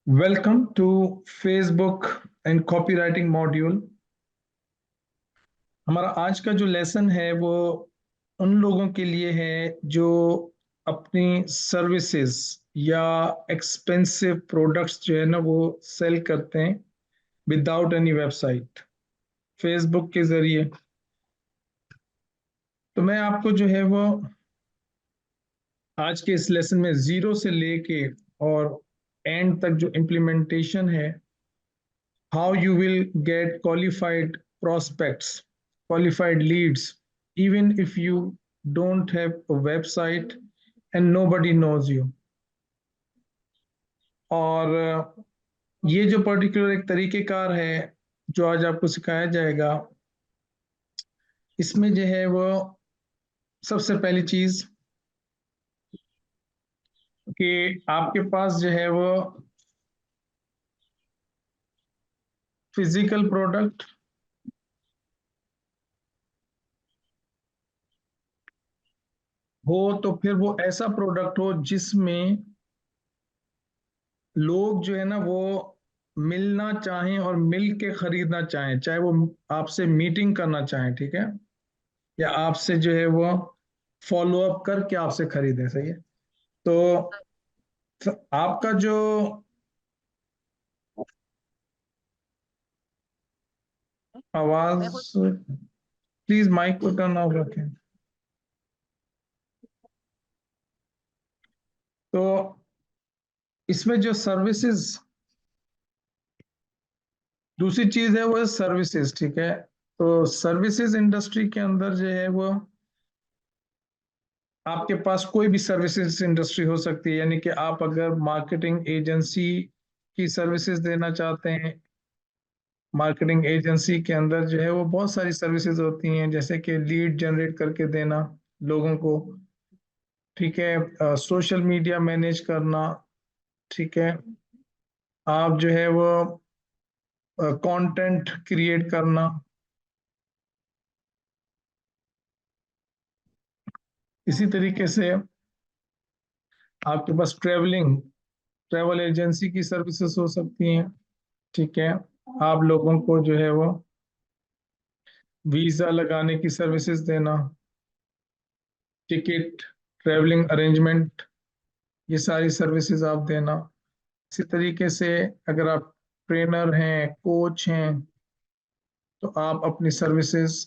Welcome to Facebook and copywriting module. हमारा आज का जो लेसन है वो उन लोगों के लिए है जो अपनी सर्विसेज या एक्सपेंसिव प्रोडक्ट्स जो है ना वो सेल करते हैं विदाउट एनी वेबसाइट, फेसबुक के जरिए। तो मैं आपको जो है वो आज के इस लेसन में जीरो से लेके और एंड तक जो इम्प्लीमेंटेशन है, how you will get qualified prospects, qualified leads, even if you don't have a website and nobody knows you. और ये जो पर्टिकुलर एक तरीकेकार है जो आज आपको सिखाया जाएगा, इसमें जो है वो सबसे पहली चीज कि आपके पास जो है वो फिजिकल प्रोडक्ट हो, तो फिर वो ऐसा प्रोडक्ट हो जिसमें लोग जो है ना वो मिलना चाहें और मिल के खरीदना चाहें, चाहे वो आपसे मीटिंग करना चाहें, ठीक है, या आपसे जो है वो फॉलो अप करके आपसे खरीदें। सही है। तो आपका जो आवाज, प्लीज माइक को टर्न ऑफ रखें। तो इसमें जो सर्विसेज, दूसरी चीज है वो है सर्विसेज, ठीक है। तो सर्विसेज इंडस्ट्री के अंदर जो है वो आपके पास कोई भी सर्विसेज इंडस्ट्री हो सकती है, यानी कि आप अगर मार्केटिंग एजेंसी की सर्विसेज देना चाहते हैं, मार्केटिंग एजेंसी के अंदर जो है वो बहुत सारी सर्विसेज होती हैं, जैसे कि लीड जनरेट करके देना लोगों को, ठीक है, सोशल मीडिया मैनेज करना, ठीक है, आप जो है वो कंटेंट क्रिएट करना, इसी तरीके से आपके पास ट्रेवल एजेंसी की सर्विसेज हो सकती हैं, ठीक है, आप लोगों को जो है वो वीजा लगाने की सर्विसेज देना, टिकट, ट्रेवलिंग अरेंजमेंट, ये सारी सर्विसेज आप देना। इसी तरीके से अगर आप ट्रेनर हैं, कोच हैं, तो आप अपनी सर्विसेज,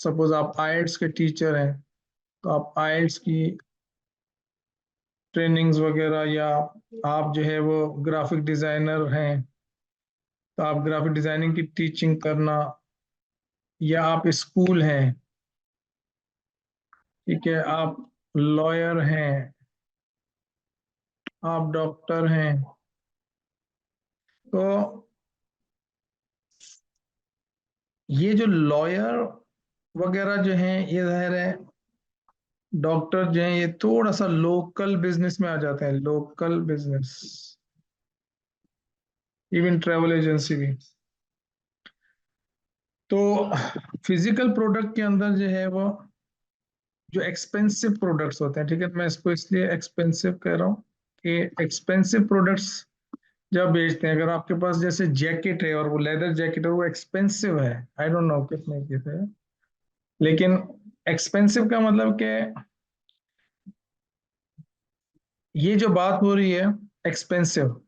सपोज आप आईएलटीएस के टीचर हैं, तो आप आईएलटीएस की ट्रेनिंग्स वगैरह, या आप जो है वो ग्राफिक डिजाइनर हैं तो आप ग्राफिक डिजाइनिंग की टीचिंग करना, या आप स्कूल हैं, ठीक है, आप लॉयर हैं, आप डॉक्टर हैं, तो ये जो लॉयर वगैरह जो हैं, ये जाहिर है डॉक्टर जो हैं, ये थोड़ा सा लोकल बिजनेस में आ जाते हैं, local business, even travel agency भी। तो फिजिकल प्रोडक्ट के अंदर जो है वो जो एक्सपेंसिव प्रोडक्ट्स होते हैं, ठीक है, मैं इसको इसलिए एक्सपेंसिव कह रहा हूँ कि एक्सपेंसिव प्रोडक्ट्स जब बेचते हैं, अगर आपके पास जैसे जैकेट है और वो लेदर जैकेट है, वो एक्सपेंसिव है, आई डोंट नो कितने की है, लेकिन एक्सपेंसिव का मतलब कि ये जो बात हो रही है एक्सपेंसिव,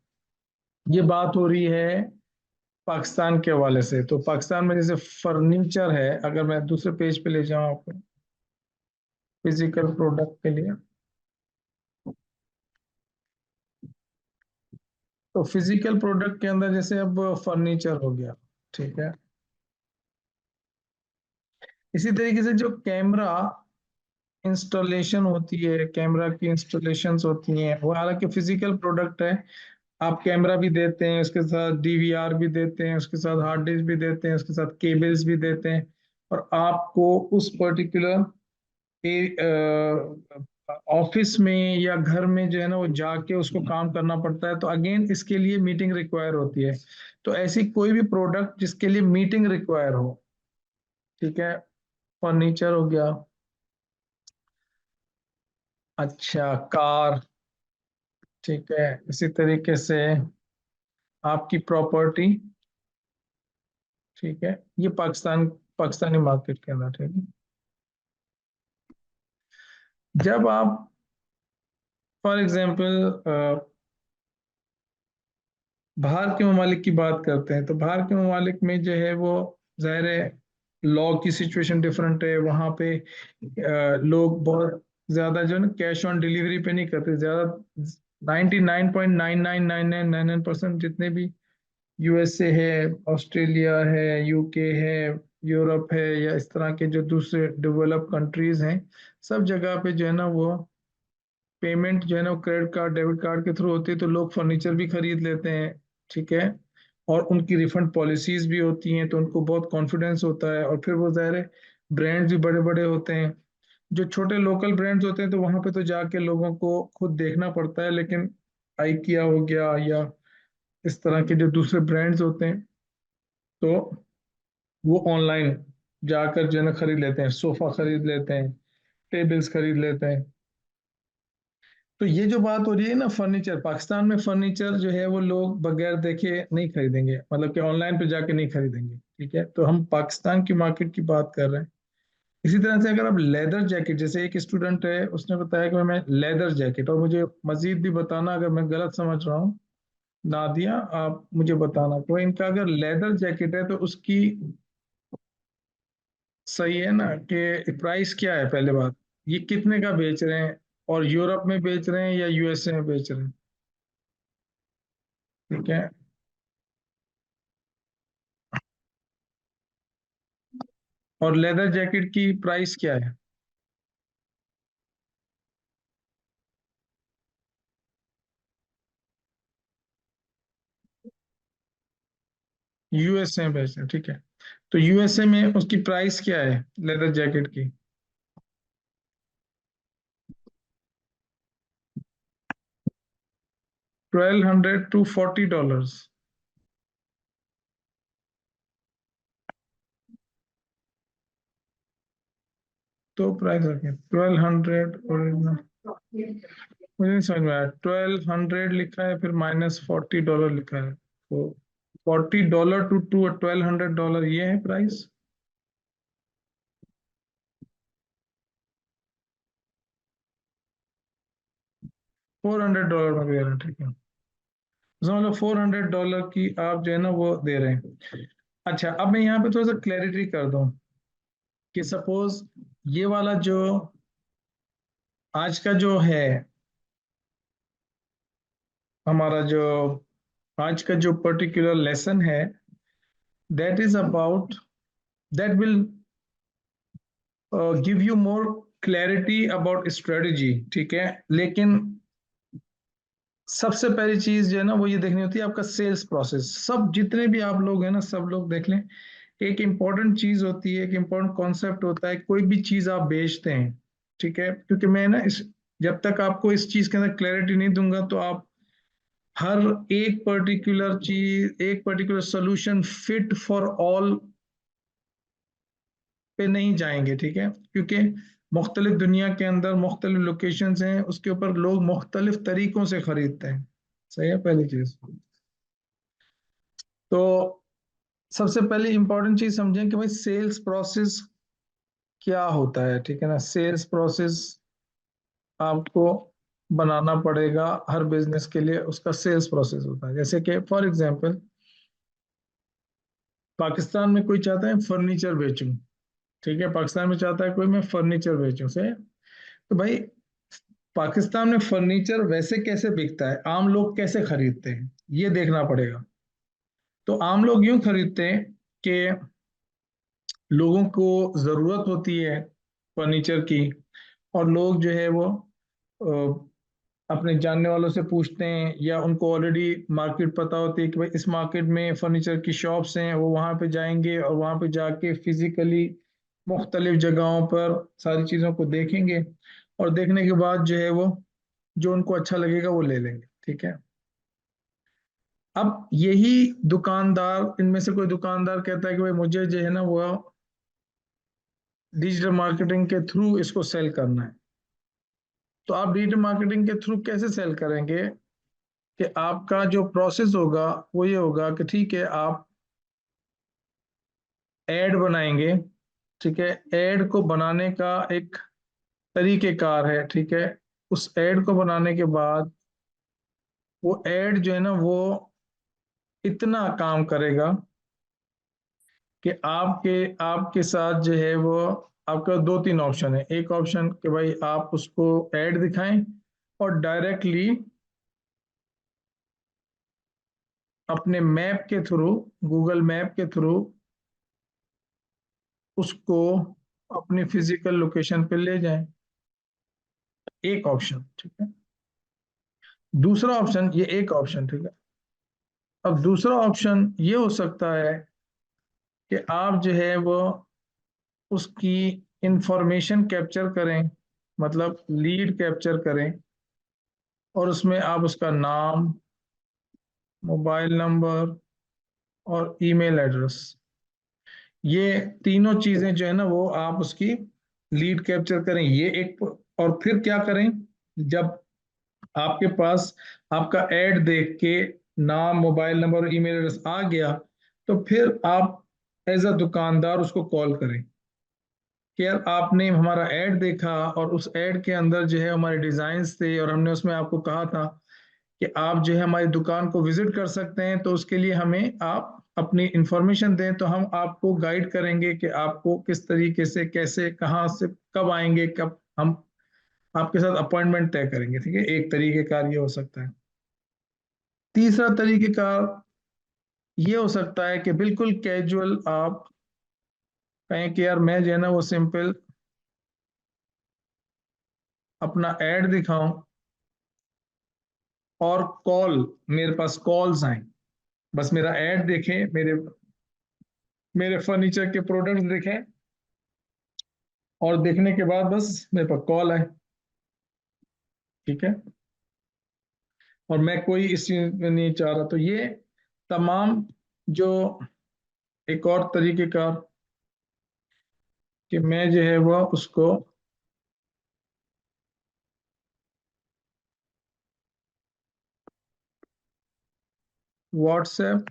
ये बात हो रही है पाकिस्तान के हवाले से। तो पाकिस्तान में जैसे फर्नीचर है, अगर मैं दूसरे पेज पे ले जाऊं आपको फिजिकल प्रोडक्ट के लिए, तो फिजिकल प्रोडक्ट के अंदर जैसे अब फर्नीचर हो गया, ठीक है। इसी तरीके से जो कैमरा इंस्टॉलेशन होती है, कैमरा की इंस्टॉलेशन होती हैं, वो हालांकि फिजिकल प्रोडक्ट है। आप कैमरा भी देते हैं, उसके साथ डीवीआर भी देते हैं, उसके साथ हार्ड डिस्क भी देते हैं, उसके साथ केबल्स भी देते हैं, और आपको उस पर्टिकुलर ऑफिस में या घर में जो है ना वो जाके उसको काम करना पड़ता है। तो अगेन इसके लिए मीटिंग रिक्वायर होती है। तो ऐसी कोई भी प्रोडक्ट जिसके लिए मीटिंग रिक्वायर हो, ठीक है, फर्नीचर हो गया, अच्छा कार, ठीक है, इसी तरीके से आपकी प्रॉपर्टी, ठीक है, ये पाकिस्तानी मार्केट के अंदर, ठीक है। जब आप फॉर एग्जांपल बाहर के ममालिक की बात करते हैं, तो बाहर के ममालिक में जो है वो जाहिर है लॉ की सिचुएशन डिफरेंट है। वहाँ पे लोग बहुत ज्यादा जो है ना कैश ऑन डिलीवरी पे नहीं करते ज्यादा। 99.99999% जितने भी यूएसए है, ऑस्ट्रेलिया है, यूके है, यूरोप है, या इस तरह के जो दूसरे डेवलप कंट्रीज हैं, सब जगह पे जो है ना वो पेमेंट जो है ना क्रेडिट कार्ड डेबिट कार्ड के थ्रू होती है। तो लोग फर्नीचर भी खरीद लेते हैं, ठीक है। और उनकी रिफंड पॉलिसीज भी होती हैं, तो उनको बहुत कॉन्फिडेंस होता है। और फिर वो ज़ाहिर है ब्रांड्स भी बड़े बड़े होते हैं। जो छोटे लोकल ब्रांड्स होते हैं तो वहां पे तो जाके लोगों को खुद देखना पड़ता है, लेकिन आइकिया हो गया या इस तरह के जो दूसरे ब्रांड्स होते हैं, तो वो ऑनलाइन जाकर जो है ना खरीद लेते हैं, सोफा खरीद लेते हैं, टेबल्स खरीद लेते हैं। तो ये जो बात हो रही है ना फर्नीचर, पाकिस्तान में फर्नीचर जो है वो लोग बगैर देखे नहीं खरीदेंगे, मतलब कि ऑनलाइन पे जाके नहीं खरीदेंगे, ठीक है। तो हम पाकिस्तान की मार्केट की बात कर रहे हैं। इसी तरह से अगर आप लेदर जैकेट, जैसे एक स्टूडेंट है उसने बताया कि मैं लेदर जैकेट, और मुझे मजीद भी बताना अगर मैं गलत समझ रहा हूँ, नादिया आप मुझे बताना तो इनका अगर लेदर जैकेट है तो उसकी सही है ना कि प्राइस क्या है, पहले बात ये कितने का बेच रहे हैं, और यूरोप में बेच रहे हैं या यूएसए में बेच रहे हैं, ठीक है। और लेदर जैकेट की प्राइस क्या है? यूएसए में बेच रहे हैं, ठीक है। तो यूएसए में उसकी प्राइस क्या है लेदर जैकेट की? 1200 to $40। तो प्राइस रखें 1200 और मुझे नहीं समझ में आया। 1200 लिखा है फिर -$40 लिखा है, तो $40 to $1200 ये है प्राइस। $400 में दे रहे हैं, ठीक है। समझ लो $400 की आप जो है ना वो दे रहे हैं। अच्छा, अब मैं यहाँ पे थोड़ा सा क्लैरिटी कर दूं कि सपोज ये वाला जो आज का जो है हमारा जो आज का जो पर्टिकुलर लेसन है, that is about, that will give you more clarity about strategy, ठीक है। लेकिन सबसे पहली चीज जो है ना वो ये देखनी होती है आपका सेल्स प्रोसेस। सब जितने भी आप लोग हैं ना सब लोग देख लें, एक इम्पॉर्टेंट चीज होती है, एक इम्पॉर्टेंट कॉन्सेप्ट होता है, कोई भी चीज आप बेचते हैं, ठीक है। क्योंकि मैं ना इस जब तक आपको इस चीज के अंदर क्लैरिटी नहीं दूंगा तो आप हर एक पर्टिकुलर चीज, एक particular solution fit for all पे नहीं जाएंगे, ठीक है। क्योंकि मुख्तलिफ दुनिया के अंदर मुख्तलिफ लोकेशंस हैं, उसके ऊपर लोग मुख्तलिफ तरीकों से खरीदते हैं, सही है पहली चीज। तो सबसे पहले इंपॉर्टेंट चीज समझें कि भाई सेल्स प्रोसेस क्या होता है, ठीक है ना। सेल्स प्रोसेस आपको बनाना पड़ेगा, हर बिजनेस के लिए उसका सेल्स प्रोसेस होता है। जैसे कि फॉर एग्जांपल पाकिस्तान में कोई चाहता है फर्नीचर बेचूं, ठीक है, पाकिस्तान में चाहता है कोई मैं फर्नीचर बेचूं से, तो भाई पाकिस्तान में फर्नीचर वैसे कैसे बिकता है, आम लोग कैसे खरीदते हैं, ये देखना पड़ेगा। तो आम लोग यूं खरीदते हैं कि लोगों को जरूरत होती है फर्नीचर की, और लोग जो है वो अपने जानने वालों से पूछते हैं, या उनको ऑलरेडी मार्केट पता होती है कि भाई इस मार्केट में फर्नीचर की शॉप्स हैं, वो वहाँ पे जाएंगे और वहाँ पे जाके फिजिकली मुख्तलिफ जगहों पर सारी चीज़ों को देखेंगे, और देखने के बाद जो है वो जो उनको अच्छा लगेगा वो ले लेंगे, ठीक है। अब यही दुकानदार, इनमें से कोई दुकानदार कहता है कि भाई मुझे जो है ना वो डिजिटल मार्केटिंग के थ्रू इसको सेल करना है। तो आप डिजिटल मार्केटिंग के थ्रू कैसे सेल करेंगे कि आपका जो प्रोसेस होगा वो ये होगा कि ठीक है, आप ऐड बनाएंगे। ठीक है, ऐड को बनाने का एक तरीकेकार है। ठीक है, उस ऐड को बनाने के बाद वो ऐड जो है ना वो इतना काम करेगा कि आपके आपके साथ जो है वो आपका दो तीन ऑप्शन है। एक ऑप्शन कि भाई आप उसको ऐड दिखाएं और डायरेक्टली अपने मैप के थ्रू, गूगल मैप के थ्रू उसको अपनी फिजिकल लोकेशन पे ले जाएं। एक ऑप्शन, ठीक है। दूसरा ऑप्शन, ये एक ऑप्शन, ठीक है। अब दूसरा ऑप्शन ये हो सकता है कि आप जो है वो उसकी इंफॉर्मेशन कैप्चर करें, मतलब लीड कैप्चर करें, और उसमें आप उसका नाम, मोबाइल नंबर और ईमेल एड्रेस, ये तीनों चीजें जो है ना वो आप उसकी लीड कैप्चर करें। ये एक, और फिर क्या करें, जब आपके पास आपका ऐड देख के नाम, मोबाइल नंबर और ईमेल एड्रेस आ गया, तो फिर आप एज अ दुकानदार उसको कॉल करें कि यार आपने हमारा ऐड देखा और उस ऐड के अंदर जो है हमारे डिजाइन्स थे और हमने उसमें आपको कहा था कि आप जो है हमारी दुकान को विजिट कर सकते हैं, तो उसके लिए हमें आप अपनी इंफॉर्मेशन दें, तो हम आपको गाइड करेंगे कि आपको किस तरीके से, कैसे, कहाँ से, कब आएंगे, कब हम आपके साथ अपॉइंटमेंट तय करेंगे। ठीक है, एक तरीके का ये हो सकता है। तीसरा तरीके का ये हो सकता है कि बिल्कुल कैजुअल आप कहें कि यार मैं जो है ना वो सिंपल अपना ऐड दिखाऊं और कॉल, मेरे पास कॉल्स आए, बस मेरा ऐड देखें, मेरे मेरे फर्नीचर के प्रोडक्ट्स देखें, और देखने के बाद बस मेरे पास कॉल आए। ठीक है, और मैं कोई इस चीज में नहीं चाह रहा, तो ये तमाम जो एक और तरीके का कि मैं जो है वो उसको व्हाट्सएप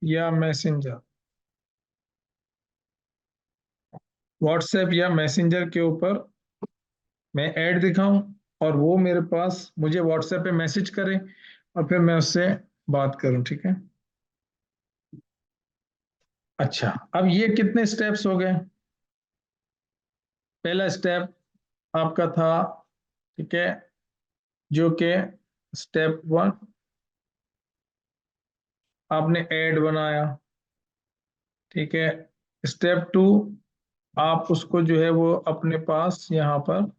या मैसेंजर, व्हाट्सएप या मैसेंजर के ऊपर मैं ऐड दिखाऊं और वो मेरे पास, मुझे व्हाट्सएप पे मैसेज करे और फिर मैं उससे बात करूं। ठीक है, अच्छा, अब ये कितने स्टेप्स हो गए। पहला स्टेप आपका था, ठीक है, जो कि स्टेप वन, आपने ऐड बनाया। ठीक है, स्टेप टू, आप उसको जो है वो अपने पास यहाँ पर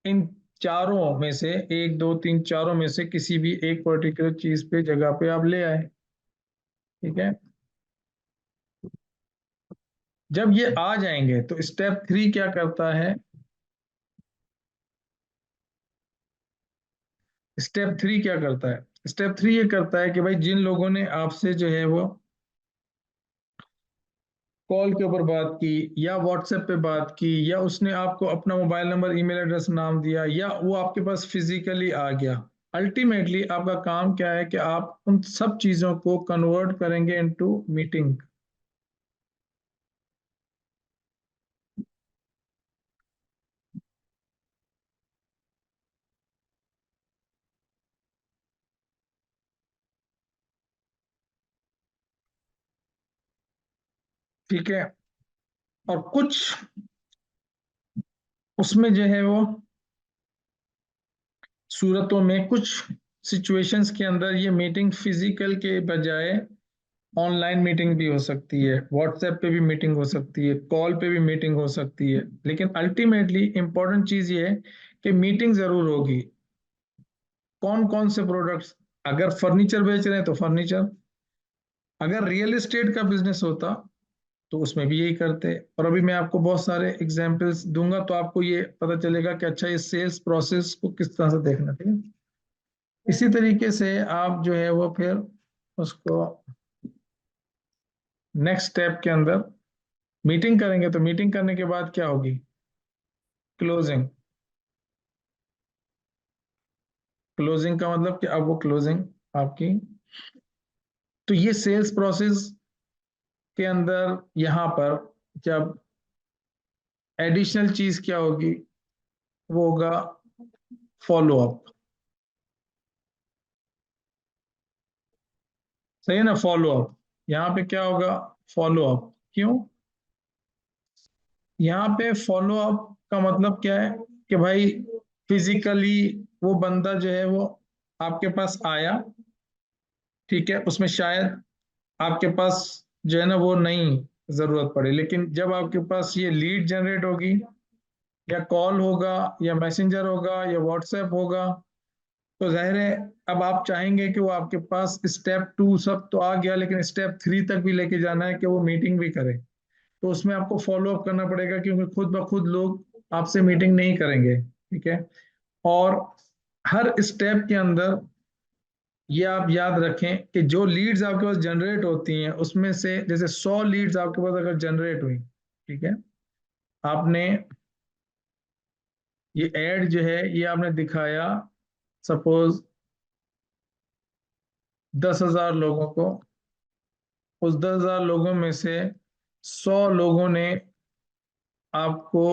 इन चारों में से, एक दो तीन चारों में से किसी भी एक पर्टिकुलर चीज पे, जगह पे आप ले आए। ठीक है, जब ये आ जाएंगे तो स्टेप थ्री क्या करता है, स्टेप थ्री क्या करता है, स्टेप थ्री ये करता है कि भाई जिन लोगों ने आपसे जो है वो कॉल के ऊपर बात की या व्हाट्सएप पे बात की, या उसने आपको अपना मोबाइल नंबर, ईमेल एड्रेस, नाम दिया, या वो आपके पास फिजिकली आ गया, अल्टीमेटली आपका काम क्या है कि आप उन सब चीजों को कन्वर्ट करेंगे इनटू मीटिंग। ठीक है, और कुछ उसमें जो है वो सूरतों में, कुछ सिचुएशंस के अंदर ये मीटिंग फिजिकल के बजाय ऑनलाइन मीटिंग भी हो सकती है, व्हाट्सएप पे भी मीटिंग हो सकती है, कॉल पे भी मीटिंग हो सकती है, लेकिन अल्टीमेटली इंपॉर्टेंट चीज ये है कि मीटिंग जरूर होगी। कौन कौन से प्रोडक्ट्स, अगर फर्नीचर बेच रहे हैं तो फर्नीचर, अगर रियल एस्टेट का बिजनेस होता तो उसमें भी यही करते। और अभी मैं आपको बहुत सारे एग्जांपल्स दूंगा तो आपको ये पता चलेगा कि अच्छा ये सेल्स प्रोसेस को किस तरह से देखना। ठीक है, इसी तरीके से आप जो है वो फिर उसको नेक्स्ट स्टेप के अंदर मीटिंग करेंगे, तो मीटिंग करने के बाद क्या होगी, क्लोजिंग। क्लोजिंग का मतलब कि अब वो क्लोजिंग आपकी, तो ये सेल्स प्रोसेस के अंदर यहाँ पर जब एडिशनल चीज क्या होगी, वो होगा फॉलो अप। सही है ना, फॉलो अप। यहाँ पे क्या होगा, फॉलो अप। क्यों, यहाँ पे फॉलो अप का मतलब क्या है कि भाई फिजिकली वो बंदा जो है वो आपके पास आया, ठीक है, उसमें शायद आपके पास जो है ना वो नहीं जरूरत पड़े, लेकिन जब आपके पास ये लीड जनरेट होगी, या कॉल होगा, या मैसेंजर होगा, या व्हाट्सएप होगा, तो जाहिर है अब आप चाहेंगे कि वो आपके पास स्टेप 2 सब तो आ गया, लेकिन स्टेप 3 तक भी लेके जाना है कि वो मीटिंग भी करे। तो उसमें आपको फॉलो अप करना पड़ेगा, क्योंकि खुद ब खुद लोग आपसे मीटिंग नहीं करेंगे, ठीक है। और हर स्टेप के अंदर ये आप याद रखें कि जो लीड्स आपके पास जनरेट होती हैं, उसमें से जैसे 100 लीड्स आपके पास अगर जनरेट हुई, ठीक है, आपने ये एड जो है ये आपने दिखाया सपोज 10,000 लोगों को, उस 10,000 लोगों में से 100 लोगों ने आपको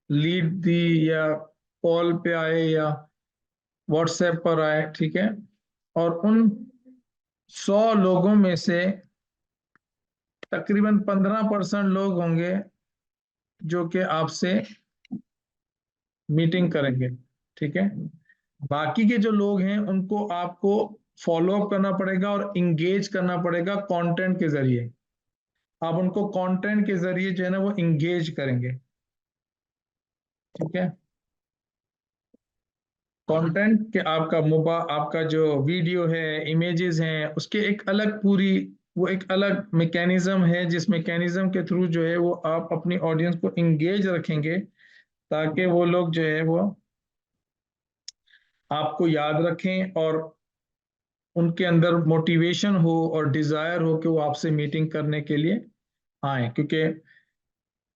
लीड दी, या कॉल पे आए, या व्हाट्सएप पर आए, ठीक है। और उन 100 लोगों में से तकरीबन 15% लोग होंगे जो कि आपसे मीटिंग करेंगे, ठीक है। बाकी के जो लोग हैं उनको आपको फॉलो अप करना पड़ेगा और इंगेज करना पड़ेगा कंटेंट के जरिए। आप उनको कंटेंट के जरिए जो है ना वो इंगेज करेंगे, ठीक है। कंटेंट के आपका जो वीडियो है, इमेजेस हैं, उसके एक अलग पूरी वो एक अलग मैकेनिज्म है, जिस मैकेनिज्म के थ्रू जो है वो आप अपनी ऑडियंस को इंगेज रखेंगे, ताकि वो लोग जो है वो आपको याद रखें, और उनके अंदर मोटिवेशन हो और डिजायर हो कि वो आपसे मीटिंग करने के लिए आए। क्योंकि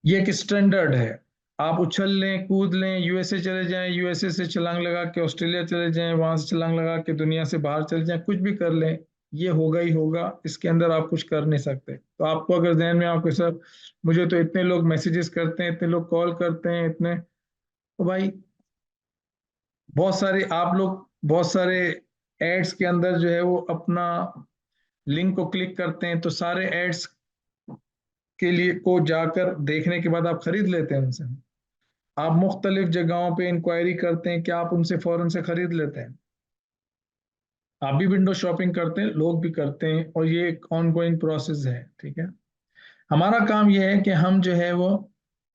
ये एक स्टैंडर्ड है, आप उछल लें, कूद लें, यूएसए चले जाएं, यूएसए से छलांग लगा के ऑस्ट्रेलिया चले जाएं, वहां से छलांग लगा के दुनिया से बाहर चले जाएं, कुछ भी कर लें, ये होगा ही होगा, इसके अंदर आप कुछ कर नहीं सकते। तो आपको अगर ध्यान में आपके सर मुझे तो इतने लोग मैसेजेस करते हैं, इतने लोग कॉल करते हैं, इतने, तो भाई बहुत सारे आप लोग बहुत सारे एड्स के अंदर जो है वो अपना लिंक को क्लिक करते हैं, तो सारे एड्स के लिए को जाकर देखने के बाद आप खरीद लेते हैं उनसे। आप मुख्तलिफ जगहों पे इंक्वायरी करते हैं, क्या आप उनसे फौरन से खरीद लेते हैं। आप भी विंडो शॉपिंग करते हैं, लोग भी करते हैं, और ये एक ऑन गोइंग प्रोसेस है, ठीक है। हमारा काम यह है कि हम जो है वो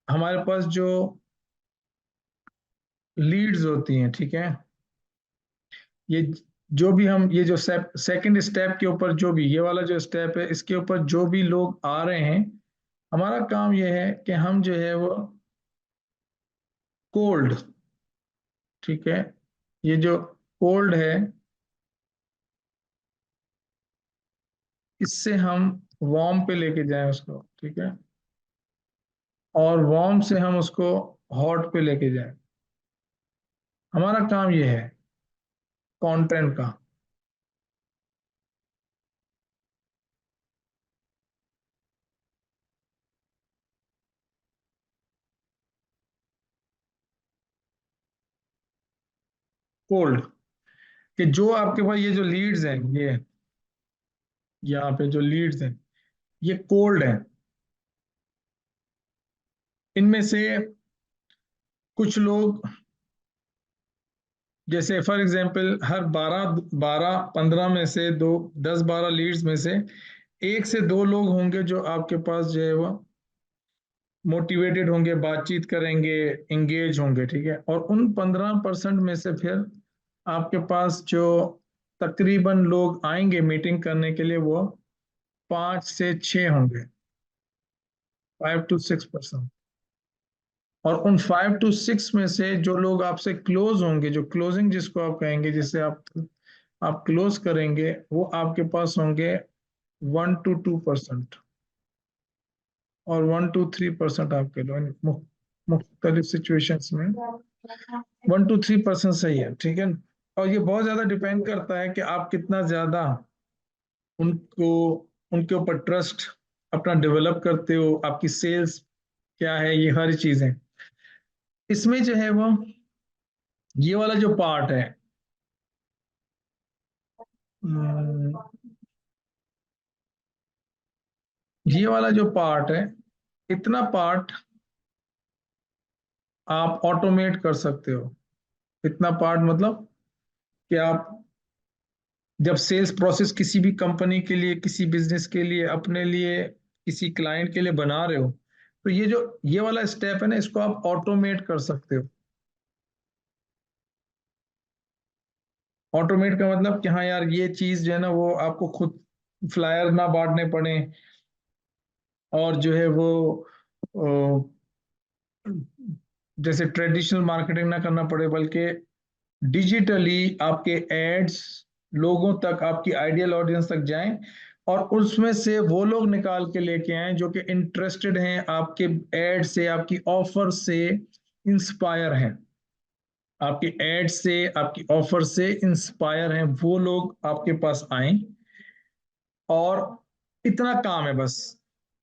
हमारे पास जो लीड्स होती हैं, ठीक है, ये जो भी हम ये जो सेकंड स्टेप के ऊपर जो भी ये वाला जो स्टेप है, इसके ऊपर जो भी लोग आ रहे हैं, हमारा काम यह है कि हम जो है वो कोल्ड, ठीक है, ये जो कोल्ड है, इससे हम वार्म पे लेके जाएं उसको, ठीक है, और वार्म से हम उसको हॉट पे लेके जाएं। हमारा काम ये है कंटेंट का। कोल्ड कि जो आपके पास ये जो लीड्स हैं, ये यहाँ पे जो लीड्स हैं ये कोल्ड हैं। इनमें से कुछ लोग, जैसे फॉर एग्जांपल हर 12-15 में से दो 10-12 लीड्स में से एक से दो लोग होंगे जो आपके पास जो है वो मोटिवेटेड होंगे, बातचीत करेंगे, इंगेज होंगे, ठीक है। और उन 15% में से फिर आपके पास जो तकरीबन लोग आएंगे मीटिंग करने के लिए, वो 5 से 6 होंगे, 5 to 6%। और उन 5 to 6 में से जो लोग आपसे क्लोज होंगे, जो क्लोजिंग जिसको आप कहेंगे, जिससे आप क्लोज करेंगे, वो आपके पास होंगे 1 to 2%, और 1 to 3% आपके लोग मुख्तलिफ सिचुएशंस में 1 to 3% सही है, ठीक है। और ये बहुत ज्यादा डिपेंड करता है कि आप कितना ज्यादा उनको उनके ऊपर ट्रस्ट अपना डेवलप करते हो, आपकी सेल्स क्या है, ये हर चीजें इसमें जो है वो ये वाला जो पार्ट है, हम्म, ये वाला जो पार्ट है, इतना पार्ट आप ऑटोमेट कर सकते हो। इतना पार्ट मतलब कि आप जब सेल्स प्रोसेस किसी भी कंपनी के लिए, किसी बिजनेस के लिए, अपने लिए, किसी क्लाइंट के लिए बना रहे हो, तो ये जो ये वाला स्टेप है ना, इसको आप ऑटोमेट कर सकते हो। ऑटोमेट का मतलब कि हाँ यार, ये चीज जो है ना वो आपको खुद फ्लायर ना बांटने पड़े, और जो है वो जैसे ट्रेडिशनल मार्केटिंग ना करना पड़े, बल्कि डिजिटली आपके एड्स लोगों तक, आपकी आइडियल ऑडियंस तक जाएं, और उसमें से वो लोग निकाल के लेके आए जो कि इंटरेस्टेड हैं आपके एड से, आपकी ऑफर से इंस्पायर हैं, आपके एड से, आपकी ऑफर से इंस्पायर हैं, वो लोग आपके पास आए। और इतना काम है बस,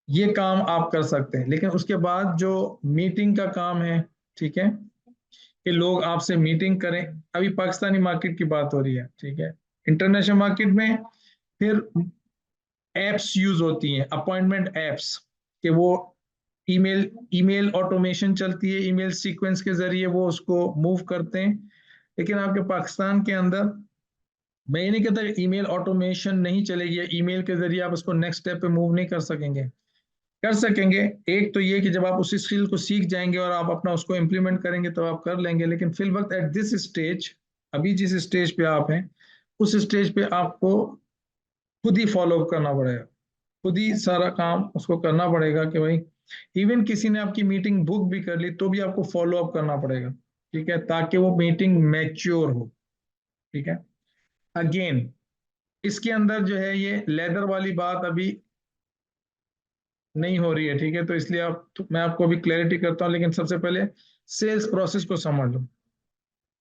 ये काम आप कर सकते हैं। लेकिन उसके बाद जो मीटिंग का काम है, ठीक है, कि लोग आपसे मीटिंग करें। अभी पाकिस्तानी मार्केट की बात हो रही है, ठीक है। इंटरनेशनल मार्केट में फिर एप्स यूज होती हैं, अपॉइंटमेंट एप्स, कि वो ईमेल ईमेल ऑटोमेशन चलती है, ईमेल सीक्वेंस के जरिए वो उसको मूव करते हैं। लेकिन आपके पाकिस्तान के अंदर, मैं ये नहीं कहता कि ईमेल ऑटोमेशन नहीं चलेगी, ईमेल के जरिए आप उसको नेक्स्ट स्टेप पे मूव नहीं कर सकेंगे, कर सकेंगे। एक तो ये कि जब आप उस स्किल को सीख जाएंगे और आप अपना उसको इम्प्लीमेंट करेंगे तो आप कर लेंगे। लेकिन फिल वक्त एट दिस स्टेज, अभी जिस स्टेज पे आप हैं, उस स्टेज पे आपको खुद ही फॉलो अप करना पड़ेगा, खुद ही सारा काम उसको करना पड़ेगा कि भाई, इवन किसी ने आपकी मीटिंग बुक भी कर ली तो भी आपको फॉलो अप करना पड़ेगा, ठीक है, ताकि वो मीटिंग मैच्योर हो, ठीक है। अगेन, इसके अंदर जो है ये लेदर वाली बात अभी नहीं हो रही है, ठीक है, तो इसलिए मैं आपको अभी क्लैरिटी करता हूं। लेकिन सबसे पहले सेल्स प्रोसेस को समझ लो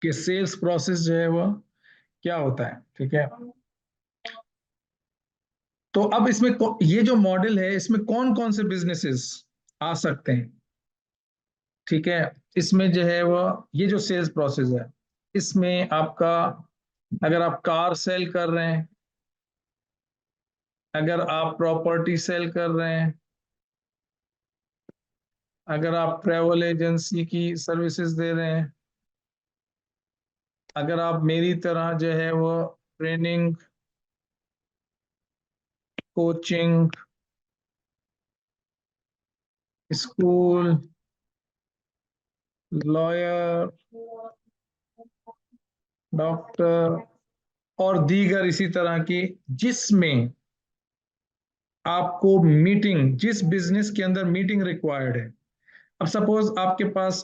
कि सेल्स प्रोसेस जो है वो क्या होता है, ठीक है। तो अब इसमें ये जो मॉडल है, इसमें कौन कौन से बिजनेसेस आ सकते हैं, ठीक है। इसमें जो है वो ये जो सेल्स प्रोसेस है, इसमें आपका, अगर आप कार सेल कर रहे हैं, अगर आप प्रॉपर्टी सेल कर रहे हैं, अगर आप ट्रैवल एजेंसी की सर्विसेज दे रहे हैं, अगर आप मेरी तरह जो है वो training, coaching, school, lawyer, doctor और दीगर इसी तरह की, जिसमें आपको मीटिंग, जिस बिजनेस के अंदर मीटिंग रिक्वायर्ड है। अब सपोज आपके पास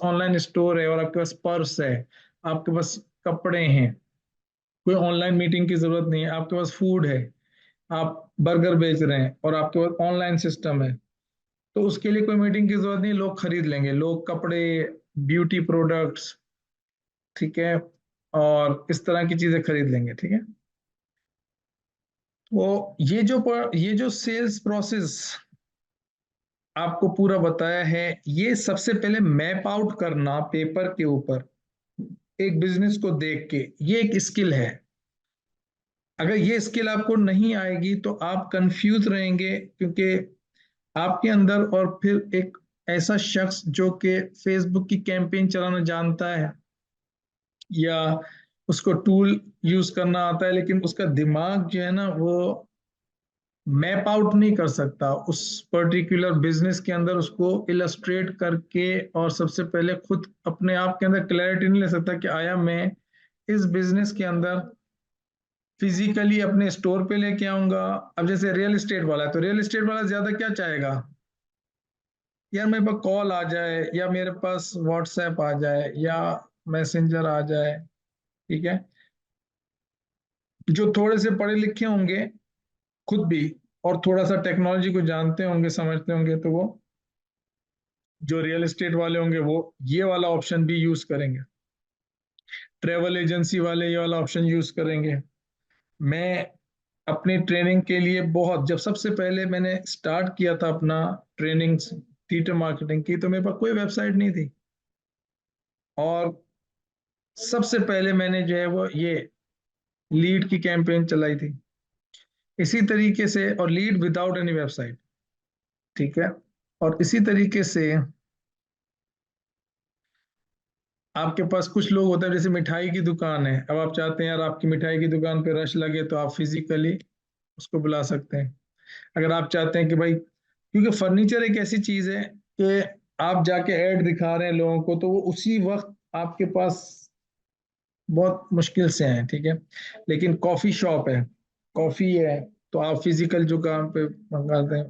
ऑनलाइन स्टोर है, और आपके पास पर्स है, आपके पास कपड़े हैं, कोई ऑनलाइन मीटिंग की जरूरत नहीं है। आपके पास फूड है, आप बर्गर बेच रहे हैं और आपके पास ऑनलाइन सिस्टम है, तो उसके लिए कोई मीटिंग की जरूरत नहीं, लोग खरीद लेंगे, लोग कपड़े, ब्यूटी प्रोडक्ट्स, ठीक है, और इस तरह की चीजें खरीद लेंगे, ठीक है। तो ये जो सेल्स प्रोसेस आपको पूरा बताया है, ये सबसे पहले मैप आउट करना पेपर के ऊपर, एक बिजनेस को देख के, ये एक स्किल है। अगर ये स्किल आपको नहीं आएगी तो आप कंफ्यूज रहेंगे, क्योंकि आपके अंदर, और फिर एक ऐसा शख्स जो कि फेसबुक की कैंपेन चलाना जानता है, या उसको टूल यूज करना आता है, लेकिन उसका दिमाग जो है ना वो मैप आउट नहीं कर सकता उस पर्टिकुलर बिजनेस के अंदर, उसको इलस्ट्रेट करके, और सबसे पहले खुद अपने आप के अंदर क्लैरिटी नहीं ले सकता कि आया मैं इस बिजनेस के अंदर फिजिकली अपने स्टोर पे लेके आऊंगा। अब जैसे रियल एस्टेट वाला है, तो रियल एस्टेट वाला ज्यादा क्या चाहेगा, यार मेरे पास कॉल आ जाए, या मेरे पास व्हाट्सएप आ जाए, या मैसेंजर आ जाए, ठीक है। जो थोड़े से पढ़े लिखे होंगे खुद भी, और थोड़ा सा टेक्नोलॉजी को जानते होंगे, समझते होंगे, तो वो जो रियल एस्टेट वाले होंगे वो ये वाला ऑप्शन भी यूज करेंगे। ट्रेवल एजेंसी वाले ये वाला ऑप्शन यूज करेंगे। मैं अपनी ट्रेनिंग के लिए बहुत, जब सबसे पहले मैंने स्टार्ट किया था अपना ट्रेनिंग थिएटर मार्केटिंग की, तो मेरे पास कोई वेबसाइट नहीं थी। और सबसे पहले मैंने जो है वो ये लीड की कैंपेन चलाई थी इसी तरीके से, और लीड विदाउट एनी वेबसाइट। ठीक है। और इसी तरीके से आपके पास कुछ लोग होते हैं, जैसे मिठाई की दुकान है, अब आप चाहते हैं यार आपकी मिठाई की दुकान पे रश लगे, तो आप फिजिकली उसको बुला सकते हैं। अगर आप चाहते हैं कि भाई, क्योंकि फर्नीचर एक ऐसी चीज है कि आप जाके ऐड दिखा रहे हैं लोगों को, तो वो उसी वक्त आपके पास बहुत मुश्किल से हैं। ठीक है। लेकिन कॉफी शॉप है, कॉफी है, तो आप फिजिकल दुकान पे मंगाते हैं।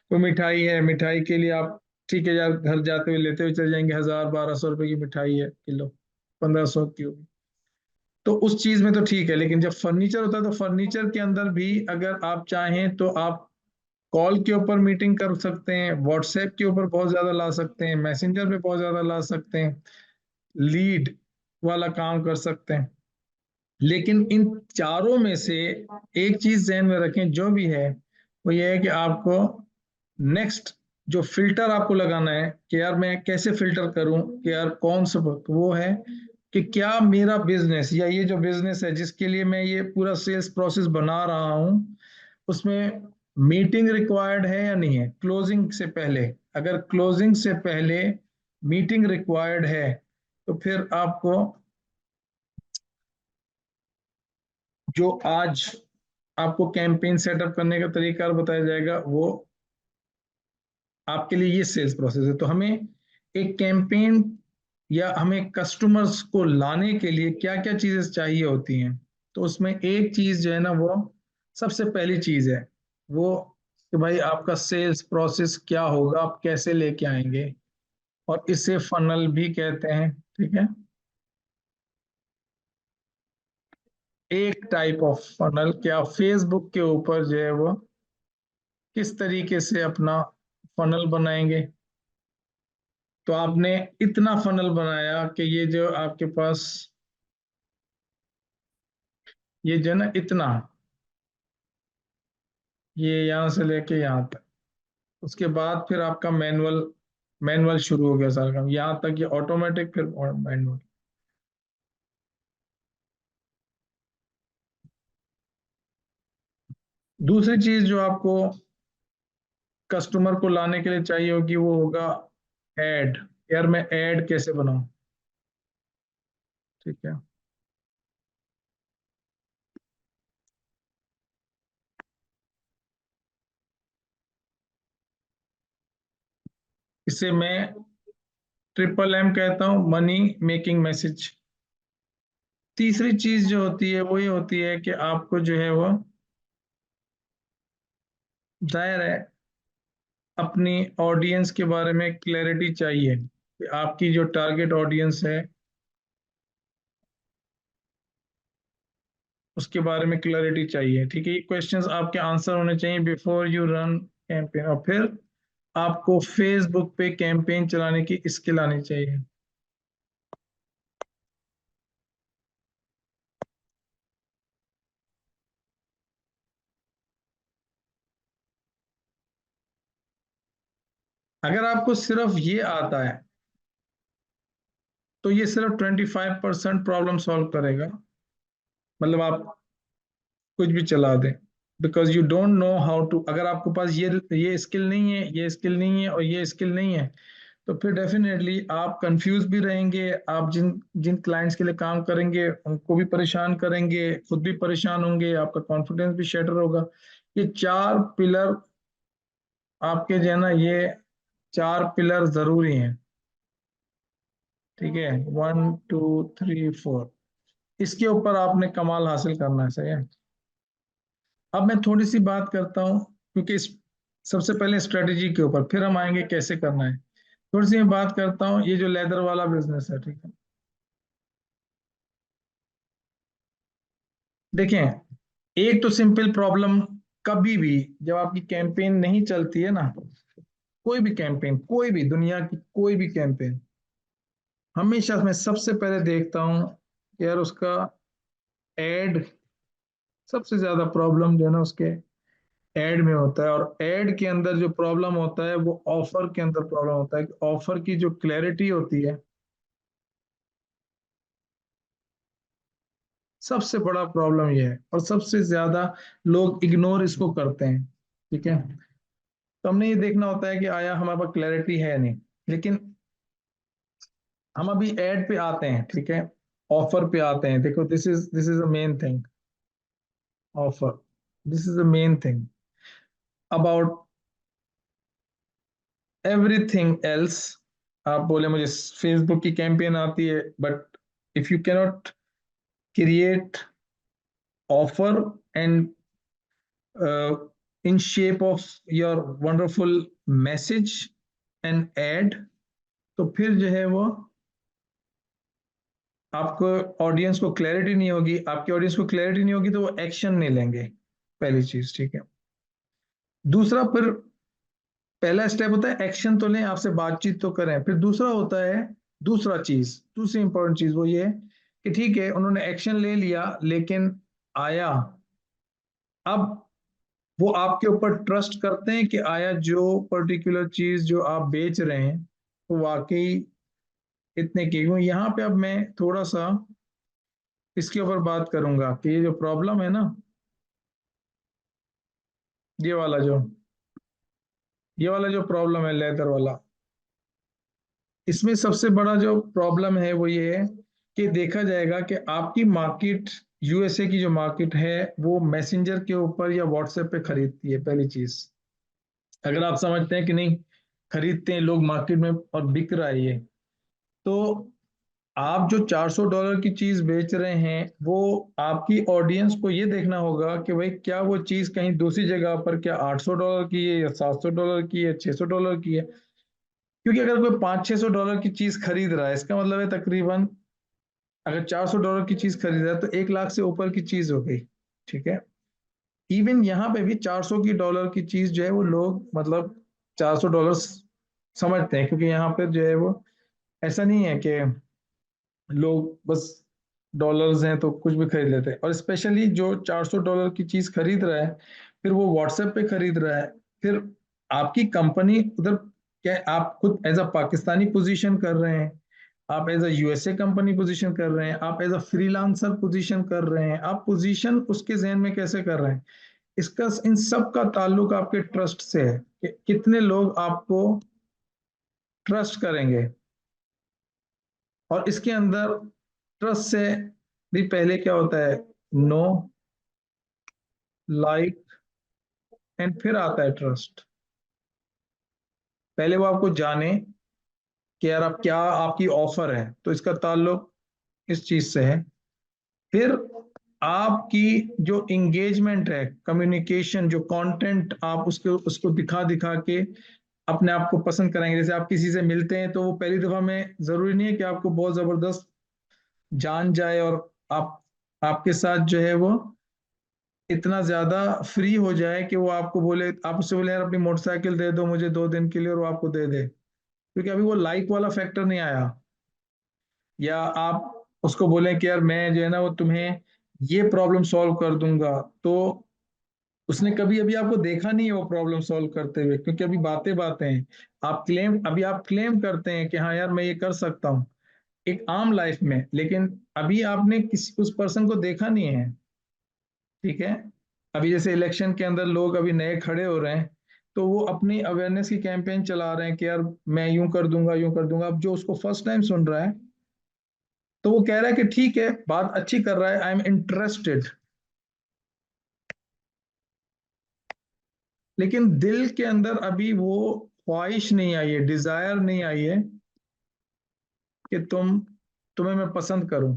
कोई मिठाई है, मिठाई के लिए आप, ठीक है यार, घर जाते हुए लेते हुए चले जाएंगे, 1000-1200 रुपए की मिठाई है किलो, 1500 की होगी, तो उस चीज में तो ठीक है। लेकिन जब फर्नीचर होता है, तो फर्नीचर के अंदर भी अगर आप चाहें तो आप कॉल के ऊपर मीटिंग कर सकते हैं, व्हाट्सएप के ऊपर बहुत ज्यादा ला सकते हैं, मैसेंजर पे बहुत ज्यादा ला सकते हैं, लीड वाला काम कर सकते हैं। लेकिन इन चारों में से एक चीज ध्यान में रखें, जो भी है वो ये है कि आपको नेक्स्ट जो फिल्टर आपको लगाना है कि यार मैं कैसे फिल्टर करूं, कि यार कौन सा वो है कि क्या मेरा बिजनेस, या ये जो बिजनेस है जिसके लिए मैं ये पूरा सेल्स प्रोसेस बना रहा हूं, उसमें मीटिंग रिक्वायर्ड है या नहीं है क्लोजिंग से पहले। अगर क्लोजिंग से पहले मीटिंग रिक्वायर्ड है, तो फिर आपको जो आज आपको कैंपेन सेटअप करने का तरीका बताया जाएगा, वो आपके लिए ये सेल्स प्रोसेस है। तो हमें एक कैंपेन या हमें कस्टमर्स को लाने के लिए क्या क्या चीजें चाहिए होती हैं, तो उसमें एक चीज जो है ना, वो सबसे पहली चीज है वो कि भाई आपका सेल्स प्रोसेस क्या होगा, आप कैसे लेके आएंगे, और इसे फनल भी कहते हैं। ठीक है। एक टाइप ऑफ फनल, क्या फेसबुक के ऊपर जो है वो किस तरीके से अपना फनल बनाएंगे। तो आपने इतना फनल बनाया कि ये जो आपके पास, ये जो है ना इतना, ये यहाँ से लेके यहाँ तक, उसके बाद फिर आपका मैनुअल, मैनुअल शुरू हो गया सारा काम, यहाँ तक ये ऑटोमेटिक, फिर मैनुअल। दूसरी चीज जो आपको कस्टमर को लाने के लिए चाहिए होगी, वो होगा एड। यार मैं एड कैसे बनाऊं। ठीक है। इसे मैं ट्रिपल एम कहता हूं, मनी मेकिंग मैसेज। तीसरी चीज जो होती है वो ये होती है कि आपको जो है वो, जाहिर है, अपनी ऑडियंस के बारे में क्लैरिटी चाहिए कि आपकी जो टारगेट ऑडियंस है उसके बारे में क्लैरिटी चाहिए। ठीक है। ये क्वेश्चंस आपके आंसर होने चाहिए बिफोर यू रन कैंपेन। और फिर आपको फेसबुक पे कैंपेन चलाने की स्किल आनी चाहिए। अगर आपको सिर्फ ये आता है, तो ये सिर्फ 25% प्रॉब्लम सॉल्व करेगा। मतलब आप कुछ भी चला दें, because you don't know how to. अगर आपके पास ये स्किल नहीं है, ये स्किल नहीं है, और ये स्किल नहीं है, तो फिर डेफिनेटली आप कंफ्यूज भी रहेंगे। आप जिन जिन क्लाइंट्स के लिए काम करेंगे उनको भी परेशान करेंगे, खुद भी परेशान होंगे, आपका कॉन्फिडेंस भी शैटर होगा। ये चार पिलर आपके जो है ना, ये चार पिलर जरूरी हैं। ठीक है। 1 2 3 4, इसके ऊपर आपने कमाल हासिल करना है। सही है। अब मैं थोड़ी सी बात करता हूँ, क्योंकि सबसे पहले स्ट्रेटेजी के ऊपर, फिर हम आएंगे कैसे करना है। थोड़ी सी मैं बात करता हूँ, ये जो लेदर वाला बिजनेस है, ठीक है। देखें, एक तो सिंपल प्रॉब्लम, कभी भी जब आपकी कैंपेन नहीं चलती है ना, कोई भी कैंपेन, कोई भी दुनिया की कोई भी कैंपेन, हमेशा मैं सबसे पहले देखता हूँ कि यार उसका एड, सबसे ज्यादा प्रॉब्लम जो है ना उसके एड में होता है। और एड के अंदर जो प्रॉब्लम होता है वो ऑफर के अंदर प्रॉब्लम होता है कि ऑफर की जो क्लैरिटी होती है, सबसे बड़ा प्रॉब्लम ये है और सबसे ज्यादा लोग इग्नोर इसको करते हैं। ठीक है, तो हमने ये देखना होता है कि आया हमारे पास क्लैरिटी है नहीं। लेकिन हम अभी एड पे आते हैं, ठीक है, ऑफर पे आते हैं। देखो, this is a main thing, offer, this is the main thing about everything else. आप बोले मुझे फेसबुक की कैंपेन आती है, but if you cannot create offer and in shape of your wonderful message and ad, तो फिर जो है वो आपको ऑडियंस को क्लैरिटी नहीं होगी। आपकी ऑडियंस को क्लैरिटी नहीं होगी तो वो एक्शन नहीं लेंगे, पहली चीज। ठीक है, दूसरा, फिर पहला स्टेप होता है एक्शन तो लें, आपसे बातचीत तो करें। फिर दूसरा होता है, दूसरी इंपॉर्टेंट चीज वो ये है कि ठीक है उन्होंने एक्शन ले लिया, लेकिन आया, अब वो आपके ऊपर ट्रस्ट करते हैं कि आया जो पर्टिकुलर चीज जो आप बेच रहे हैं वो वाकई इतने की। यहाँ पे अब मैं थोड़ा सा इसके ऊपर बात करूंगा कि ये जो प्रॉब्लम है ना, ये वाला जो ये वाला जो प्रॉब्लम है लेदर वाला, इसमें सबसे बड़ा जो प्रॉब्लम है वो ये है कि देखा जाएगा कि आपकी मार्केट, यूएसए की जो मार्केट है, वो मैसेंजर के ऊपर या व्हाट्सएप पे खरीदती है, पहली चीज। अगर आप समझते हैं कि नहीं, खरीदते हैं लोग मार्केट में और बिक रहा है ये, तो आप जो $400 की चीज बेच रहे हैं, वो आपकी ऑडियंस को ये देखना होगा कि भाई क्या वो चीज कहीं दूसरी जगह पर क्या $800 की है या $700 की है, $600 की है। क्योंकि अगर कोई $500-600 की चीज खरीद रहा है, इसका मतलब है तकरीबन, अगर $400 की चीज खरीद रहा है तो 1 लाख से ऊपर की चीज हो गई। ठीक है, इवन यहाँ पे भी 400 की डॉलर की चीज जो है वो लोग मतलब $400 समझते हैं, क्योंकि यहाँ पे जो है वो ऐसा नहीं है कि लोग बस डॉलर्स हैं तो कुछ भी खरीद लेते हैं। और स्पेशली जो $400 की चीज खरीद रहा है, फिर वो व्हाट्सएप पे खरीद रहा है, फिर आपकी कंपनी उधर, क्या आप खुद एज अ पाकिस्तानी पोजीशन कर रहे हैं, आप as a USA company position कर रहे हैं, आप एज अ फ्रीलांसर पोजीशन कर रहे हैं, आप पोजीशन उसके जहन में कैसे कर रहे हैं, इसका इन सब का ताल्लुक आपके ट्रस्ट से है कि कितने लोग आपको ट्रस्ट करेंगे। और इसके अंदर ट्रस्ट से भी पहले क्या होता है, नो, लाइक एंड फिर आता है ट्रस्ट। पहले वो आपको जाने कि यार आप क्या, आपकी ऑफर है तो इसका ताल्लुक इस चीज से है। फिर आपकी जो इंगेजमेंट है, कम्युनिकेशन, जो कंटेंट आप उसके उसको दिखा दिखा के अपने आप को पसंद कराएंगे। जैसे आप किसी से मिलते हैं तो वो पहली दफा में जरूरी नहीं है कि आपको बहुत जबरदस्त जान जाए और आप, आपके साथ जो है वो इतना ज्यादा फ्री हो जाए कि वो आपको बोले, आप उससे बोले यार अपनी मोटरसाइकिल दे दो मुझे 2 दिन के लिए, और वो आपको दे दे, क्योंकि अभी वो लाइक वाला फैक्टर नहीं आया। या आप उसको बोले कि यार मैं जो है ना वो तुम्हें ये प्रॉब्लम सॉल्व कर दूंगा, तो उसने कभी अभी आपको देखा नहीं है वो प्रॉब्लम सॉल्व करते हुए, क्योंकि अभी बातें बातें हैं। आप क्लेम करते हैं कि हाँ यार मैं ये कर सकता हूँ एक आम लाइफ में, लेकिन अभी आपने किसी उस पर्सन को देखा नहीं है। ठीक है, अभी जैसे इलेक्शन के अंदर लोग अभी नए खड़े हो रहे हैं, तो वो अपनी अवेयरनेस की कैंपेन चला रहे हैं कि यार मैं यूं कर दूंगा, यूं कर दूंगा। अब जो उसको फर्स्ट टाइम सुन रहा है तो वो कह रहा है कि ठीक है, बात अच्छी कर रहा है, आई एम इंटरेस्टेड, लेकिन दिल के अंदर अभी वो ख्वाहिश नहीं आई है, डिजायर नहीं आई है कि तुम्हें मैं पसंद करूं।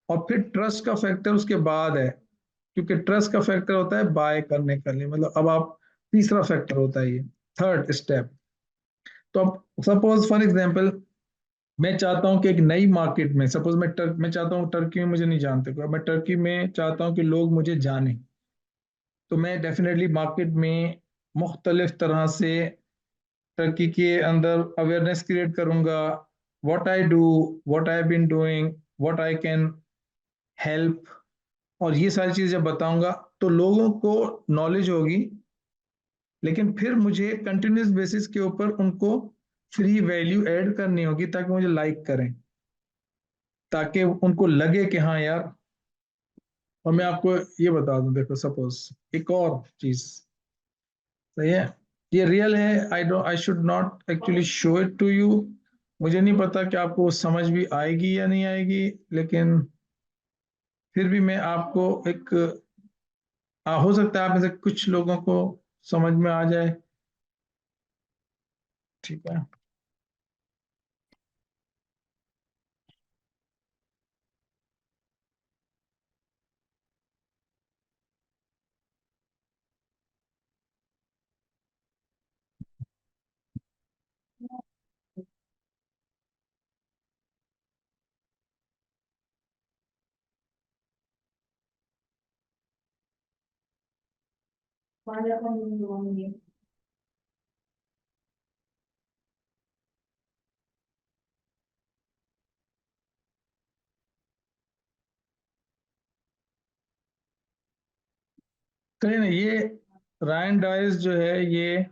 और फिर ट्रस्ट का फैक्टर उसके बाद है, क्योंकि ट्रस्ट का फैक्टर होता है बाय करने के लिए, मतलब अब आप, तीसरा फैक्टर होता है ये, थर्ड स्टेप। तो अब सपोज फॉर एग्जांपल मैं चाहता हूं कि एक नई मार्केट में, सपोज मैं चाहता हूं टर्की में मुझे नहीं जानते कोई, मैं टर्की में चाहता हूं कि लोग मुझे जाने, तो मैं डेफिनेटली मार्केट में मुख्तलिफ तरह से टर्की के अंदर अवेयरनेस क्रिएट करूंगा, what I do, what I been doing, what I can help, और ये सारी चीजें जब बताऊंगा तो लोगों को नॉलेज होगी, लेकिन फिर मुझे कंटिन्यूस बेसिस के ऊपर उनको फ्री वैल्यू ऐड करनी होगी ताकि मुझे लाइक करें, ताकि उनको लगे कि हाँ यार। और मैं आपको ये बता दूं, देखो सपोज एक और चीज, सही है, ये रियल है, I should not actually show it to you. मुझे नहीं पता कि आपको समझ भी आएगी या नहीं आएगी, लेकिन फिर भी मैं आपको एक हो सकता है आप में से कुछ लोगों को समझ में आ जाए। ठीक है, कहीं ना ये रायन डाइस जो है, ये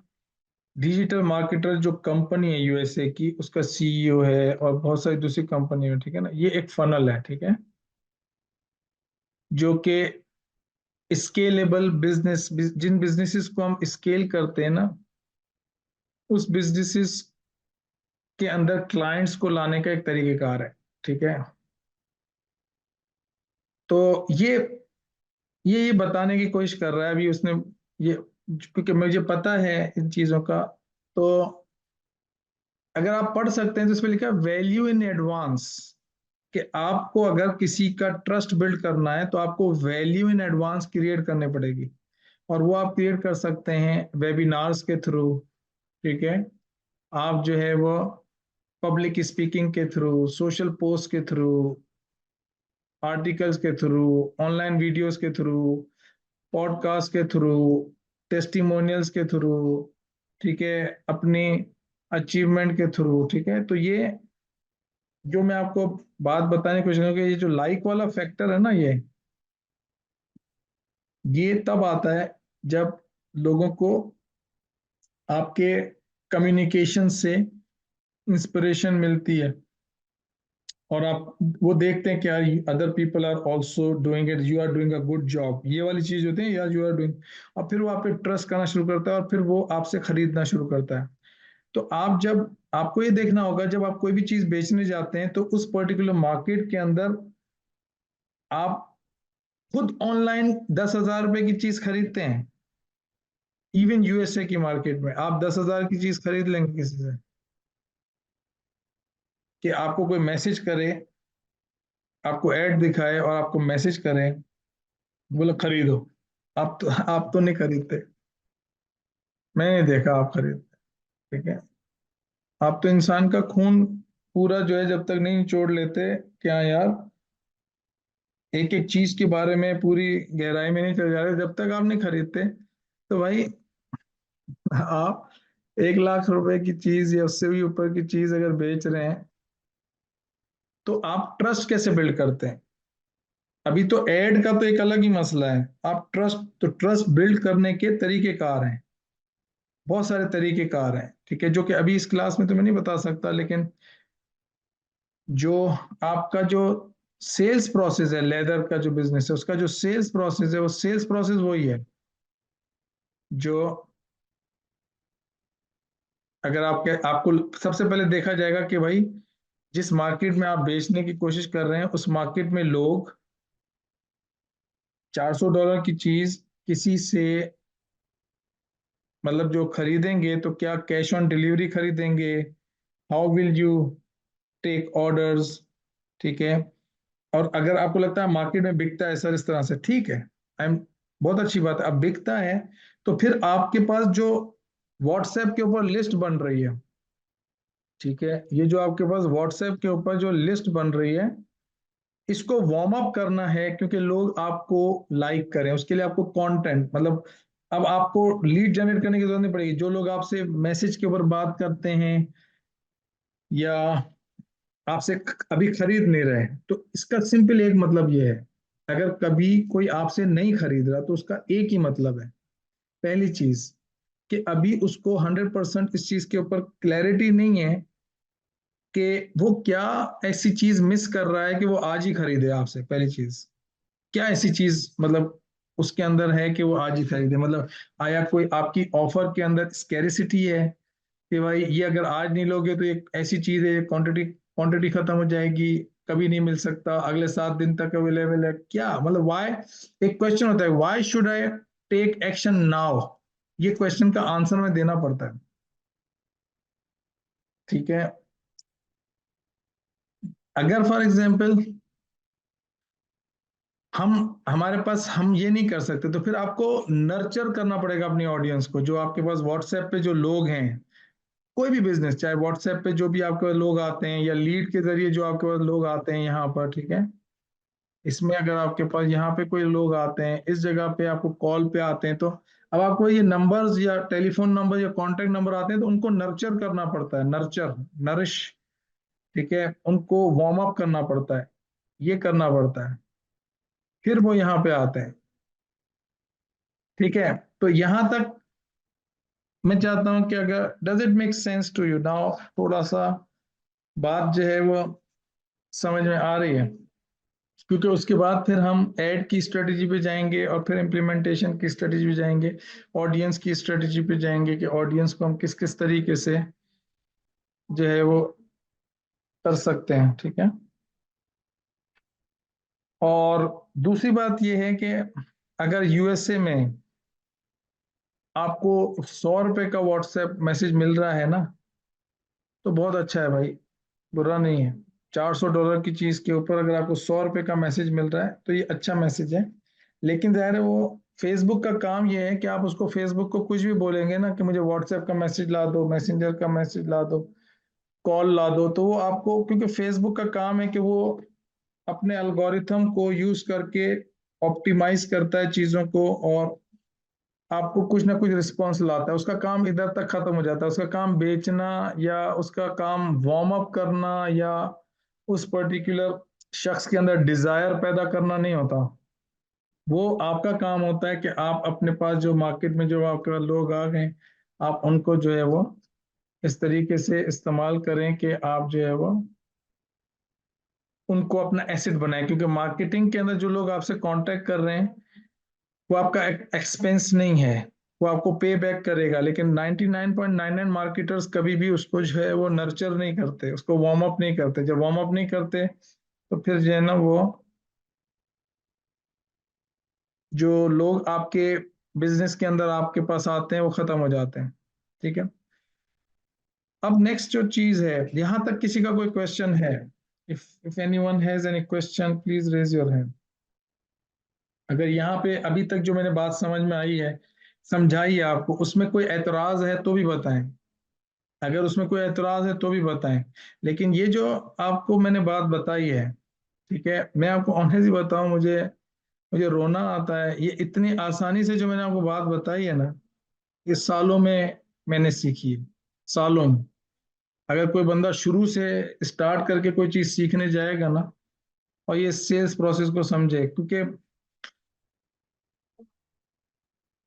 डिजिटल मार्केटर जो कंपनी है यूएसए की, उसका सीईओ है, और बहुत सारी दूसरी कंपनी है, ठीक है ना। ये एक फनल है, ठीक है, जो कि स्केलेबल बिजनेस, जिन बिजनेसेस को हम स्केल करते हैं ना, उस बिजनेसेस के अंदर क्लाइंट्स को लाने का एक तरीकेकार है, ठीक है। तो ये बताने की कोशिश कर रहा है अभी उसने, ये, क्योंकि मुझे पता है इन चीजों का। तो अगर आप पढ़ सकते हैं तो इसमें लिखा है वैल्यू इन एडवांस, कि आपको अगर किसी का ट्रस्ट बिल्ड करना है तो आपको वैल्यू इन एडवांस क्रिएट करने पड़ेगी, और वो आप क्रिएट कर सकते हैं वेबिनार्स के थ्रू, ठीक है। आप जो है वो पब्लिक स्पीकिंग के थ्रू, सोशल पोस्ट के थ्रू, आर्टिकल्स के थ्रू, ऑनलाइन वीडियोस के थ्रू, पॉडकास्ट के थ्रू, टेस्टिमोनियल्स के थ्रू, ठीक है, अपनी अचीवमेंट के थ्रू, ठीक है। तो ये जो मैं आपको बात बताने की कोशिश करूँगा, ये जो लाइक वाला फैक्टर है ना, ये तब आता है जब लोगों को आपके कम्युनिकेशन से इंस्पिरेशन मिलती है, और आप वो देखते हैं कि यार other people are also doing it, you are doing a good job, ये वाली चीज होती है यार, यू आर डूइंग। और फिर वो आप पे ट्रस्ट करना शुरू करता है, और फिर वो आपसे खरीदना शुरू करता है। तो आप जब, आपको ये देखना होगा जब आप कोई भी चीज बेचने जाते हैं तो उस पर्टिकुलर मार्केट के अंदर आप खुद ऑनलाइन 10,000 रुपए की चीज खरीदते हैं। इवन यूएसए की मार्केट में आप 10,000 की चीज खरीद लेंगे किसी से, कि आपको कोई मैसेज करे, आपको ऐड दिखाए और आपको मैसेज करे, बोलो खरीदो। आप तो नहीं खरीदते, मैंने देखा आप खरीदते, ठीक है। आप तो इंसान का खून पूरा जो है जब तक नहीं निचोड़ लेते, क्या यार, एक एक चीज के बारे में पूरी गहराई में नहीं चले जा रहे, जब तक आप नहीं खरीदते, तो भाई आप 1 लाख रुपए की चीज या उससे भी ऊपर की चीज अगर बेच रहे हैं, तो आप ट्रस्ट कैसे बिल्ड करते हैं? अभी तो एड का तो एक अलग ही मसला है, आप ट्रस्ट बिल्ड करने के तरीकेकार हैं, बहुत सारे तरीकेकार हैं, ठीक है, जो कि अभी इस क्लास में तो मैं नहीं बता सकता, लेकिन जो आपका जो सेल्स प्रोसेस है, लेदर का जो बिजनेस है उसका जो सेल्स प्रोसेस है, वो सेल्स प्रोसेस वही है जो, अगर आपको सबसे पहले देखा जाएगा कि भाई जिस मार्केट में आप बेचने की कोशिश कर रहे हैं उस मार्केट में लोग $400 की चीज किसी से, मतलब जो खरीदेंगे तो क्या कैश ऑन डिलीवरी खरीदेंगे, how will you take orders, ठीक है। और अगर आपको लगता है मार्केट में बिकता है सर इस तरह से, ठीक है, आई एम, बहुत अच्छी बात है, अब बिकता है तो फिर आपके पास जो व्हाट्सएप के ऊपर लिस्ट बन रही है, ठीक है, ये जो आपके पास व्हाट्सएप के ऊपर जो लिस्ट बन रही है, इसको वार्म अप करना है, क्योंकि लोग आपको लाइक करें, उसके लिए आपको कंटेंट, मतलब अब आपको लीड जनरेट करने की जरूरत नहीं पड़ेगी, जो लोग आपसे मैसेज के ऊपर बात करते हैं या आपसे अभी खरीद नहीं रहे, तो इसका सिंपल एक मतलब ये है अगर कभी कोई आपसे नहीं खरीद रहा तो उसका एक ही मतलब है, पहली चीज कि अभी उसको 100% इस चीज के ऊपर क्लैरिटी नहीं है कि वो क्या ऐसी चीज मिस कर रहा है कि वो आज ही खरीदे आपसे। पहली चीज, क्या ऐसी चीज मतलब उसके अंदर है कि वो आज ही खरीदे, मतलब आया कोई आपकी ऑफर के अंदर स्कैरिसिटी है कि भाई ये अगर आज नहीं लोगे तो एक ऐसी चीज है, क्वांटिटी क्वांटिटी खत्म हो जाएगी, कभी नहीं मिल सकता, अगले 7 दिन तक अवेलेबल है, क्या मतलब वाई। एक क्वेश्चन होता है, why should I take action now, ये क्वेश्चन का आंसर में देना पड़ता है। ठीक है, अगर फॉर एग्जाम्पल हम हमारे पास हम ये नहीं कर सकते तो फिर आपको नर्चर करना पड़ेगा अपनी ऑडियंस को। जो आपके पास व्हाट्सएप पे जो लोग हैं, कोई भी बिजनेस, चाहे व्हाट्सएप पे जो भी आपके पास लोग आते हैं या लीड के जरिए जो आपके पास लोग आते हैं यहाँ पर, ठीक है, इसमें अगर आपके पास यहाँ पे कोई लोग आते हैं, इस जगह पे आपको कॉल पे आते हैं, तो अब आपको ये नंबर्स या टेलीफोन नंबर या कॉन्टेक्ट नंबर आते हैं तो उनको नर्चर करना पड़ता है, नर्चर, नरिश, ठीक है, उनको वार्म अप करना पड़ता है, ये करना पड़ता है, फिर वो यहाँ पे आते हैं। ठीक है, तो यहां तक मैं चाहता हूं कि अगर does it make sense to you now, थोड़ा सा बात जो है वो समझ में आ रही है, क्योंकि उसके बाद फिर हम ऐड की स्ट्रेटेजी पे जाएंगे और फिर इम्प्लीमेंटेशन की स्ट्रेटेजी पे जाएंगे, ऑडियंस की स्ट्रेटेजी पे जाएंगे कि ऑडियंस को हम किस किस तरीके से जो है वो कर सकते हैं। ठीक है, और दूसरी बात ये है कि अगर यूएसए में आपको 100 रुपए का व्हाट्सएप मैसेज मिल रहा है ना, तो बहुत अच्छा है भाई, बुरा नहीं है। $400 की चीज के ऊपर अगर आपको 100 रुपए का मैसेज मिल रहा है तो ये अच्छा मैसेज है। लेकिन ज़ाहिर है वो फेसबुक का काम ये है कि आप उसको फेसबुक को कुछ भी बोलेंगे ना कि मुझे व्हाट्सएप का मैसेज ला दो, मैसेंजर का मैसेज ला दो, कॉल ला दो, तो वो आपको, क्योंकि फेसबुक का काम है कि वो अपने एल्गोरिथम को यूज करके ऑप्टिमाइज करता है चीजों को और आपको कुछ ना कुछ रिस्पॉन्स लाता है। उसका काम इधर तक खत्म हो जाता है, उसका काम बेचना या उसका काम वार्म अप करना या उस पर्टिकुलर शख्स के अंदर डिजायर पैदा करना नहीं होता। वो आपका काम होता है कि आप अपने पास जो मार्केट में जो आपके पास लोग आ गए, आप उनको जो है वो इस तरीके से इस्तेमाल करें कि आप जो है वो उनको अपना एसेट बनाएं, क्योंकि मार्केटिंग के अंदर जो लोग आपसे कांटेक्ट कर रहे हैं वो आपका एक्सपेंस नहीं है, वो आपको पे बैक करेगा। लेकिन 99.99 मार्केटर्स कभी भी उसको जो है वो नर्चर नहीं करते, उसको वार्म अप नहीं करते। जब वार्म अप नहीं करते तो फिर जो है ना वो जो लोग आपके बिजनेस के अंदर आपके पास आते हैं वो खत्म हो जाते हैं। ठीक है, अब नेक्स्ट जो चीज है, यहां तक किसी का कोई क्वेश्चन है? If anyone has any question please raise your hand. अगर यहाँ पे अभी तक जो मैंने बात समझ में आई है, समझाई है आपको, उसमें कोई एतराज है तो भी बताएं, अगर उसमें कोई एतराज है तो भी बताएं। लेकिन ये जो आपको मैंने बात बताई है, ठीक है, मैं आपको ऑनेस्टली बताऊं, मुझे मुझे रोना आता है। ये इतनी आसानी से जो मैंने आपको बात बताई है ना, ये सालों में मैंने सीखी है, सालों में। अगर कोई बंदा शुरू से स्टार्ट करके कोई चीज सीखने जाएगा ना और ये सेल्स प्रोसेस को समझे, क्योंकि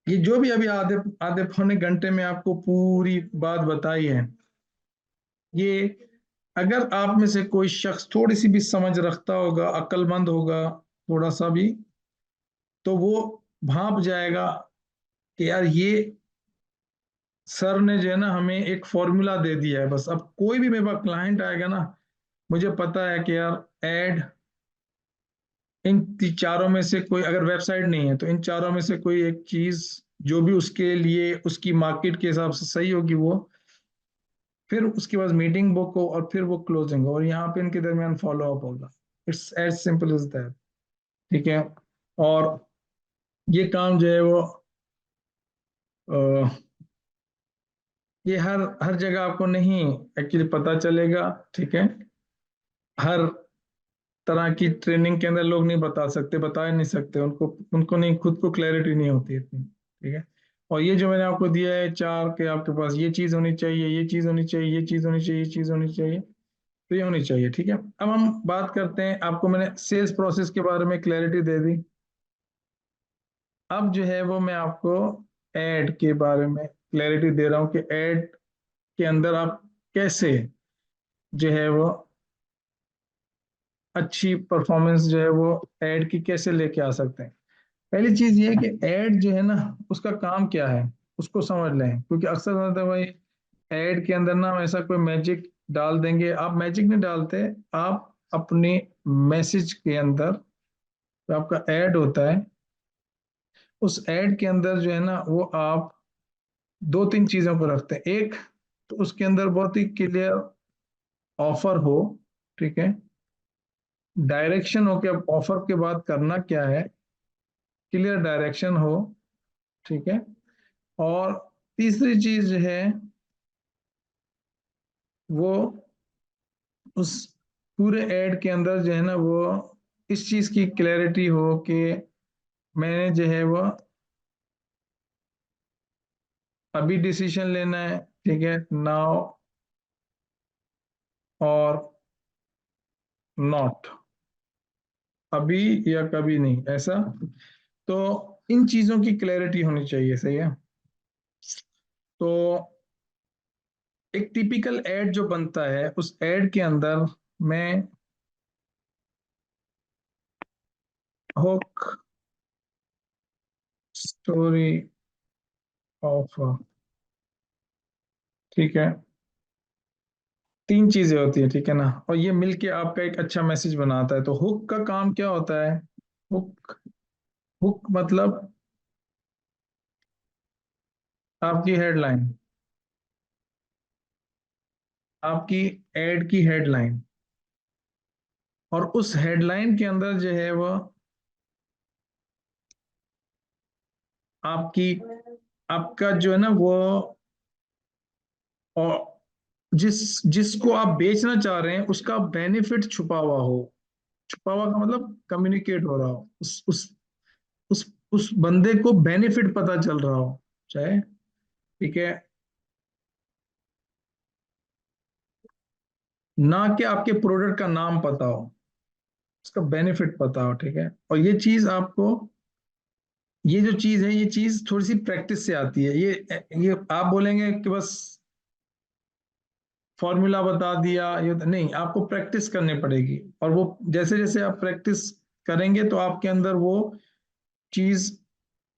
ये जो भी अभी आधे आधे पौने घंटे में आपको पूरी बात बताई है, ये अगर आप में से कोई शख्स थोड़ी सी भी समझ रखता होगा, अक्लमंद होगा थोड़ा सा भी, तो वो भाप जाएगा कि यार ये सर ने जो है ना हमें एक फॉर्मूला दे दिया है। बस अब कोई भी मेरे पास क्लाइंट आएगा ना, मुझे पता है कि यार ऐड, इन चारों में से कोई, अगर वेबसाइट नहीं है तो इन चारों में से कोई एक चीज जो भी उसके लिए उसकी मार्केट के हिसाब से सही होगी वो, फिर उसके बाद मीटिंग बुक हो और फिर वो क्लोजिंग हो और यहाँ पे इनके दरमियान फॉलो अप होगा। It's as simple as that. ठीक है, और ये काम जो है वो अ, ये हर हर जगह आपको नहीं एक्चुअली पता चलेगा। ठीक है, हर तरह की ट्रेनिंग के अंदर लोग नहीं बता सकते, बता ही नहीं सकते, उनको उनको नहीं, खुद को क्लैरिटी नहीं होती इतनी। ठीक है, और ये जो मैंने आपको दिया है चार के आपके पास ये चीज होनी चाहिए, ये चीज होनी चाहिए, ये चीज होनी चाहिए, ये चीज होनी चाहिए, तो ये होनी चाहिए, ठीक है। अब हम बात करते हैं, आपको मैंने सेल्स प्रोसेस के बारे में क्लैरिटी दे दी। अब जो है वो मैं आपको एड के बारे में क्लैरिटी दे रहा हूँ कि एड के अंदर आप कैसे जो है वो अच्छी परफॉर्मेंस जो है वो एड की कैसे लेके आ सकते हैं। पहली चीज ये है कि एड जो है ना, उसका काम क्या है उसको समझ लें, क्योंकि अक्सर होता है भाई एड के अंदर ना हम ऐसा कोई मैजिक डाल देंगे। आप मैजिक नहीं डालते, आप अपने मैसेज के अंदर जो आपका एड होता है, उस एड के अंदर जो है ना वो आप दो तीन चीजों को रखते हैं। एक तो उसके अंदर बहुत ही क्लियर ऑफर हो, ठीक है, डायरेक्शन हो कि अब ऑफर के बाद करना क्या है, क्लियर डायरेक्शन हो, ठीक है। और तीसरी चीज है वो उस पूरे ऐड के अंदर जो है ना वो इस चीज की क्लैरिटी हो कि मैंने जो है वो अभी डिसीजन लेना है, ठीक है, नाउ और नॉट, अभी या कभी नहीं, ऐसा। तो इन चीजों की क्लैरिटी होनी चाहिए, सही है। तो एक टिपिकल एड जो बनता है, उस एड के अंदर मैं हुक, स्टोरी ऑफ, ठीक है, तीन चीजें होती है, ठीक है ना, और ये मिलके आपका एक अच्छा मैसेज बनाता है। तो हुक का काम क्या होता है? हुक, हुक मतलब आपकी हेडलाइन, आपकी एड की हेडलाइन, और उस हेडलाइन के अंदर जो है वो आपकी, आपका जो है ना वो, और जिसको आप बेचना चाह रहे हैं उसका बेनिफिट छुपा हुआ हो। छुपा हुआ का मतलब कम्युनिकेट हो रहा हो, उस बंदे को बेनिफिट पता चल रहा हो, चाहे, ठीक है, ना कि आपके प्रोडक्ट का नाम पता हो, उसका बेनिफिट पता हो, ठीक है। और ये जो चीज है, ये चीज थोड़ी सी प्रैक्टिस से आती है। ये आप बोलेंगे कि बस फॉर्मूला बता दिया, ये तो नहीं, आपको प्रैक्टिस करनी पड़ेगी। और वो जैसे जैसे आप प्रैक्टिस करेंगे तो आपके अंदर वो चीज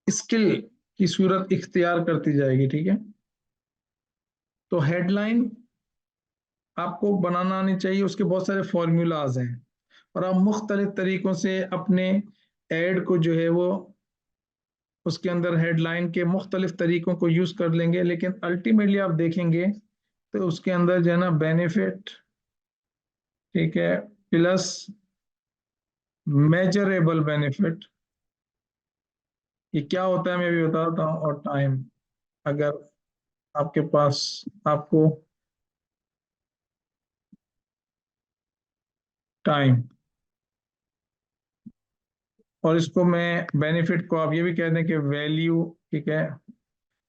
स्किल की सूरत इख्तियार करती जाएगी, ठीक है। तो हेडलाइन आपको बनाना आनी चाहिए, उसके बहुत सारे फॉर्मूलाज हैं, और आप मुख्तलिफ तरीकों से अपने एड को जो है वो उसके अंदर हेडलाइन के मुख्तलिफ तरीकों को यूज कर लेंगे, लेकिन अल्टीमेटली आप देखेंगे तो उसके अंदर जो है ना बेनिफिट, ठीक है, प्लस मेजरेबल बेनिफिट, ये क्या होता है मैं भी बताता हूँ, और टाइम, अगर आपके पास, आपको टाइम, और इसको मैं बेनिफिट को आप ये भी कह दें कि वैल्यू, ठीक है।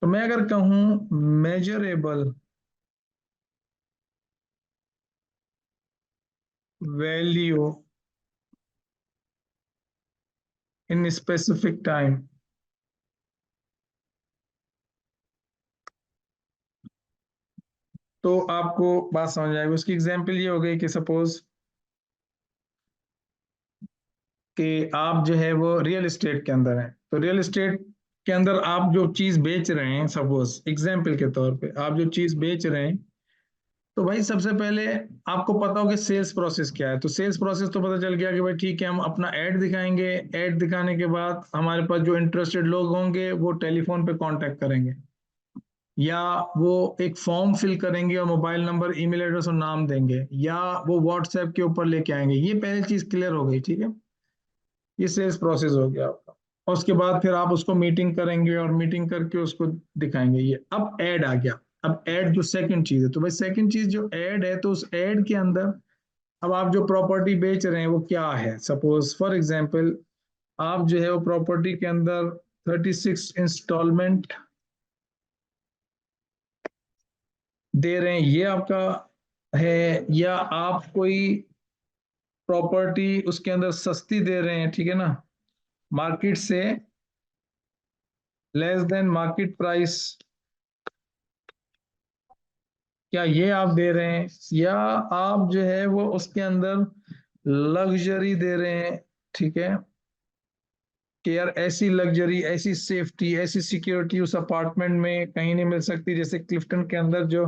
तो मैं अगर कहूँ measurable value in specific time, तो आपको बात समझ आएगी। उसकी एग्जांपल ये हो गई कि सपोज कि आप जो है वो रियल एस्टेट के अंदर हैं, तो रियल एस्टेट के अंदर आप जो चीज बेच रहे हैं, सपोज एग्जांपल के तौर पे आप जो चीज बेच रहे हैं, तो भाई सबसे पहले आपको पता हो कि सेल्स प्रोसेस क्या है। तो सेल्स प्रोसेस तो पता चल गया कि भाई ठीक है, हम अपना ऐड दिखाएंगे, ऐड दिखाने के बाद हमारे पास जो इंटरेस्टेड लोग होंगे वो टेलीफोन पे कांटेक्ट करेंगे, या वो एक फॉर्म फिल करेंगे और मोबाइल नंबर, ईमेल एड्रेस और नाम देंगे, या वो व्हाट्सएप के ऊपर लेके आएंगे। ये पहली चीज क्लियर हो गई, ठीक है, ये सेल्स प्रोसेस हो गया आपका। और उसके बाद फिर आप उसको मीटिंग करेंगे और मीटिंग करके उसको दिखाएंगे। ये अब ऐड आ गया। अब ऐड जो सेकंड चीज है, तो भाई सेकंड चीज जो ऐड है, तो उस ऐड के अंदर अब आप जो प्रॉपर्टी बेच रहे हैं वो क्या है। सपोज फॉर एग्जांपल आप जो है वो प्रॉपर्टी के अंदर 36 इंस्टॉलमेंट दे रहे हैं, ये आपका है, या आप कोई प्रॉपर्टी उसके अंदर सस्ती दे रहे हैं, ठीक है ना, मार्केट से लेस देन मार्केट प्राइस, क्या ये आप दे रहे हैं, या आप जो है वो उसके अंदर लग्जरी दे रहे हैं, ठीक है, कि यार ऐसी लग्जरी, ऐसी सेफ्टी, ऐसी सिक्योरिटी उस अपार्टमेंट में कहीं नहीं मिल सकती। जैसे क्लिफ्टन के अंदर जो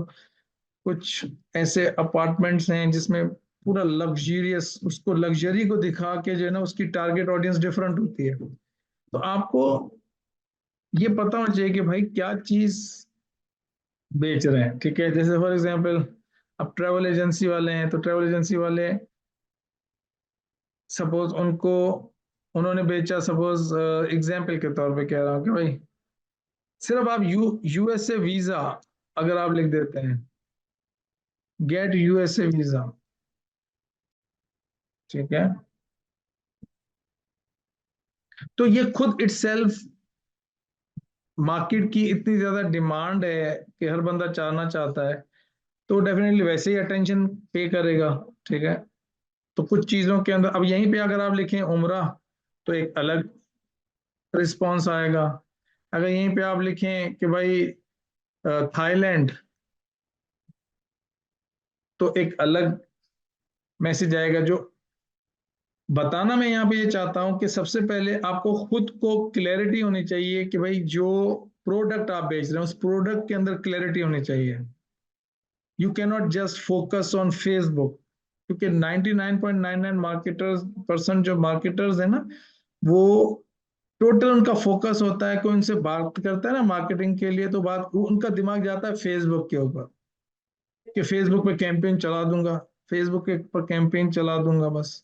कुछ ऐसे अपार्टमेंट्स हैं जिसमें पूरा लग्जरियस, उसको लग्जरी को दिखा के जो है ना उसकी टारगेट ऑडियंस डिफरेंट होती है। तो आपको ये पता होना चाहिए कि भाई क्या चीज बेच रहे हैं, ठीक है। जैसे फॉर एग्जांपल अब ट्रैवल एजेंसी वाले हैं, तो ट्रैवल एजेंसी वाले सपोज उनको, उन्होंने बेचा, सपोज एग्जांपल के तौर पे कह रहा हूँ कि भाई सिर्फ आप यूएसए वीजा अगर आप लिख देते हैं, गेट यूएसए वीजा, ठीक है, तो ये खुद इटसेल्फ मार्केट की इतनी ज्यादा डिमांड है कि हर बंदा चाहना चाहता है, तो डेफिनेटली वैसे ही अटेंशन पे करेगा, ठीक है। तो कुछ चीजों के अंदर अब यहीं पे अगर आप लिखें उम्रा, तो एक अलग रिस्पॉन्स आएगा। अगर यहीं पे आप लिखें कि भाई थाईलैंड, तो एक अलग मैसेज आएगा। जो बताना मैं यहाँ पे ये चाहता हूँ कि सबसे पहले आपको खुद को क्लैरिटी होनी चाहिए कि भाई जो प्रोडक्ट आप बेच रहे हैं उस प्रोडक्ट के अंदर क्लैरिटी होनी चाहिए। You can not just focus on Facebook, क्योंकि 99.99 मार्केटर्स परसेंट जो मार्केटर्स है ना, वो टोटल उनका फोकस होता है, कोई उनसे बात करता है ना मार्केटिंग के लिए, तो बात उनका दिमाग जाता है फेसबुक के ऊपर, कि फेसबुक पे कैंपेन चला दूंगा, फेसबुक के पर कैंपेन चला दूंगा, बस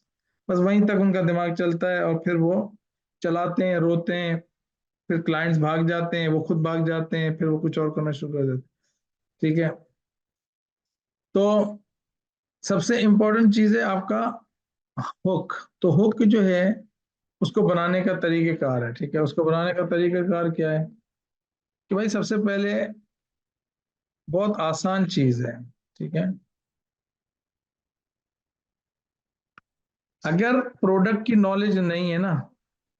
बस वहीं तक उनका दिमाग चलता है। और फिर वो चलाते हैं, रोते हैं, फिर क्लाइंट्स भाग जाते हैं, वो खुद भाग जाते हैं, फिर वो कुछ और करना शुरू कर देते हैं, ठीक है। तो सबसे इंपॉर्टेंट चीज है आपका हुक। तो हुक जो है उसको बनाने का तरीकेकार है, ठीक है। उसको बनाने का तरीकेकार क्या है कि भाई सबसे पहले बहुत आसान चीज है, ठीक है। अगर प्रोडक्ट की नॉलेज नहीं है ना,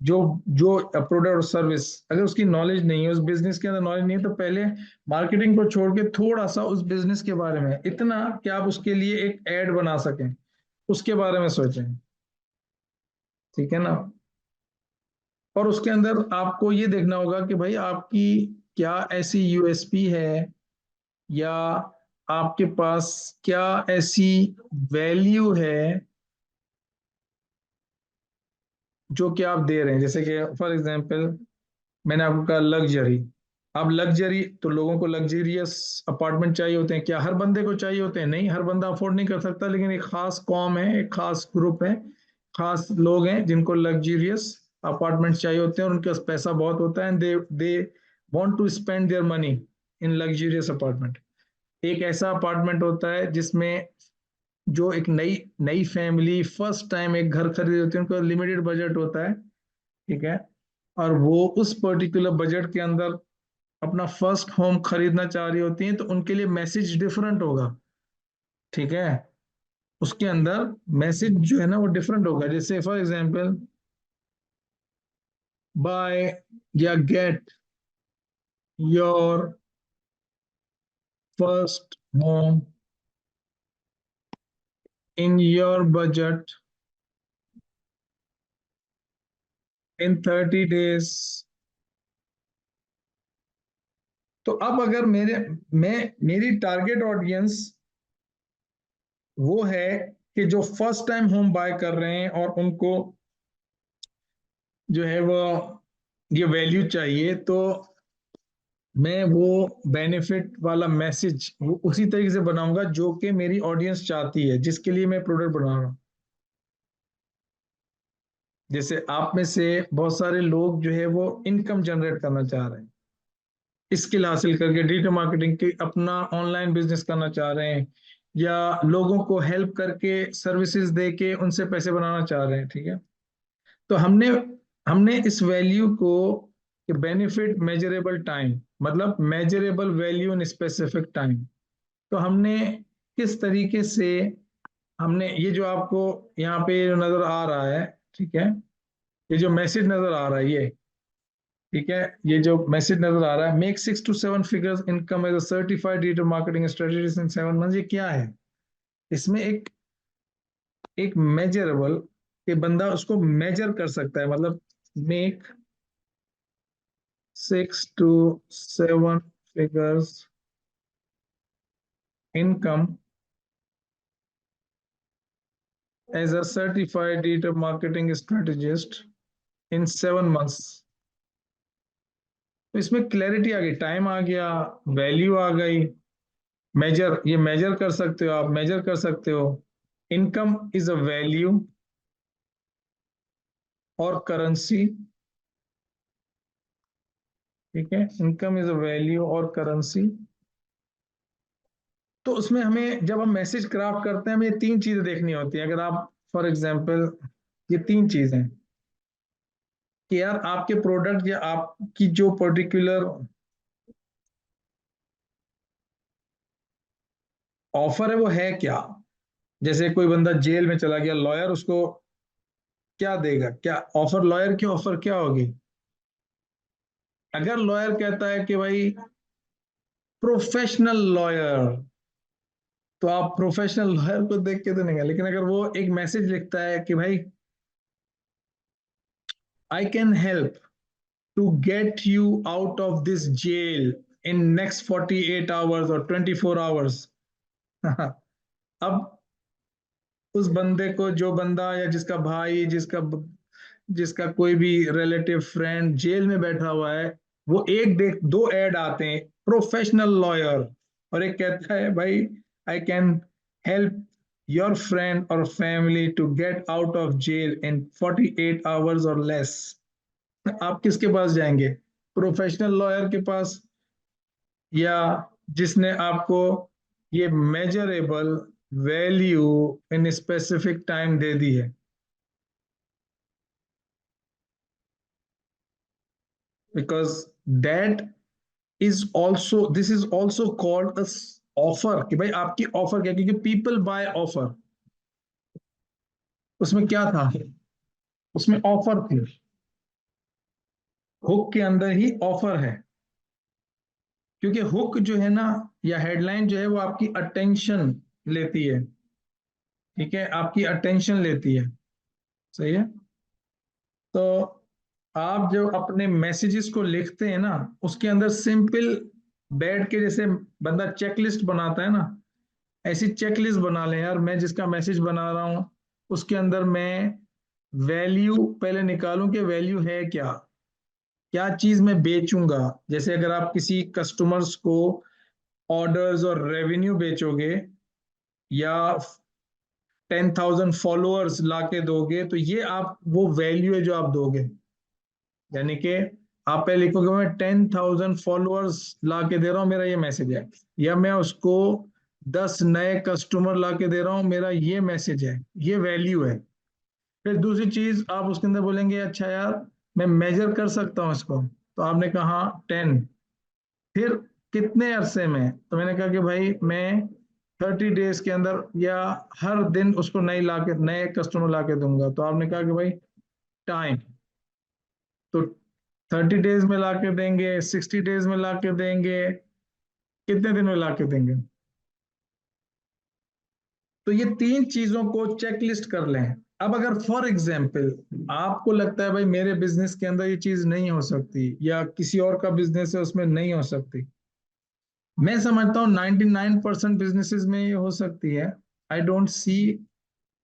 जो जो प्रोडक्ट और सर्विस अगर उसकी नॉलेज नहीं है, उस बिजनेस के अंदर नॉलेज नहीं है, तो पहले मार्केटिंग को छोड़ के थोड़ा सा उस बिजनेस के बारे में, इतना कि आप उसके लिए एक एड बना सकें, उसके बारे में सोचें, ठीक है ना। और उसके अंदर आपको ये देखना होगा कि भाई आपकी क्या ऐसी यूएसपी है, या आपके पास क्या ऐसी वैल्यू है जो कि आप दे रहे हैं। जैसे कि फॉर एग्जांपल मैंने आपको कहा लग्जरी। अब लग्जरी तो लोगों को लग्जरियस अपार्टमेंट चाहिए होते हैं, क्या हर बंदे को चाहिए होते हैं? नहीं, हर बंदा अफोर्ड नहीं कर सकता, लेकिन एक खास कॉम है, एक खास ग्रुप है, खास लोग हैं जिनको लग्जरियस अपार्टमेंट चाहिए होते हैं, और उनके पास पैसा बहुत होता है, and they want to spend their money in luxurious apartment. एक ऐसा अपार्टमेंट होता है जिसमें जो एक नई नई फैमिली फर्स्ट टाइम एक घर खरीद होती है, उनका लिमिटेड बजट होता है, ठीक है, और वो उस पर्टिकुलर बजट के अंदर अपना फर्स्ट होम खरीदना चाह रही होती हैं, तो उनके लिए मैसेज डिफरेंट होगा, ठीक है। उसके अंदर मैसेज जो है ना वो डिफरेंट होगा। जैसे फॉर एग्जांपल बाय या get your first home in your budget in 30 days। तो अब अगर मेरी टारगेट ऑडियंस वो है कि जो फर्स्ट टाइम होम बाय कर रहे हैं और उनको जो है वो ये वैल्यू चाहिए, तो मैं वो बेनिफिट वाला मैसेज वो उसी तरीके से बनाऊंगा जो कि मेरी ऑडियंस चाहती है, जिसके लिए मैं प्रोडक्ट बना रहा हूँ। जैसे आप में से बहुत सारे लोग जो है वो इनकम जनरेट करना चाह रहे हैं, स्किल हासिल करके डिजिटल मार्केटिंग की अपना ऑनलाइन बिजनेस करना चाह रहे हैं, या लोगों को हेल्प करके सर्विसेज दे के उनसे पैसे बनाना चाह रहे हैं, ठीक है। तो हमने हमने इस वैल्यू को बेनिफिट मेजरेबल टाइम, मतलब measurable value in specific time, तो हमने किस तरीके से हमने ये जो आपको यहाँ पे नजर आ रहा है, ठीक है, ये जो मैसेज नजर आ रहा है ये, ठीक है, ये जो मैसेज नजर आ रहा है, make 6 to 7 figures income as a certified digital marketing strategist in 7 months, ये क्या है? इसमें एक एक मेजरेबल कि बंदा उसको मेजर कर सकता है, मतलब make 6 to 7 figures income as a certified digital marketing strategist in 7 months. तो इसमें क्लैरिटी आ गई, टाइम आ गया, वैल्यू आ गई, मेजर, ये मेजर कर सकते हो, आप मेजर कर सकते हो। इनकम इज अ वैल्यू और करेंसी, ठीक है, इनकम इज अ वैल्यू और करेंसी। तो उसमें हमें जब हम मैसेज क्राफ्ट करते हैं, हमें ये तीन चीजें देखनी होती है। अगर आप फॉर एग्जांपल, ये तीन चीजें कि यार आपके प्रोडक्ट या आपकी जो पर्टिकुलर ऑफर है वो है क्या। जैसे कोई बंदा जेल में चला गया, लॉयर उसको क्या देगा, क्या ऑफर, लॉयर की ऑफर क्या होगी? अगर लॉयर कहता है कि भाई प्रोफेशनल लॉयर, तो आप प्रोफेशनल लॉयर को देख के तो नहीं गए। लेकिन अगर वो एक मैसेज लिखता है कि भाई I can help to get you out of this jail in next 48 hours और 24 आवर्स, अब उस बंदे को, जो बंदा या जिसका भाई, जिसका कोई भी रिलेटिव फ्रेंड जेल में बैठा हुआ है, वो एक देख, दो ऐड आते हैं, प्रोफेशनल लॉयर, और एक कहता है भाई I can help your friend और family to get out of jail in 48 hours और लेस। आप किसके पास जाएंगे? प्रोफेशनल लॉयर के पास, या जिसने आपको ये measurable value in specific time दे दी है? Because that is also, this is also called a offer, कि भाई आपकी ऑफर क्या, क्योंकि पीपल बाय ऑफर, उसमें क्या था, उसमें ऑफर थी, हुक के अंदर ही ऑफर है। क्योंकि हुक जो है ना, या हेडलाइन जो है, वो आपकी अटेंशन लेती है, ठीक है, आपकी अटेंशन लेती है, सही है। तो आप जब अपने मैसेजेस को लिखते हैं ना, उसके अंदर सिंपल बैठ के, जैसे बंदा चेकलिस्ट बनाता है ना, ऐसी चेकलिस्ट बना लें यार। मैं जिसका मैसेज बना रहा हूं, उसके अंदर मैं वैल्यू पहले निकालूं कि वैल्यू है क्या, क्या चीज मैं बेचूंगा। जैसे अगर आप किसी कस्टमर्स को ऑर्डर्स और रेवेन्यू बेचोगे, या 10,000 फॉलोअर्स ला के दोगे, तो ये आप वो वैल्यू है जो आप दोगे। यानी कि आप पहले लिखोगे मैं 10,000 फॉलोअर्स ला के दे रहा हूँ, मेरा ये मैसेज है, या मैं उसको 10 नए कस्टमर ला के दे रहा हूँ, मेरा ये मैसेज है, ये वैल्यू है। फिर दूसरी चीज आप उसके अंदर बोलेंगे अच्छा यार मैं मेजर कर सकता हूँ इसको, तो आपने कहा 10, फिर कितने अरसे में, तो मैंने कहा कि भाई मैं 30 डेज के अंदर या हर दिन उसको नए कस्टमर ला के दूंगा। तो आपने कहा कि भाई टाइम, तो 30 डेज में ला के देंगे, 60 डेज में ला के देंगे, कितने दिन में ला के देंगे। तो ये तीन चीजों को चेकलिस्ट कर लें। अब अगर फॉर एग्जाम्पल आपको लगता है भाई मेरे बिजनेस के अंदर ये चीज नहीं हो सकती, या किसी और का बिजनेस है उसमें नहीं हो सकती, मैं समझता हूँ 99% बिजनेसेस में ये हो सकती है। I don't see.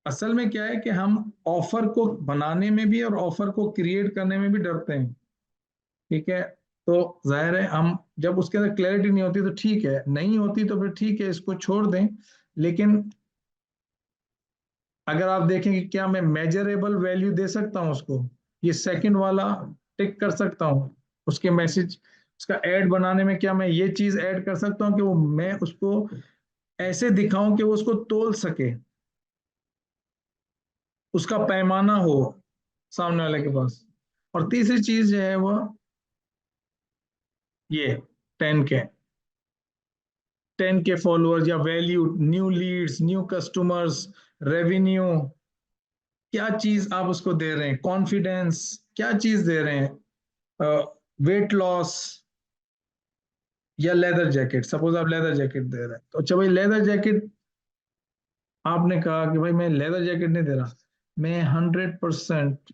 असल में क्या है कि हम ऑफर को बनाने में भी और ऑफर को क्रिएट करने में भी डरते हैं, ठीक है। तो जाहिर है हम जब उसके अंदर क्लैरिटी नहीं होती तो ठीक है, नहीं होती तो फिर ठीक है, इसको छोड़ दें। लेकिन अगर आप देखें कि क्या मैं मेजरेबल वैल्यू दे सकता हूँ उसको, ये सेकंड वाला टिक कर सकता हूँ, उसके मैसेज, उसका ऐड बनाने में क्या मैं ये चीज ऐड कर सकता हूँ कि वो, मैं उसको ऐसे दिखाऊं कि वो उसको तोल सके, उसका पैमाना हो सामने वाले के पास। और तीसरी चीज जो है वो ये 10 के, 10K फॉलोअर्स या value, new leads, new customers, revenue, क्या चीज आप उसको दे रहे हैं, कॉन्फिडेंस, क्या चीज दे रहे हैं, वेट लॉस या लेदर जैकेट। सपोज आप लेदर जैकेट दे रहे हैं, तो अच्छा भाई लेदर जैकेट, आपने कहा कि भाई मैं लेदर जैकेट नहीं दे रहा, मैं 100%।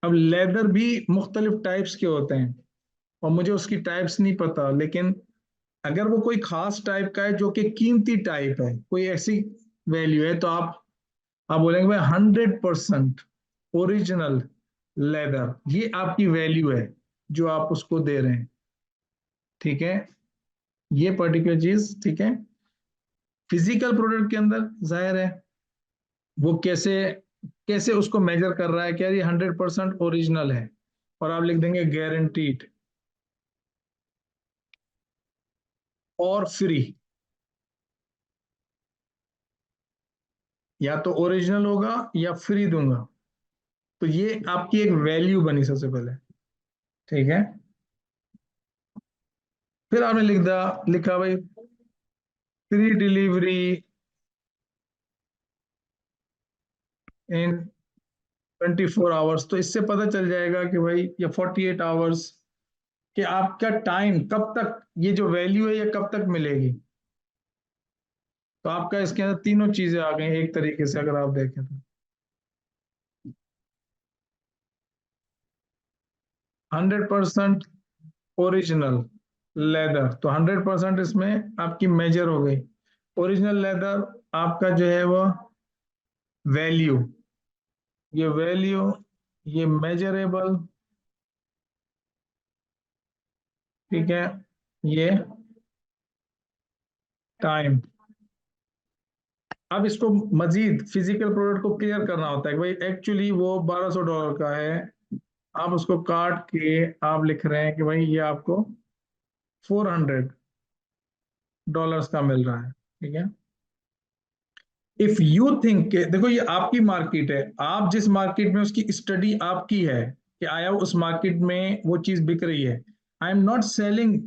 अब लेदर भी मुख्तलिफ टाइप्स के होते हैं, और मुझे उसकी टाइप्स नहीं पता, लेकिन अगर वो कोई खास टाइप का है जो कि कीमती टाइप है, कोई ऐसी वैल्यू है, तो आप बोलेंगे भाई 100% ओरिजिनल लेदर, ये आपकी वैल्यू है जो आप उसको दे रहे हैं। ठीक है, ये पर्टिकुलर चीज, ठीक है। फिजिकल प्रोडक्ट के अंदर जाहिर है वो कैसे कैसे उसको मेजर कर रहा है, क्या ये 100% ओरिजिनल है, और आप लिख देंगे गारंटीड और फ्री, या तो ओरिजिनल होगा या फ्री दूंगा। तो ये आपकी एक वैल्यू बनी सबसे पहले। ठीक है, फिर आपने लिखा भाई फ्री डिलीवरी इन 24 आवर्स। तो इससे पता चल जाएगा कि भाई, या 48 आवर्स, कि आपका टाइम कब तक, ये जो वैल्यू है ये कब तक मिलेगी। तो आपका इसके अंदर तीनों चीजें आ गई एक तरीके से, अगर आप देखें तो 100% ओरिजिनल लेदर, तो 100% इसमें आपकी मेजर हो गई। ओरिजिनल लेदर आपका जो है वो वैल्यू, ये वैल्यू, ये मेजरेबल, ठीक है, ये टाइम। अब इसको मजीद फिजिकल प्रोडक्ट को क्लियर करना होता है कि भाई एक्चुअली वो $1200 का है, आप उसको काट के आप लिख रहे हैं कि भाई ये आपको $400 का मिल रहा है। ठीक है, इफ यू थिंक, देखो ये आपकी मार्केट है, आप जिस मार्केट में, उसकी स्टडी आपकी है कि आया उस मार्केट में वो चीज बिक रही है। आई am not selling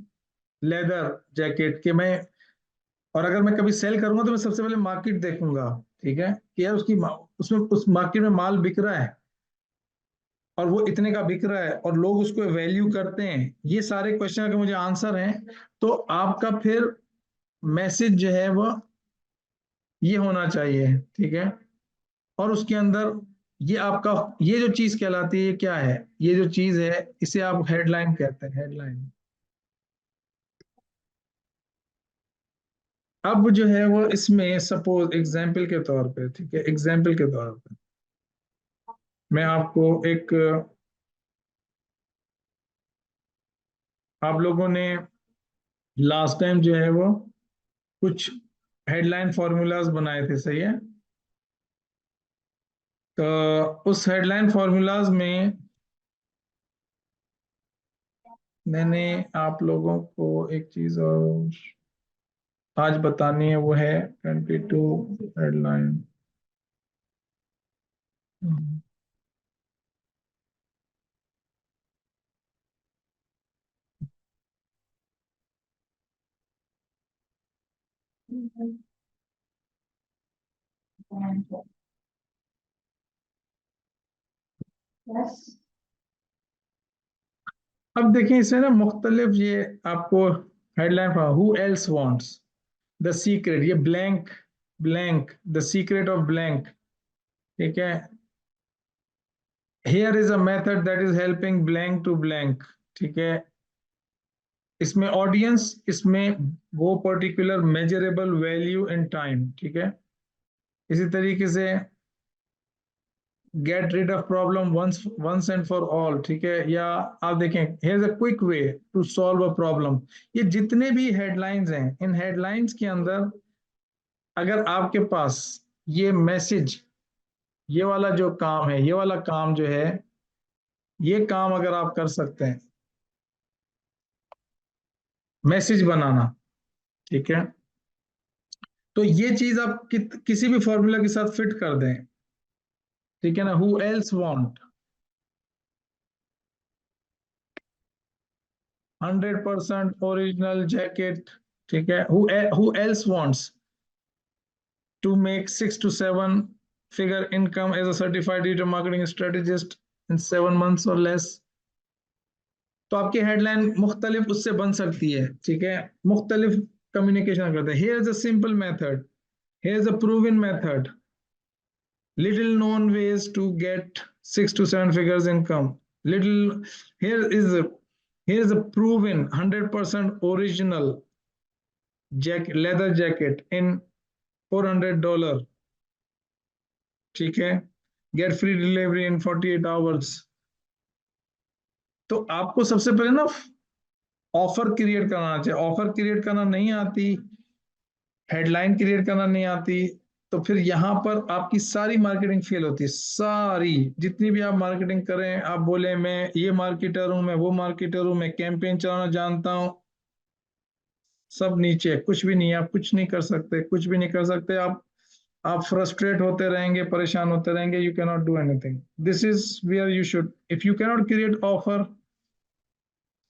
leather jacket के मैं, और अगर मैं कभी सेल करूंगा तो मैं सबसे पहले मार्केट देखूंगा, ठीक है, कि यार उसमें उस मार्केट में माल बिक रहा है, और वो इतने का बिक रहा है, और लोग उसको वैल्यू करते हैं। ये सारे क्वेश्चन के मुझे आंसर हैं, तो आपका फिर मैसेज जो है वो ये होना चाहिए। ठीक है, और उसके अंदर ये आपका, ये जो चीज कहलाती है, ये क्या है, ये जो चीज है इसे आप हेडलाइन कहते हैं, हेडलाइन। अब जो है वो इसमें सपोज एग्जाम्पल के तौर पे, ठीक है, एग्जाम्पल के तौर पे मैं आपको एक, आप लोगों ने लास्ट टाइम जो है वो कुछ हेडलाइन फॉर्मूलाज बनाए थे, सही है। तो उस हेडलाइन फॉर्मूलाज में मैंने आप लोगों को एक चीज और आज बतानी है, वो है 22 हेडलाइन। अब देखें इसमें ना मुख्तलिफ, ये आपको headline, who else wants the secret, ये blank, blank the secret of blank, ठीक है, here is a method that is helping blank to blank, ठीक है। इसमें ऑडियंस, इसमें वो particular measurable value in time, ठीक है। इसी तरीके से get rid of problem once and for all, ठीक है, या आप देखें here is a quick way to solve a problem. ये जितने भी हेडलाइंस हैं, इन हेडलाइंस के अंदर अगर आपके पास ये मैसेज, ये वाला जो काम है, ये वाला काम जो है, ये काम अगर आप कर सकते हैं, मैसेज बनाना। ठीक है, तो ये चीज आप किसी भी फॉर्मूला के साथ फिट कर दें। ठीक है ना, who else want 100% original jacket. ठीक है, who else wants to make 6 to 7 figure income as a certified digital marketing strategist in 7 months or less। तो आपकी हेडलाइन मुख्तलिफ उससे बन सकती है। ठीक है, मुख्तलिफ कम्युनिकेशन करते हैं। Here is a simple method, here is a proven method, little known ways to get 6 to 7 figures income, little, here is a here is a proven 100% original leather jacket in $400। ठीक है, get free delivery इन 48 hours. तो आपको सबसे पहले ना offer create करना चाहिए। Offer create करना नहीं आती, हेडलाइन क्रिएट करना नहीं आती, तो फिर यहां पर आपकी सारी मार्केटिंग फेल होती है। सारी जितनी भी आप मार्केटिंग करें, आप बोले मैं ये मार्केटर हूं, मैं वो मार्केटर हूं, मैं कैंपेन चलाना जानता हूं, सब नीचे, कुछ भी नहीं है। आप कुछ नहीं कर सकते, कुछ भी नहीं कर सकते। आप फ्रस्ट्रेट होते रहेंगे, परेशान होते रहेंगे। You can not do anything. This is where you should, if you can not create offer,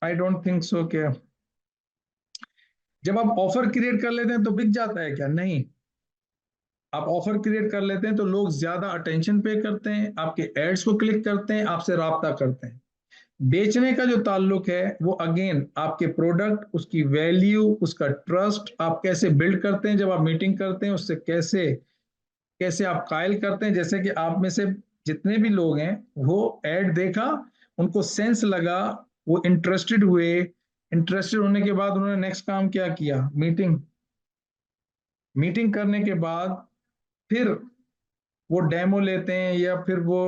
I don't think so. क्या जब आप ऑफर क्रिएट कर लेते हैं तो बिक जाता है क्या? नहीं। आप ऑफर क्रिएट कर लेते हैं तो लोग ज्यादा अटेंशन पे करते हैं, आपके एड्स को क्लिक करते हैं, आपसे राब्ता करते हैं। बेचने का जो ताल्लुक है वो अगेन आपके प्रोडक्ट, उसकी वैल्यू, उसका ट्रस्ट आप कैसे बिल्ड करते हैं। जब आप मीटिंग करते हैं उससे कैसे कैसे आप कायल करते हैं। जैसे कि आप में से जितने भी लोग हैं, वो एड देखा, उनको सेंस लगा, वो इंटरेस्टेड हुए, इंटरेस्टेड होने के बाद उन्होंने नेक्स्ट काम क्या किया? मीटिंग। मीटिंग करने के बाद फिर वो डेमो लेते हैं या फिर वो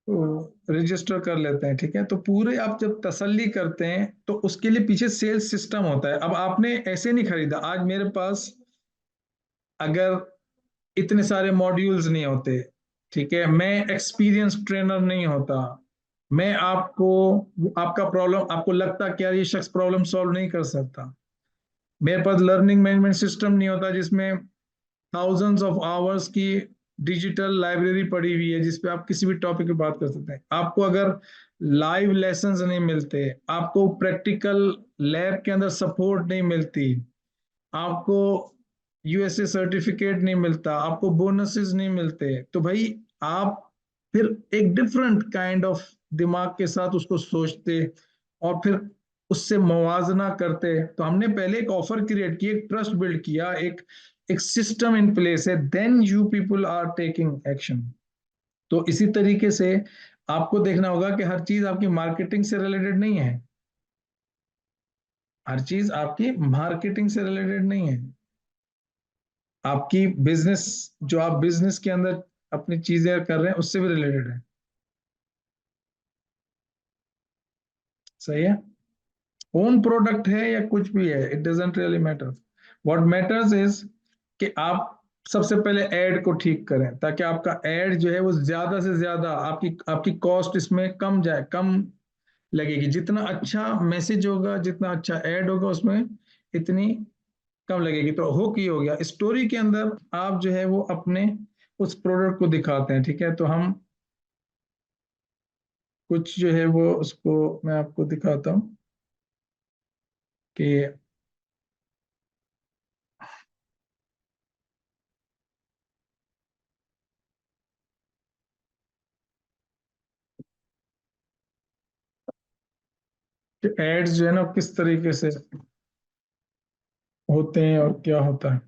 रजिस्टर कर लेते हैं। ठीक है, तो पूरे आप जब तसल्ली करते हैं तो उसके लिए पीछे सेल्स सिस्टम होता है। अब आपने ऐसे नहीं खरीदा। आज मेरे पास अगर इतने सारे मॉड्यूल्स नहीं होते, ठीक है, मैं एक्सपीरियंस ट्रेनर नहीं होता, मैं आपको आपका प्रॉब्लम, आपको लगता कि यार ये शख्स प्रॉब्लम सॉल्व नहीं कर सकता, मेरे पास लर्निंग मैनेजमेंट सिस्टम नहीं होता जिसमें थाउजेंड्स ऑफ आवर्स की डिजिटल लाइब्रेरी पड़ी हुई है जिसपे आप किसी भी टॉपिक पे बात कर सकते हैं। आपको अगर लाइव लेसन्स नहीं मिलते, आपको प्रैक्टिकल लैब के अंदर सपोर्ट नहीं मिलती, आपको यूएसए सर्टिफिकेट नहीं मिलता, आपको बोनसेस नहीं मिलते, तो भाई आप फिर एक डिफरेंट काइंड ऑफ दिमाग के साथ उसको सोचते और फिर उससे मवाजना करते। तो हमने पहले एक ऑफर क्रिएट की, एक ट्रस्ट बिल्ड किया, एक सिस्टम इन प्लेस है, then you people are taking action. तो इसी तरीके से आपको देखना होगा कि हर चीज आपकी मार्केटिंग से रिलेटेड नहीं है। हर चीज आपकी मार्केटिंग से रिलेटेड नहीं है। आपकी बिजनेस, जो आप बिजनेस के अंदर अपनी चीजें कर रहे हैं उससे भी रिलेटेड है। सही है, ओन प्रोडक्ट है या कुछ भी है, it doesn't really matter. What matters is कि आप सबसे पहले एड को ठीक करें ताकि आपका एड जो है वो ज्यादा से ज्यादा आपकी आपकी कॉस्ट इसमें कम जाए, कम लगेगी। जितना अच्छा मैसेज होगा, जितना अच्छा एड होगा, उसमें इतनी कम लगेगी। तो हुक ही हो गया, स्टोरी के अंदर आप जो है वो अपने उस प्रोडक्ट को दिखाते हैं। ठीक है, तो हम कुछ जो है वो उसको मैं आपको दिखाता हूँ कि एड्स जो है ना किस तरीके से होते हैं और क्या होता है।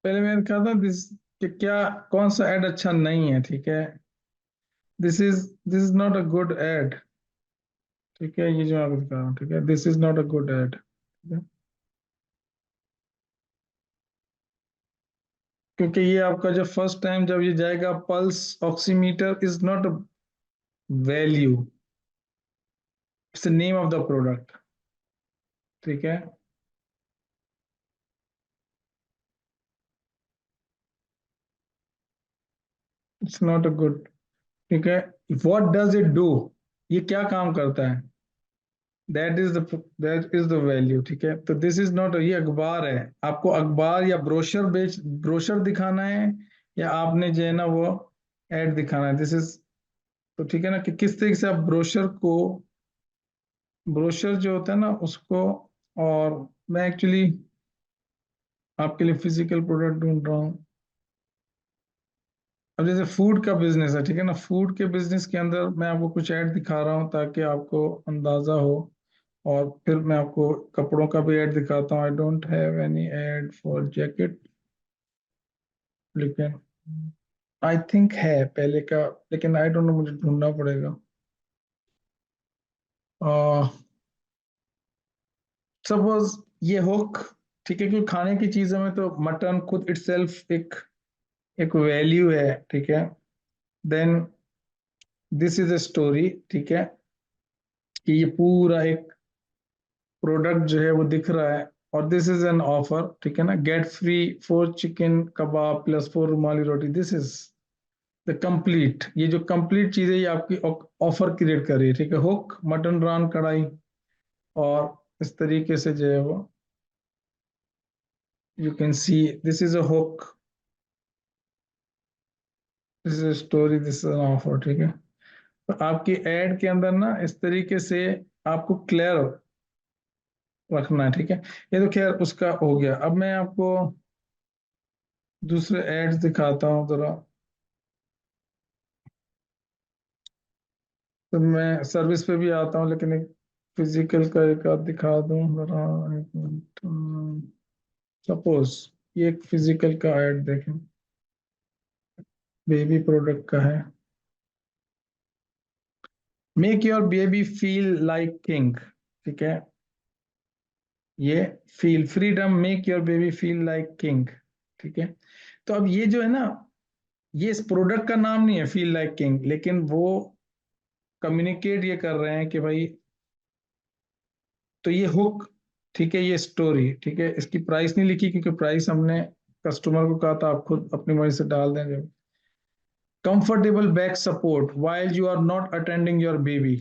पहले मैंने कहा था दिस कि क्या कौन सा ऐड अच्छा नहीं है, ठीक है। This is not a good add, ठीक है, ये जो मैं आपको दिखा रहा हूँ, ठीक है, this is not a good add, ठीक है। क्योंकि ये आपका जब फर्स्ट टाइम जब ये जाएगा, pulse oximeter is not a value, it's the name of the product, ठीक है। इट्स नॉट अ गुड, ठीक है। व्हाट डज इट डू, ये क्या काम करता है, दैट इज द वैल्यू, ठीक है। तो दिस इज नॉट, ये अखबार है, आपको अखबार या ब्रोशर दिखाना है, या आपने जो है ना वो एड दिखाना है, दिस इज। तो ठीक है ना कि किस तरीके से आप ब्रोशर जो होता है ना उसको। और मैं एक्चुअली आपके लिए फिजिकल प्रोडक्ट ढूंढ रहा हूँ। अब जैसे फूड का बिजनेस है, ठीक है ना, फूड के बिजनेस के अंदर मैं आपको कुछ ऐड दिखा रहा हूँ ताकि आपको अंदाजा हो। और फिर मैं आपको कपड़ों का भी ऐड दिखाता हूँ। I don't have any add for jacket, लेकिन आई थिंक है पहले का, लेकिन आई डोंट नो, मुझे ढूंढना पड़ेगा। सपोज ये हुक, ठीक है, क्योंकि खाने की चीजों में तो मटन खुद इटसेल्फ एक एक वैल्यू है, ठीक है। Then this is a story, ठीक है, कि ये पूरा एक प्रोडक्ट जो है वो दिख रहा है। और दिस इज एन ऑफर, ठीक है ना, get free 4 chicken kebab plus 4 rumali roti, this is the complete, ये जो कंप्लीट चीज है ये आपकी ऑफर क्रिएट कर रही है, ठीक है। हुक, मटन रान कढ़ाई, और इस तरीके से जो है वो you can see this is a hook, this is a story, this is an offer, ठीक है। तो आपकी एड के अंदर ना इस तरीके से आपको क्लियर रखना है, ठीक है। ये तो खैर उसका हो गया। अब मैं आपको दूसरे एड्स दिखाता हूँ जरा। तो मैं सर्विस पे भी आता हूँ, लेकिन एक फिजिकल का एक आध दिखा दूँ जरा, एक मिनट। सपोज ये एक फिजिकल का ऐड देखें, बेबी प्रोडक्ट का है। Make your baby feel like king, ठीक है। ये feel freedom, make your baby feel like king, ठीक है। तो अब ये जो है ना, ये इस प्रोडक्ट का नाम नहीं है फील लाइक किंग, लेकिन वो कम्युनिकेट ये कर रहे हैं कि भाई, तो ये हुक, ठीक है, ये स्टोरी, ठीक है, इसकी प्राइस नहीं लिखी क्योंकि प्राइस हमने कस्टमर को कहा था आप खुद अपनी मर्जी से डाल देंगे। Comfortable back support while you are not attending your baby,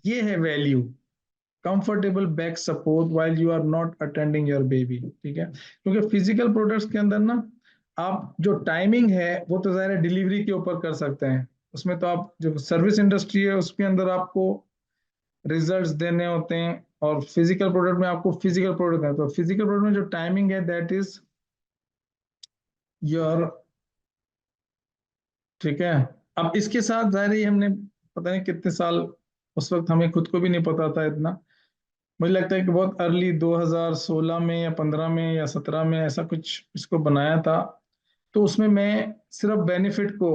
ये है value. Comfortable back support while you are not attending your baby, ठीक है। क्योंकि फिजिकल प्रोडक्ट्स के अंदर ना आप जो टाइमिंग है वो तो ज़ाहिर है डिलीवरी के ऊपर कर सकते हैं। उसमें तो आप जो सर्विस इंडस्ट्री है उसके अंदर आपको रिजल्ट्स देने होते हैं, और फिजिकल प्रोडक्ट में आपको फिजिकल प्रोडक्ट है, तो फिजिकल प्रोडक्ट में जो टाइमिंग है दैट इज योर, ठीक है। अब इसके साथ जाहिर है हमने पता नहीं कितने साल, उस वक्त हमें खुद को भी नहीं पता था इतना। मुझे लगता है कि बहुत अर्ली 2016 में या 15 में या 17 में ऐसा कुछ इसको बनाया था। तो उसमें मैं सिर्फ बेनिफिट को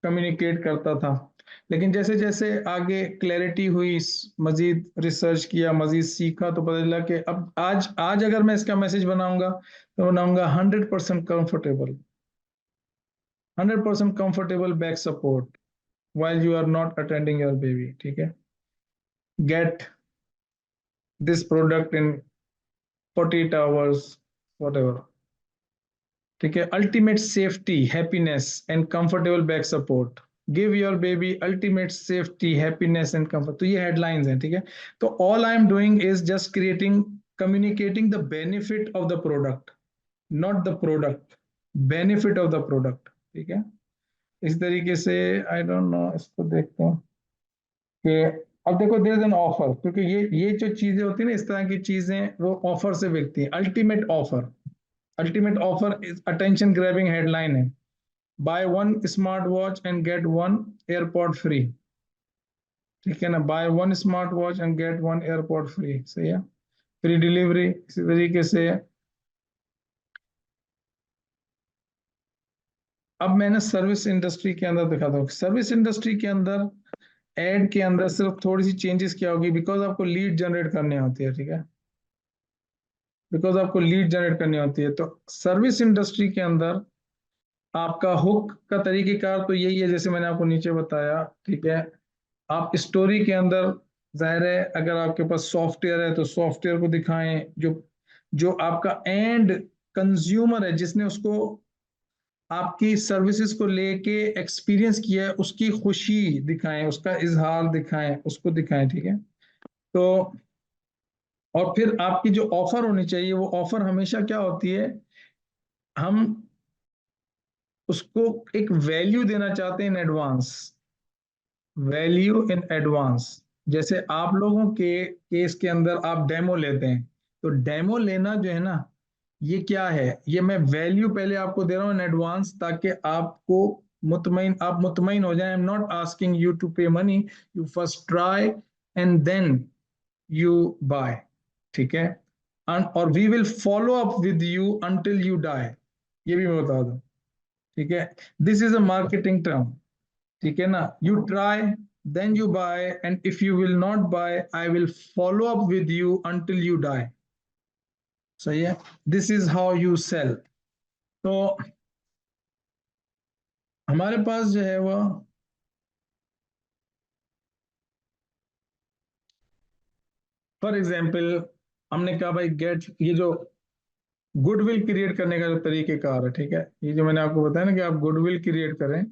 कम्युनिकेट करता था। लेकिन जैसे जैसे आगे क्लैरिटी हुई, मजीद रिसर्च किया, मजीद सीखा, तो पता चला कि अब आज आज अगर मैं इसका मैसेज बनाऊंगा तो बनाऊंगा 100% comfortable back support while you are not attending your baby, ठीक है। Get this product in 48 hours, whatever, ठीक है। Ultimate safety, happiness and comfortable back support, give your baby ultimate safety, happiness and comfort, तो ये headlines हैं, ठीक है। तो all I am doing is just creating, communicating the benefit of the product, not the product, benefit of the product, ठीक है। इस तरीके से आई डोंट नो, इसको देखते हैं कि अब देखो देयर इज एन ऑफर, क्योंकि ये जो चीजें होती है ना, इस तरह की चीजें वो ऑफर से बिकती हैं। Ultimate offer is attention grabbing headline है। Buy one smart watch and get one AirPod free, ठीक है ना। Buy one smart watch and get one AirPod free, सही है। फ्री डिलीवरी, इसी तरीके से अब मैंने सर्विस इंडस्ट्री के अंदर दिखाता हूँ। सर्विस इंडस्ट्री के अंदर एड के अंदर सिर्फ थोड़ी सी चेंजेस क्या होगी, बिकॉज आपको लीड जनरेट करनी होती है, ठीक है, बिकॉज आपको लीड जनरेट करनी होती है। तो सर्विस इंडस्ट्री के अंदर आपका हुक का तरीकेकार तो यही है, जैसे मैंने आपको नीचे बताया, ठीक है। आप स्टोरी के अंदर, जाहिर है अगर आपके पास सॉफ्टवेयर है तो सॉफ्टवेयर को दिखाएं, जो जो आपका एंड कंज्यूमर है, जिसने उसको आपकी सर्विसेज को लेके एक्सपीरियंस किया है, उसकी खुशी दिखाएं, उसका इजहार दिखाएं, उसको दिखाएं, ठीक है। तो और फिर आपकी जो ऑफर होनी चाहिए, वो ऑफर हमेशा क्या होती है, हम उसको एक वैल्यू देना चाहते हैं in advance, value in advance. जैसे आप लोगों के केस के अंदर आप डेमो लेते हैं, तो डेमो लेना जो है ना, ये क्या है, ये मैं वैल्यू पहले आपको दे रहा हूँ इन एडवांस, ताकि आपको आप मुतमईन हो जाए। I am not asking you to pay money, you first try and then you buy, ठीक है। और we will follow up with you until you die, ये भी मैं बता दूं, ठीक है। This is a marketing term, ठीक है ना। You try, then you buy, and if you will not buy, I will follow up with you until you die. सही है, this is how you sell. तो हमारे पास जो है वो, फॉर एग्जाम्पल, हमने कहा भाई गेट, ये जो गुडविल क्रिएट करने का जो तरीकेकार है, ठीक है, ये जो मैंने आपको बताया ना कि आप गुडविल क्रिएट करें,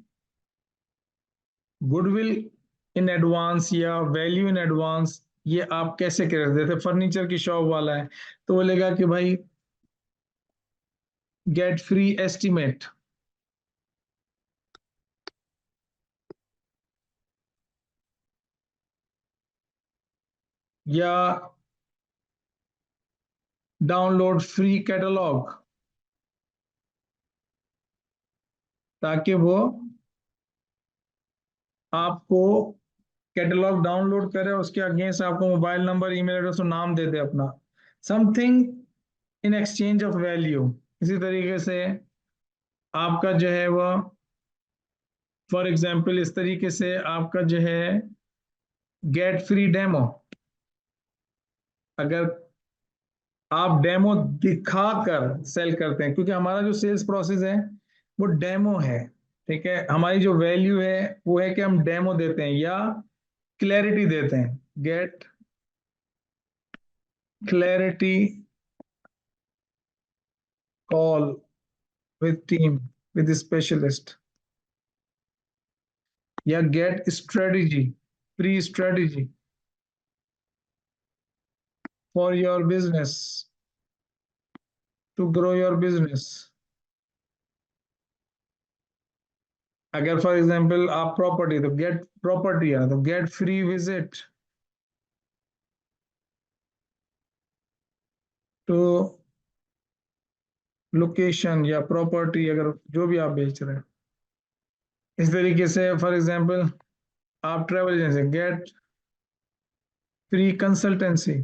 गुडविल इन एडवांस या वैल्यू इन एडवांस, ये आप कैसे करें। जैसे फर्नीचर की शॉप वाला है, तो बोलेगा कि भाई गेट फ्री एस्टीमेट, या डाउनलोड फ्री कैटलॉग, ताकि वो आपको कैटलॉग डाउनलोड करे, उसके अगेंस्ट आपको मोबाइल नंबर, ईमेल एड्रेस और नाम दे दे अपना, something in exchange of value. इसी तरीके से आपका जो है वो, फॉर एग्जांपल इस तरीके से आपका जो है गेट फ्री डेमो, अगर आप डेमो दिखाकर सेल करते हैं, क्योंकि हमारा जो सेल्स प्रोसेस है वो डेमो है, ठीक है। हमारी जो वैल्यू है वो है कि हम डेमो देते हैं या क्लैरिटी देते हैं। Get clarity call with team with specialist, या get strategy, pre strategy for your business, to grow your business. अगर फॉर एग्जांपल आप प्रॉपर्टी, तो गेट प्रॉपर्टी है तो get free visit to location या प्रॉपर्टी, अगर जो भी आप बेच रहे हैं। इस तरीके से फॉर एग्जांपल आप travel agency, get free consultancy,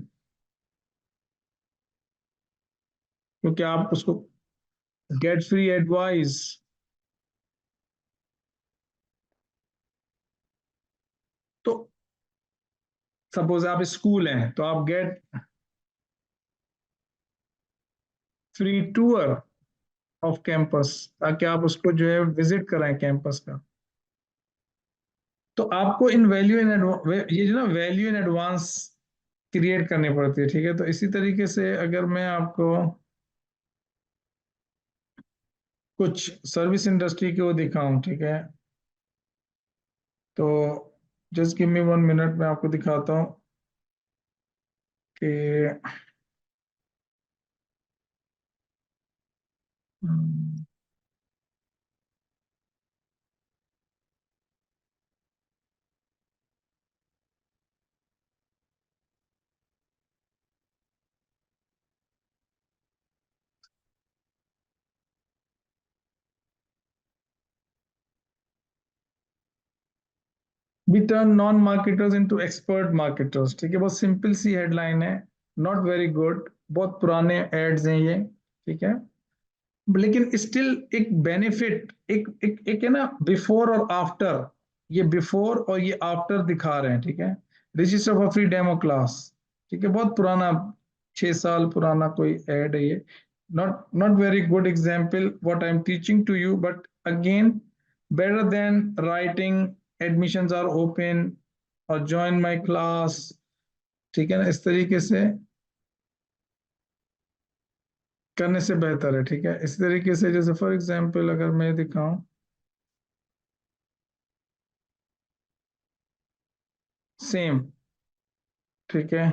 क्योंकि आप उसको गेट फ्री एडवाइस। तो सपोज आप स्कूल हैं तो आप get free tour off campus, ताकि आप उसको जो है विजिट कराएं कैंपस का। तो आपको इन वैल्यू इन ये जो ना वैल्यू इन एडवांस क्रिएट करनी पड़ती है, ठीक है। तो इसी तरीके से अगर मैं आपको कुछ सर्विस इंडस्ट्री की वो दिखाऊं, ठीक है, तो जस्ट गिव मी 1 मिनट, मैं आपको दिखाता हूँ कि we turn non marketers into expert marketers, ठीक है, बहुत सिंपल सी हेडलाइन है, नॉट वेरी गुड, बहुत पुराने एड्स हैं ये, ठीक है। लेकिन स्टिल एक बेनिफिट, एक है ना, बिफोर और आफ्टर, ये बिफोर और ये आफ्टर दिखा रहे हैं, ठीक है। Register for free demo class, ठीक है, बहुत पुराना, 6 साल पुराना कोई एड है ये। Not not very good example what I am teaching to you, but again better than writing admissions are open और ज्वाइन माय क्लास, ठीक है ना, इस तरीके से करने से बेहतर है, ठीक है। इस तरीके से जैसे फॉर एग्जांपल अगर मैं दिखाऊं, सेम, ठीक है,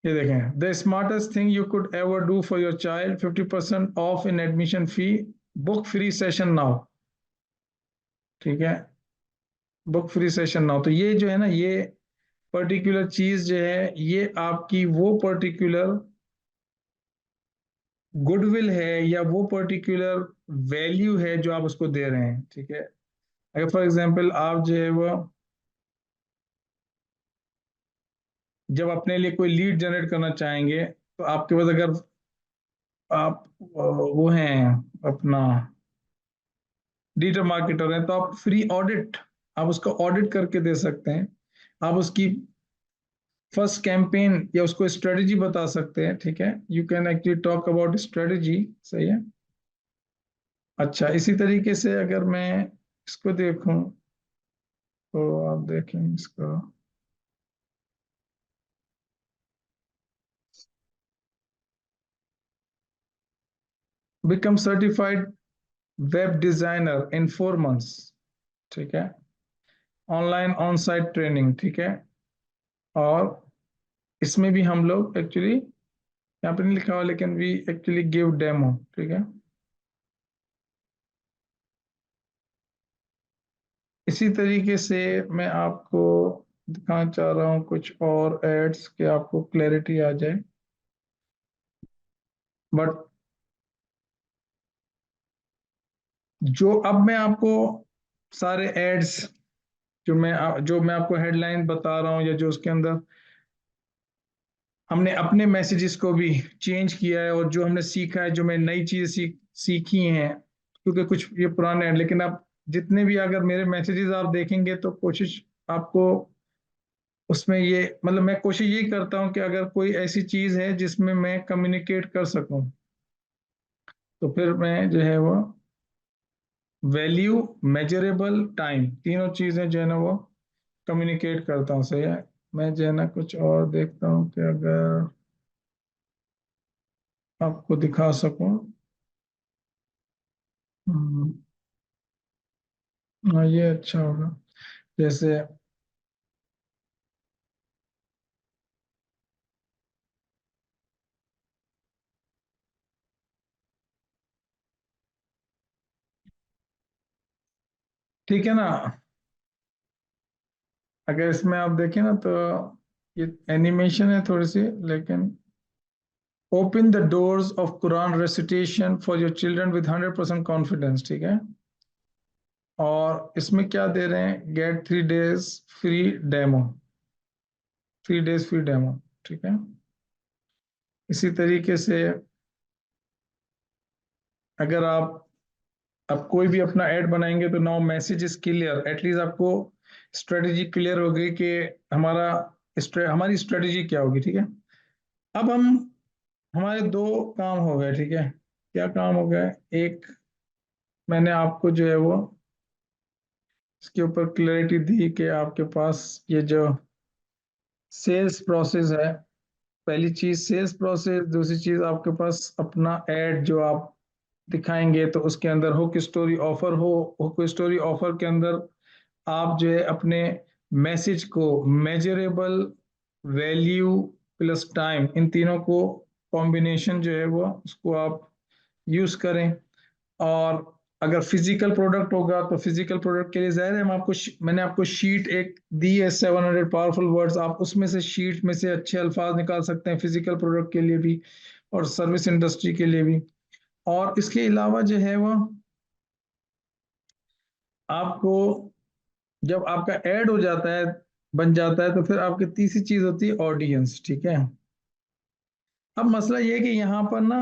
ये देखें, the smartest thing you could ever do for your child, 50% of in admission fee, book free session now, ठीक है, बुक फ्री सेशन नाउ। तो ये जो है ना, ये पर्टिकुलर चीज जो है, ये आपकी वो पर्टिकुलर गुडविल है या वो पर्टिकुलर वैल्यू है जो आप उसको दे रहे हैं, ठीक है। अगर फॉर एग्जांपल आप जो है वो जब अपने लिए कोई लीड जनरेट करना चाहेंगे, तो आपके पास अगर आप वो हैं अपना डिजिटल मार्केटर हैं, तो आप फ्री ऑडिट, आप उसका ऑडिट करके दे सकते हैं। आप उसकी फर्स्ट कैंपेन या उसको स्ट्रेटजी बता सकते हैं, ठीक है। You can actually talk about strategy, सही है। अच्छा, इसी तरीके से अगर मैं इसको देखूं, तो आप देखें इसको, बिकम सर्टिफाइड वेब डिजाइनर इन 4 मंथ्स, ठीक है, ऑनलाइन ऑन साइट ट्रेनिंग, ठीक है। और इसमें भी हम लोग एक्चुअली, यहाँ पे नहीं लिखा हुआ लेकिन वी एक्चुअली गिव डेमो, ठीक है। इसी तरीके से मैं आपको दिखाना चाह रहा हूँ कुछ और एड्स के आपको क्लैरिटी आ जाए, बट जो अब मैं आपको सारे एड्स, जो मैं आपको हेडलाइन बता रहा हूँ, या जो उसके अंदर हमने अपने मैसेजेस को भी चेंज किया है, और जो हमने सीखा है, जो मैं नई चीज़ सीखी हैं, क्योंकि कुछ ये पुराने हैं, लेकिन अब जितने भी अगर मेरे मैसेजेस आप देखेंगे, तो कोशिश आपको उसमें ये, मतलब मैं कोशिश यही करता हूँ कि अगर कोई ऐसी चीज़ है जिसमें मैं कम्युनिकेट कर सकूं, तो फिर मैं जो है वो वैल्यू, मेजरेबल, टाइम, तीनों चीज़ें जो है ना वो कम्युनिकेट करता हूँ, सही है। मैं जो है ना कुछ और देखता हूँ कि अगर आपको दिखा सकूं। हम्म, हाँ, ये अच्छा होगा, जैसे, ठीक है ना, अगर इसमें आप देखें ना, तो ये एनिमेशन है थोड़ी सी, लेकिन open the doors of Quran recitation for your children with 100% confidence, ठीक है। और इसमें क्या दे रहे हैं, get 3 days free demo, 3 days free demo, ठीक है। इसी तरीके से अगर आप अब कोई भी अपना ऐड बनाएंगे, तो now message is clear, at least आपको स्ट्रेटेजी क्लियर होगी कि हमारा हमारी स्ट्रेटेजी क्या होगी, ठीक है। अब हमारे दो काम हो गए, ठीक है। क्या काम हो गए, एक, मैंने आपको जो है वो इसके ऊपर क्लैरिटी दी कि आपके पास ये जो सेल्स प्रोसेस है, पहली चीज सेल्स प्रोसेस, दूसरी चीज आपके पास अपना एड जो आप दिखाएंगे, तो उसके अंदर हुक स्टोरी ऑफर हो, हुक स्टोरी ऑफर के अंदर आप जो है अपने मैसेज को मेजरेबल, वैल्यू प्लस टाइम, इन तीनों को कॉम्बिनेशन जो है वो उसको आप यूज करें। और अगर फिजिकल प्रोडक्ट होगा, तो फिजिकल प्रोडक्ट के लिए जाहिर है, मैंने आपको शीट एक दी है, 700 पावरफुल वर्ड्स, आप उसमें से शीट में से अच्छे अल्फाज निकाल सकते हैं फिजिकल प्रोडक्ट के लिए भी, और सर्विस इंडस्ट्री के लिए भी। और इसके अलावा जो है वो आपको, जब आपका ऐड हो जाता है, बन जाता है, तो फिर आपकी तीसरी चीज होती है ऑडियंस, ठीक है। अब मसला ये है कि यहाँ पर ना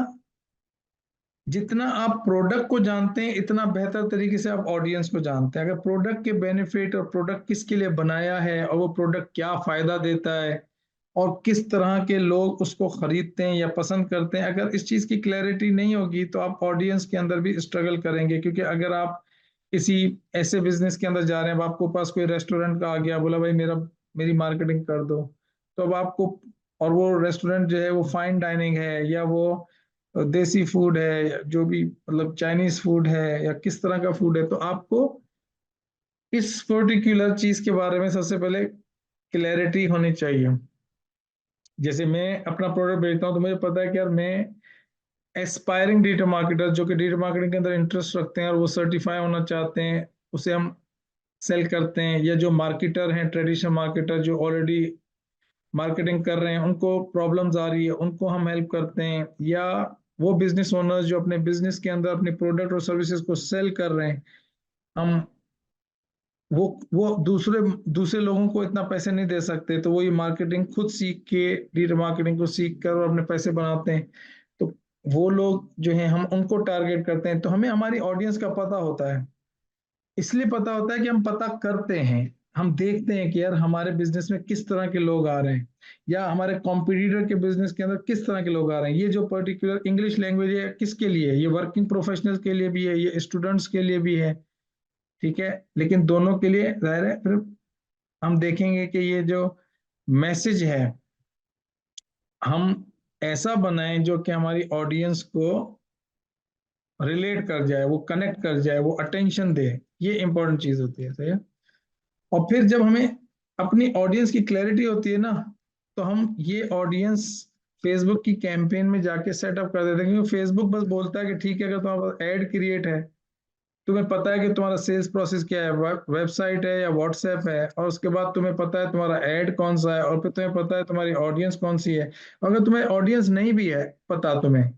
जितना आप प्रोडक्ट को जानते हैं इतना बेहतर तरीके से आप ऑडियंस को जानते हैं। अगर प्रोडक्ट के बेनिफिट और प्रोडक्ट किसके लिए बनाया है और वो प्रोडक्ट क्या फायदा देता है और किस तरह के लोग उसको खरीदते हैं या पसंद करते हैं, अगर इस चीज की क्लैरिटी नहीं होगी तो आप ऑडियंस के अंदर भी स्ट्रगल करेंगे। क्योंकि अगर आप किसी ऐसे बिजनेस के अंदर जा रहे हैं, अब आपको पास कोई रेस्टोरेंट का आ गया, बोला भाई मेरी मार्केटिंग कर दो, तो अब आपको, और वो रेस्टोरेंट जो है वो फाइन डाइनिंग है या वो देसी फूड है या जो भी मतलब चाइनीज फूड है या किस तरह का फूड है, तो आपको इस पर्टिकुलर चीज के बारे में सबसे पहले क्लैरिटी होनी चाहिए। जैसे मैं अपना प्रोडक्ट बेचता हूँ तो मुझे पता है कि यार मैं एस्पायरिंग डिजिटल मार्केटर जो कि डिजिटल मार्केटिंग के अंदर इंटरेस्ट रखते हैं और वो सर्टिफाई होना चाहते हैं, उसे हम सेल करते हैं। या जो मार्केटर हैं, ट्रेडिशनल मार्केटर जो ऑलरेडी मार्केटिंग कर रहे हैं, उनको प्रॉब्लम्स आ रही है, उनको हम हेल्प करते हैं। या वो बिजनेस ओनर्स जो अपने बिजनेस के अंदर अपने प्रोडक्ट और सर्विसेज को सेल कर रहे हैं, हम वो दूसरे दूसरे लोगों को इतना पैसे नहीं दे सकते, तो वो ये मार्केटिंग खुद सीख के, डिजिटल मार्केटिंग को सीख कर और अपने पैसे बनाते हैं। तो वो लोग जो हैं हम उनको टारगेट करते हैं। तो हमें हमारी ऑडियंस का पता होता है, इसलिए पता होता है कि हम पता करते हैं, हम देखते हैं कि यार हमारे बिजनेस में किस तरह के लोग आ रहे हैं या हमारे कॉम्पिटिटर के बिजनेस के अंदर किस तरह के लोग आ रहे हैं। ये जो पर्टिकुलर इंग्लिश लैंग्वेज है किसके लिए है? ये वर्किंग प्रोफेशनल्स के लिए भी है, ये स्टूडेंट्स के लिए भी है, ठीक है। लेकिन दोनों के लिए जाहिर है फिर हम देखेंगे कि ये जो मैसेज है हम ऐसा बनाएं जो कि हमारी ऑडियंस को रिलेट कर जाए, वो कनेक्ट कर जाए, वो अटेंशन दे। ये इंपॉर्टेंट चीज होती है, सही है। और फिर जब हमें अपनी ऑडियंस की क्लैरिटी होती है ना, तो हम ये ऑडियंस फेसबुक की कैंपेन में जाके सेटअप कर देते हैं। क्योंकि फेसबुक बस बोलता है कि ठीक है, अगर तुम्हारा एड क्रिएट है, तुम्हें पता है कि तुम्हारा सेल्स प्रोसेस क्या है, वेबसाइट है या व्हाट्सएप है, और उसके बाद तुम्हें पता है तुम्हारा एड कौन सा है, और फिर तुम्हें पता है तुम्हारी ऑडियंस कौन सी है। और अगर तुम्हें ऑडियंस नहीं भी है पता तुम्हें,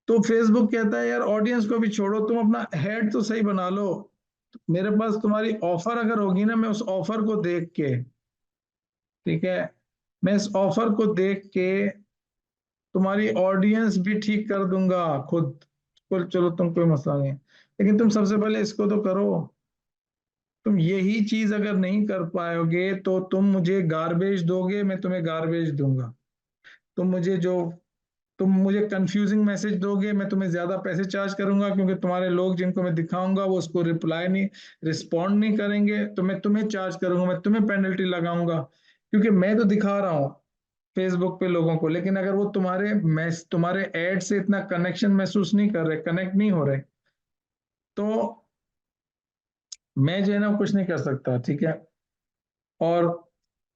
तो फेसबुक कहता है यार ऑडियंस को भी छोड़ो, तुम अपना हेड तो सही बना लो। मेरे पास तुम्हारी ऑफर अगर होगी ना, मैं उस ऑफर को देख के, ठीक है, मैं इस ऑफर को देख के तुम्हारी ऑडियंस भी ठीक कर दूंगा खुद। चलो तुम, कोई मसला नहीं है, लेकिन तुम सबसे पहले इसको तो करो। तुम यही चीज अगर नहीं कर पाओगे तो तुम मुझे गार्बेज दोगे, मैं तुम्हें गार्बेज दूंगा। तुम मुझे जो तुम मुझे कंफ्यूजिंग मैसेज दोगे, मैं तुम्हें ज्यादा पैसे चार्ज करूंगा, क्योंकि तुम्हारे लोग जिनको मैं दिखाऊंगा वो उसको रिप्लाई नहीं, रिस्पॉन्ड नहीं करेंगे, तो मैं तुम्हें चार्ज करूंगा, मैं तुम्हें पेनल्टी लगाऊंगा। क्योंकि मैं तो दिखा रहा हूँ फेसबुक पे लोगों को, लेकिन अगर वो तुम्हारे एड से इतना कनेक्शन महसूस नहीं कर रहे, कनेक्ट नहीं हो रहे, तो मैं जो है ना कुछ नहीं कर सकता, ठीक है। और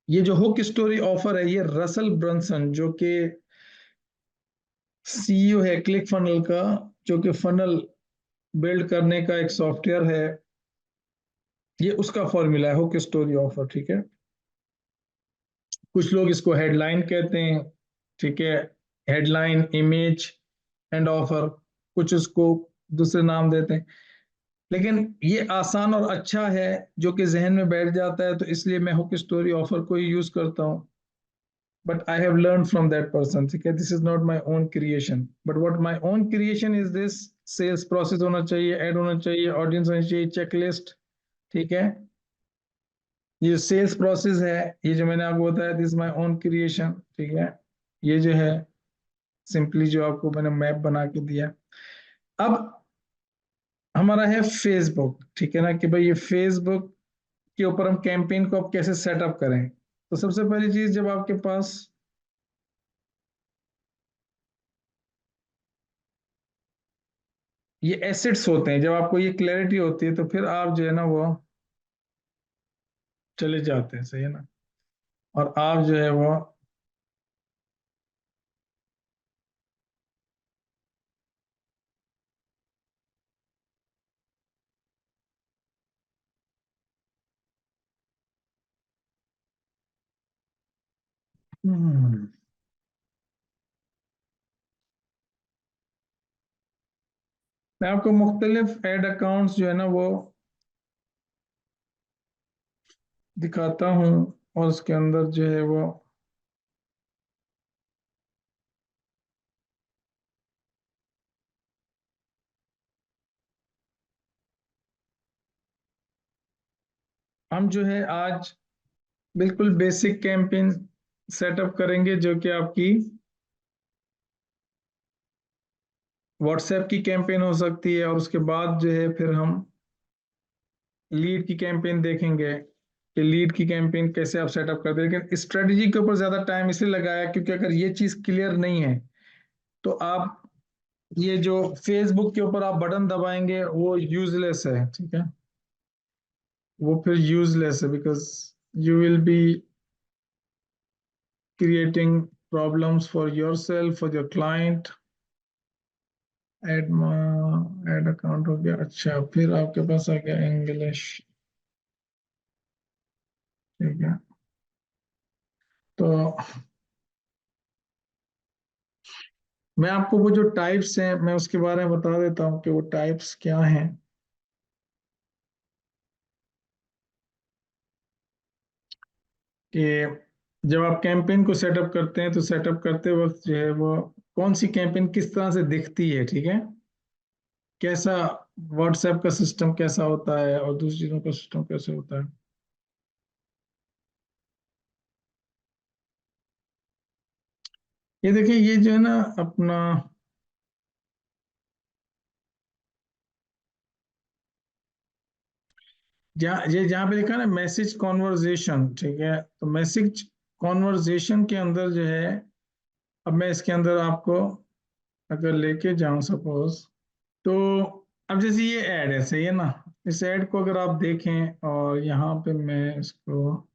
ये जो हुक स्टोरी ऑफर है, ये रसल ब्रंसन जो कि सीईओ है क्लिक फनल का, जो कि फनल बिल्ड करने का एक सॉफ्टवेयर है, ये उसका फॉर्मूला है हुक स्टोरी ऑफर, ठीक है। कुछ लोग इसको हेडलाइन कहते हैं, ठीक है, हेडलाइन, इमेज एंड ऑफर, कुछ उसको दूसरे नाम देते हैं। लेकिन ये आसान और अच्छा है जो कि जहन में बैठ जाता है, तो इसलिए मैं हुक स्टोरी ऑफर को ही यूज करता हूँ। But I have learn from that person, ठीक है, this is not my own creation, but what my own creation is this. Sales process होना चाहिए, एड होना चाहिए, ऑडियंस होनी चाहिए, चेकलिस्ट, ठीक है। ये सेल्स प्रोसेस है, ये जो मैंने आपको बताया, दिस माय ओन क्रिएशन, ठीक है। ये जो है सिंपली जो आपको मैंने मैप बना के दिया। अब हमारा है फेसबुक, ठीक है ना, कि भाई ये फेसबुक के ऊपर हम कैंपेन को अब कैसे सेटअप करें। तो सबसे पहली चीज, जब आपके पास ये एसेट्स होते हैं, जब आपको ये क्लैरिटी होती है, तो फिर आप जो है ना वो चले जाते हैं, सही है ना। और आप जो है वो हम्म, मैं आपको मुख्तलिफ एड अकाउंट्स जो है ना वो दिखाता हूँ, और उसके अंदर जो है वो हम जो है आज बिल्कुल बेसिक कैंपेन सेटअप करेंगे, जो कि आपकी व्हाट्सएप की कैंपेन हो सकती है, और उसके बाद जो है फिर हम लीड की कैंपेन देखेंगे कि लीड की कैंपेन कैसे आप सेटअप करते हैं। लेकिन स्ट्रेटजी के ऊपर ज्यादा टाइम इसलिए लगाया क्योंकि अगर ये चीज क्लियर नहीं है तो आप ये जो फेसबुक के ऊपर आप बटन दबाएंगे वो यूजलेस है, ठीक है, वो फिर यूजलेस है, because you will be creating problems for your self, for your client. Ad ad account हो गया। अच्छा, फिर आपके पास आ गया इंग्लिश, ठीक है। तो मैं आपको वो जो टाइप्स हैं मैं उसके बारे में बता देता हूँ कि वो टाइप्स क्या हैं। कि जब आप कैंपेन को सेटअप करते हैं तो सेटअप करते वक्त जो है वो कौन सी कैंपेन किस तरह से दिखती है, ठीक है, कैसा व्हाट्सएप का सिस्टम कैसा होता है और दूसरी चीजों का सिस्टम कैसे होता है। ये देखिए, ये जो है ना अपना, जहाँ ये जहाँ पे लिखा है ना मैसेज कॉन्वर्जेशन, ठीक है, तो मैसेज कॉन्वर्जेशन के अंदर जो है, अब मैं इसके अंदर आपको अगर लेके जाऊं सपोज, तो अब जैसे ये ऐड है, सही है ना, इस ऐड को अगर आप देखें और यहाँ पे मैं इसको,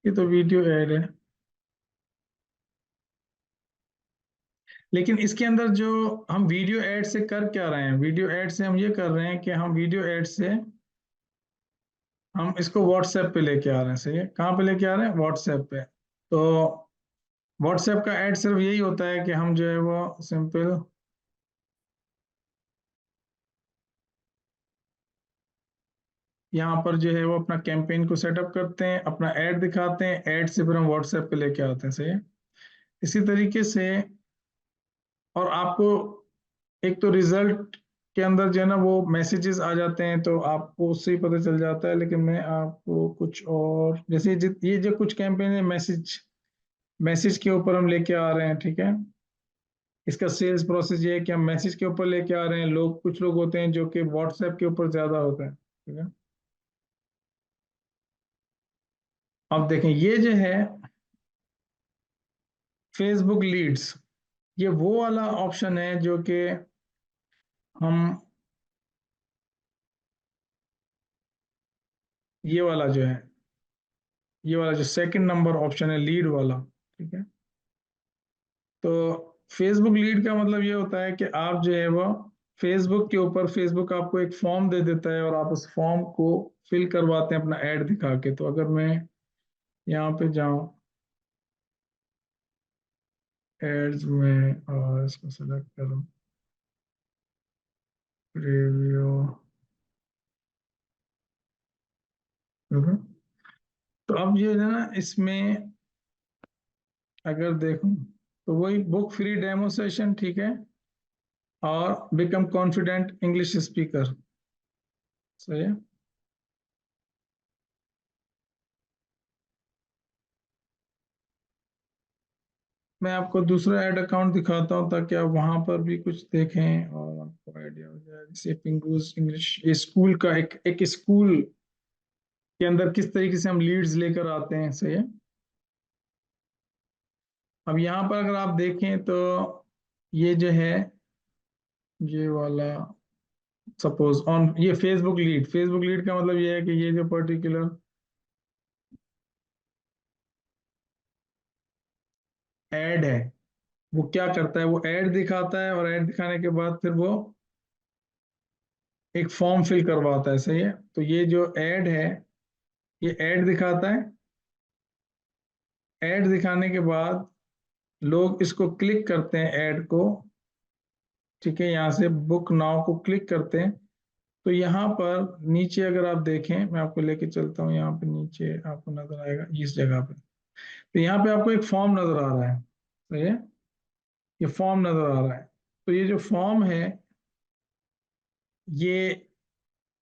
ये तो वीडियो ऐड है, लेकिन इसके अंदर जो हम वीडियो ऐड से कर क्या रहे हैं, वीडियो ऐड से हम ये कर रहे हैं कि हम वीडियो ऐड से हम इसको व्हाट्सएप पे लेके आ रहे हैं, सही है, कहाँ पे लेके आ रहे हैं, व्हाट्सएप पे। तो व्हाट्सएप का ऐड सिर्फ यही होता है कि हम जो है वो सिंपल यहाँ पर जो है वो अपना कैंपेन को सेटअप करते हैं, अपना ऐड दिखाते हैं, ऐड से फिर हम व्हाट्सएप पे लेके आते हैं, सही है। इसी तरीके से, और आपको एक तो रिजल्ट के अंदर जो है ना वो मैसेजेस आ जाते हैं तो आपको उससे ही पता चल जाता है, लेकिन मैं आपको कुछ और, जैसे ये जो कुछ कैंपेन है मैसेज मैसेज के ऊपर हम लेके आ रहे हैं, ठीक है, इसका सेल्स प्रोसेस ये है कि हम मैसेज के ऊपर लेके आ रहे हैं, लोग कुछ लोग होते हैं जो कि व्हाट्सएप के ऊपर ज्यादा होते हैं, ठीक है। अब देखें ये जो है फेसबुक लीड्स, ये वो वाला ऑप्शन है जो कि हम, ये वाला जो है, ये वाला जो सेकंड नंबर ऑप्शन है लीड वाला, ठीक है। तो फेसबुक लीड का मतलब ये होता है कि आप जो है वो फेसबुक के ऊपर, फेसबुक आपको एक फॉर्म दे देता है और आप उस फॉर्म को फिल करवाते हैं अपना ऐड दिखा के। तो अगर मैं यहाँ पे जाऊं एड्स में और इसको सेलेक्ट करूं, रिव्यू, तो अब ये है ना इसमें अगर देखूं तो वही बुक फ्री डेमो सेशन, ठीक है, और बिकम कॉन्फिडेंट इंग्लिश स्पीकर, सही है। मैं आपको दूसरा ऐड अकाउंट दिखाता हूँ ताकि आप वहां पर भी कुछ देखें और आपको आइडिया हो जाए। जैसे पिंगूज इंग्लिश, ये स्कूल का एक स्कूल के अंदर किस तरीके से हम लीड्स लेकर आते हैं, सही है। अब यहाँ पर अगर आप देखें तो ये जो है, ये वाला सपोज ऑन, ये फेसबुक लीड का मतलब ये है कि ये जो पर्टिकुलर ऐड है वो क्या करता है, वो ऐड दिखाता है, और ऐड दिखाने के बाद फिर वो एक फॉर्म फिल करवाता है, सही है। तो ये जो ऐड है, ये ऐड दिखाता है, ऐड दिखाने के बाद लोग इसको क्लिक करते हैं ऐड को, ठीक है, यहाँ से बुक नाउ को क्लिक करते हैं। तो यहाँ पर नीचे अगर आप देखें, मैं आपको लेके चलता हूँ, यहाँ पे नीचे आपको नजर आएगा इस जगह पे, तो यहाँ पे आपको एक फॉर्म नजर आ रहा है, सही है, ये फॉर्म नजर आ रहा है। तो ये जो फॉर्म है ये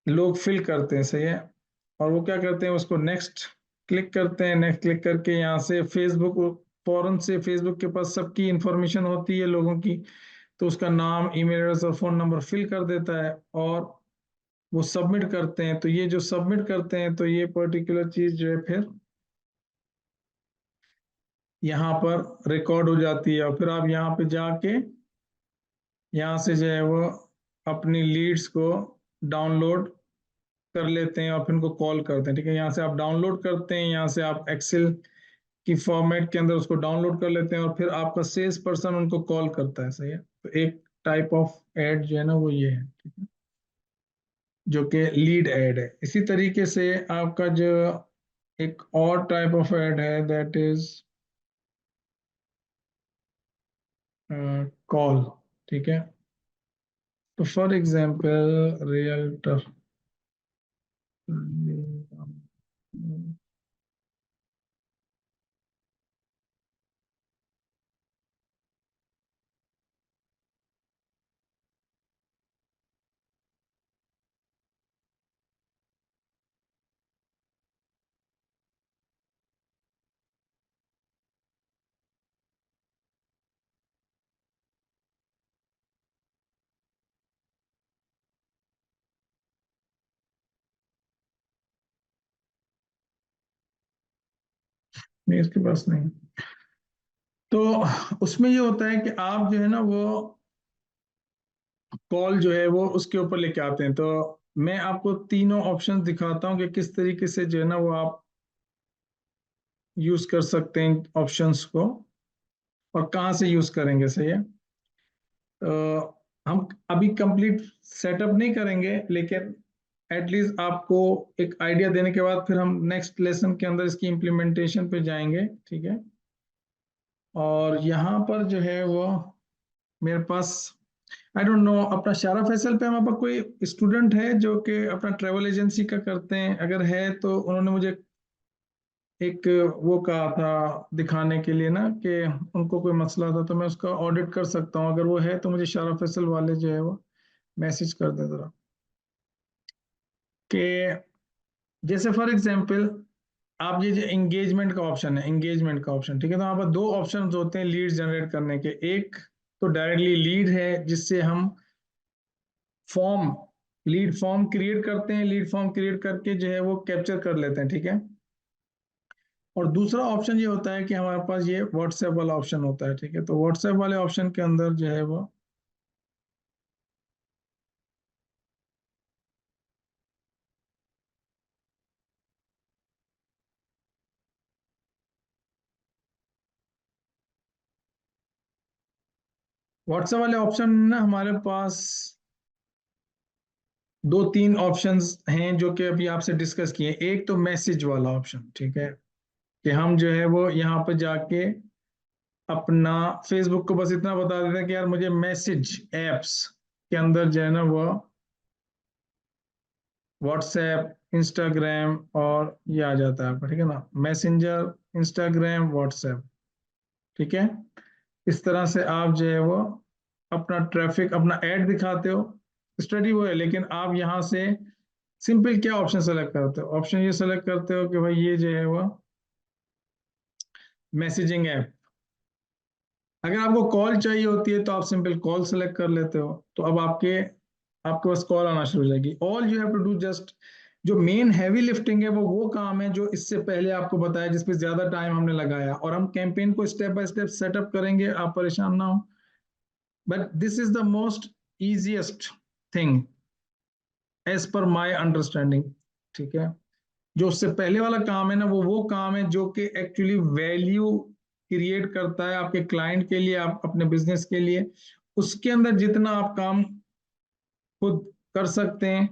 लोग फिल करते हैं, सही है। और वो क्या करते हैं, उसको नेक्स्ट क्लिक करते हैं। नेक्स्ट क्लिक करके यहाँ से फेसबुक, फौरन से फेसबुक के पास सबकी इंफॉर्मेशन होती है लोगों की, तो उसका नाम, ईमेल एड्रेस और फोन नंबर फिल कर देता है और वो सबमिट करते हैं। तो ये जो सबमिट करते हैं तो ये पर्टिकुलर चीज जो है फिर यहाँ पर रिकॉर्ड हो जाती है। और फिर आप यहाँ पे जाके यहाँ से जो है वो अपनी लीड्स को डाउनलोड कर लेते हैं और फिर उनको कॉल करते हैं। ठीक है, यहाँ से आप डाउनलोड करते हैं, यहाँ से आप एक्सेल की फॉर्मेट के अंदर उसको डाउनलोड कर लेते हैं और फिर आपका सेल्स पर्सन उनको कॉल करता है। सही है, तो एक टाइप ऑफ एड जो है ना वो ये है, ठीक है, जो कि लीड एड है। इसी तरीके से आपका जो एक और टाइप ऑफ एड है दैट इज कॉल। ठीक है, तो फॉर एग्जांपल रियल्टर, नहीं इसके पास नहीं। तो उसमें ये होता है कि आप जो है ना वो कॉल जो है वो उसके ऊपर लेके आते हैं। तो मैं आपको तीनों ऑप्शन दिखाता हूँ कि किस तरीके से जो है ना वो आप यूज कर सकते हैं ऑप्शंस को और कहाँ से यूज करेंगे। सही है, तो हम अभी कंप्लीट सेटअप नहीं करेंगे, लेकिन एटलीस्ट आपको एक आइडिया देने के बाद फिर हम नेक्स्ट लेसन के अंदर इसकी इम्प्लीमेंटेशन पे जाएंगे। ठीक है, और यहाँ पर जो है वो मेरे पास, आई डोंट नो, अपना शारा फैसल पे हमारे पास कोई स्टूडेंट है जो कि अपना ट्रेवल एजेंसी का करते हैं? अगर है तो उन्होंने मुझे एक वो कहा था दिखाने के लिए ना कि उनको कोई मसला था, तो मैं उसका ऑडिट कर सकता हूँ। अगर वो है तो मुझे शारा फैसल वाले जो है वो मैसेज कर दे जरा, कि जैसे फॉर एग्जांपल आप ये जो एंगेजमेंट का ऑप्शन है, एंगेजमेंट का ऑप्शन, ठीक है, तो यहाँ पर दो ऑप्शन होते हैं लीड जनरेट करने के। एक तो डायरेक्टली लीड है जिससे हम फॉर्म, लीड फॉर्म क्रिएट करते हैं, लीड फॉर्म क्रिएट करके जो है वो कैप्चर कर लेते हैं। ठीक है, और दूसरा ऑप्शन ये होता है कि हमारे पास ये व्हाट्सएप वाला ऑप्शन होता है। ठीक है, तो व्हाट्सएप वाले ऑप्शन के अंदर जो है वो व्हाट्सएप वाले ऑप्शन ना हमारे पास दो तीन ऑप्शंस हैं जो कि अभी आपसे डिस्कस किए। एक तो मैसेज वाला ऑप्शन, ठीक है, कि हम जो है वो यहाँ पे जाके अपना फेसबुक को बस इतना बता देते हैं कि यार मुझे मैसेज एप्स के अंदर जो है ना वो व्हाट्सएप, इंस्टाग्राम और ये आ जाता है आपका। ठीक है ना, मैसेंजर, इंस्टाग्राम, व्हाट्सएप। ठीक है, इस तरह से आप जो है वो अपना ट्रैफिक, अपना ऐड दिखाते हो। स्टडी वो है, लेकिन आप यहाँ से सिंपल क्या ऑप्शन सेलेक्ट करते हो? ऑप्शन ये सेलेक्ट करते हो कि भाई ये जो है वो मैसेजिंग ऐप। अगर आपको कॉल चाहिए होती है तो आप सिंपल कॉल सेलेक्ट कर लेते हो, तो अब आपके आपके पास कॉल आना शुरू हो जाएगी। All you have to do just, जो मेन हैवी लिफ्टिंग है वो काम है जो इससे पहले आपको बताया, जिसपे ज्यादा टाइम हमने लगाया, और हम कैंपेन को स्टेप बाय स्टेप सेटअप करेंगे, आप परेशान ना हो। But this is the most easiest thing as per my understanding. ठीक है, जो उससे पहले वाला काम है ना वो काम है जो कि एक्चुअली वैल्यू क्रिएट करता है आपके क्लाइंट के लिए, आप अपने बिजनेस के लिए। उसके अंदर जितना आप काम खुद कर सकते हैं,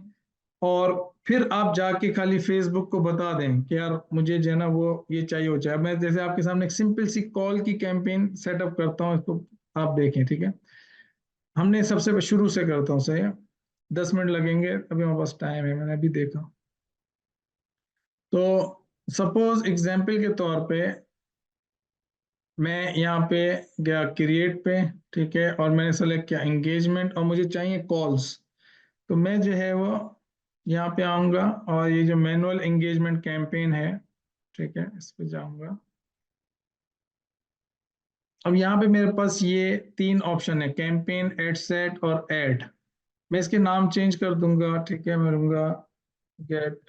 और फिर आप जाके खाली फेसबुक को बता दें कि यार मुझे जो है ना वो ये चाहिए हो चाहिए। मैं जैसे आपके सामने एक सिंपल सी कॉल की कैंपेन सेटअप करता हूँ, इसको आप देखें। ठीक है, हमने सबसे शुरू से करता हूँ। सही है, 10 मिनट लगेंगे, अभी हमारे पास टाइम है, मैंने अभी देखा। तो सपोज एग्जाम्पल के तौर पे मैं यहाँ पे गया क्रिएट पे, ठीक है, और मैंने सेलेक्ट किया एंगेजमेंट और मुझे चाहिए कॉल्स। तो मैं जो है वो यहाँ पे आऊंगा और ये जो मैनुअल एंगेजमेंट कैंपेन है, ठीक है, इस पे जाऊंगा। अब यहाँ पे मेरे पास ये तीन ऑप्शन है, कैंपेन, एड सेट और एड। मैं इसके नाम चेंज कर दूंगा, ठीक है, मैं दूंगा गेट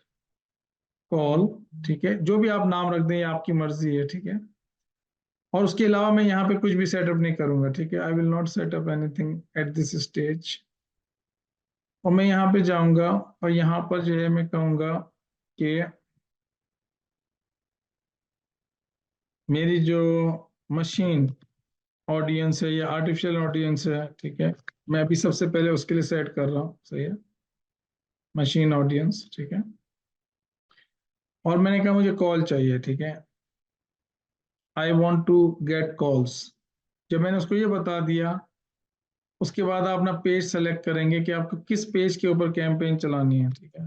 कॉल, ठीक है, जो भी आप नाम रख दें ये आपकी मर्जी है, ठीक है। और उसके अलावा मैं यहाँ पे कुछ भी सेटअप नहीं करूंगा, ठीक है, I will not set up anything at this stage. और मैं यहाँ पे जाऊंगा और यहाँ पर जो है मैं कहूँगा कि मेरी जो मशीन ऑडियंस है या आर्टिफिशियल ऑडियंस है, ठीक है, मैं अभी सबसे पहले उसके लिए सेट कर रहा हूँ, सही है, मशीन ऑडियंस, ठीक है। और मैंने कहा मुझे कॉल चाहिए, ठीक है, I want to get calls. जब मैंने उसको ये बता दिया, उसके बाद आप अपना पेज सेलेक्ट करेंगे कि आपको किस पेज के ऊपर कैंपेन चलानी है, ठीक है।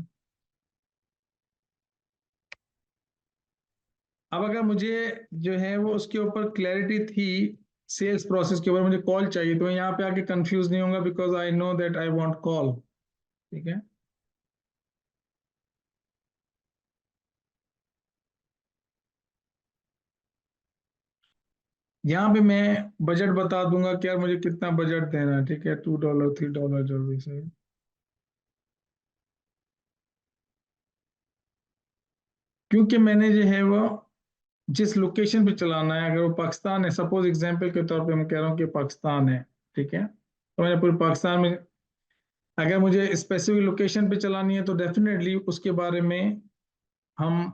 अब अगर मुझे जो है वो उसके ऊपर क्लैरिटी थी, सेल्स प्रोसेस के ऊपर मुझे कॉल चाहिए, तो मैं यहाँ पे आके कंफ्यूज नहीं होगा, because I know that I want call, ठीक है। यहाँ पे मैं बजट बता दूंगा कि यार मुझे कितना बजट देना है, ठीक है, $2 $3 जो भी सही। क्योंकि मैंने जो है वो जिस लोकेशन पे चलाना है, अगर वो पाकिस्तान है, सपोज एग्जांपल के तौर पे मैं कह रहा हूँ कि पाकिस्तान है, ठीक है, तो मैंने पूरे पाकिस्तान में अगर मुझे स्पेसिफिक लोकेशन पे चलानी है तो डेफिनेटली उसके बारे में हम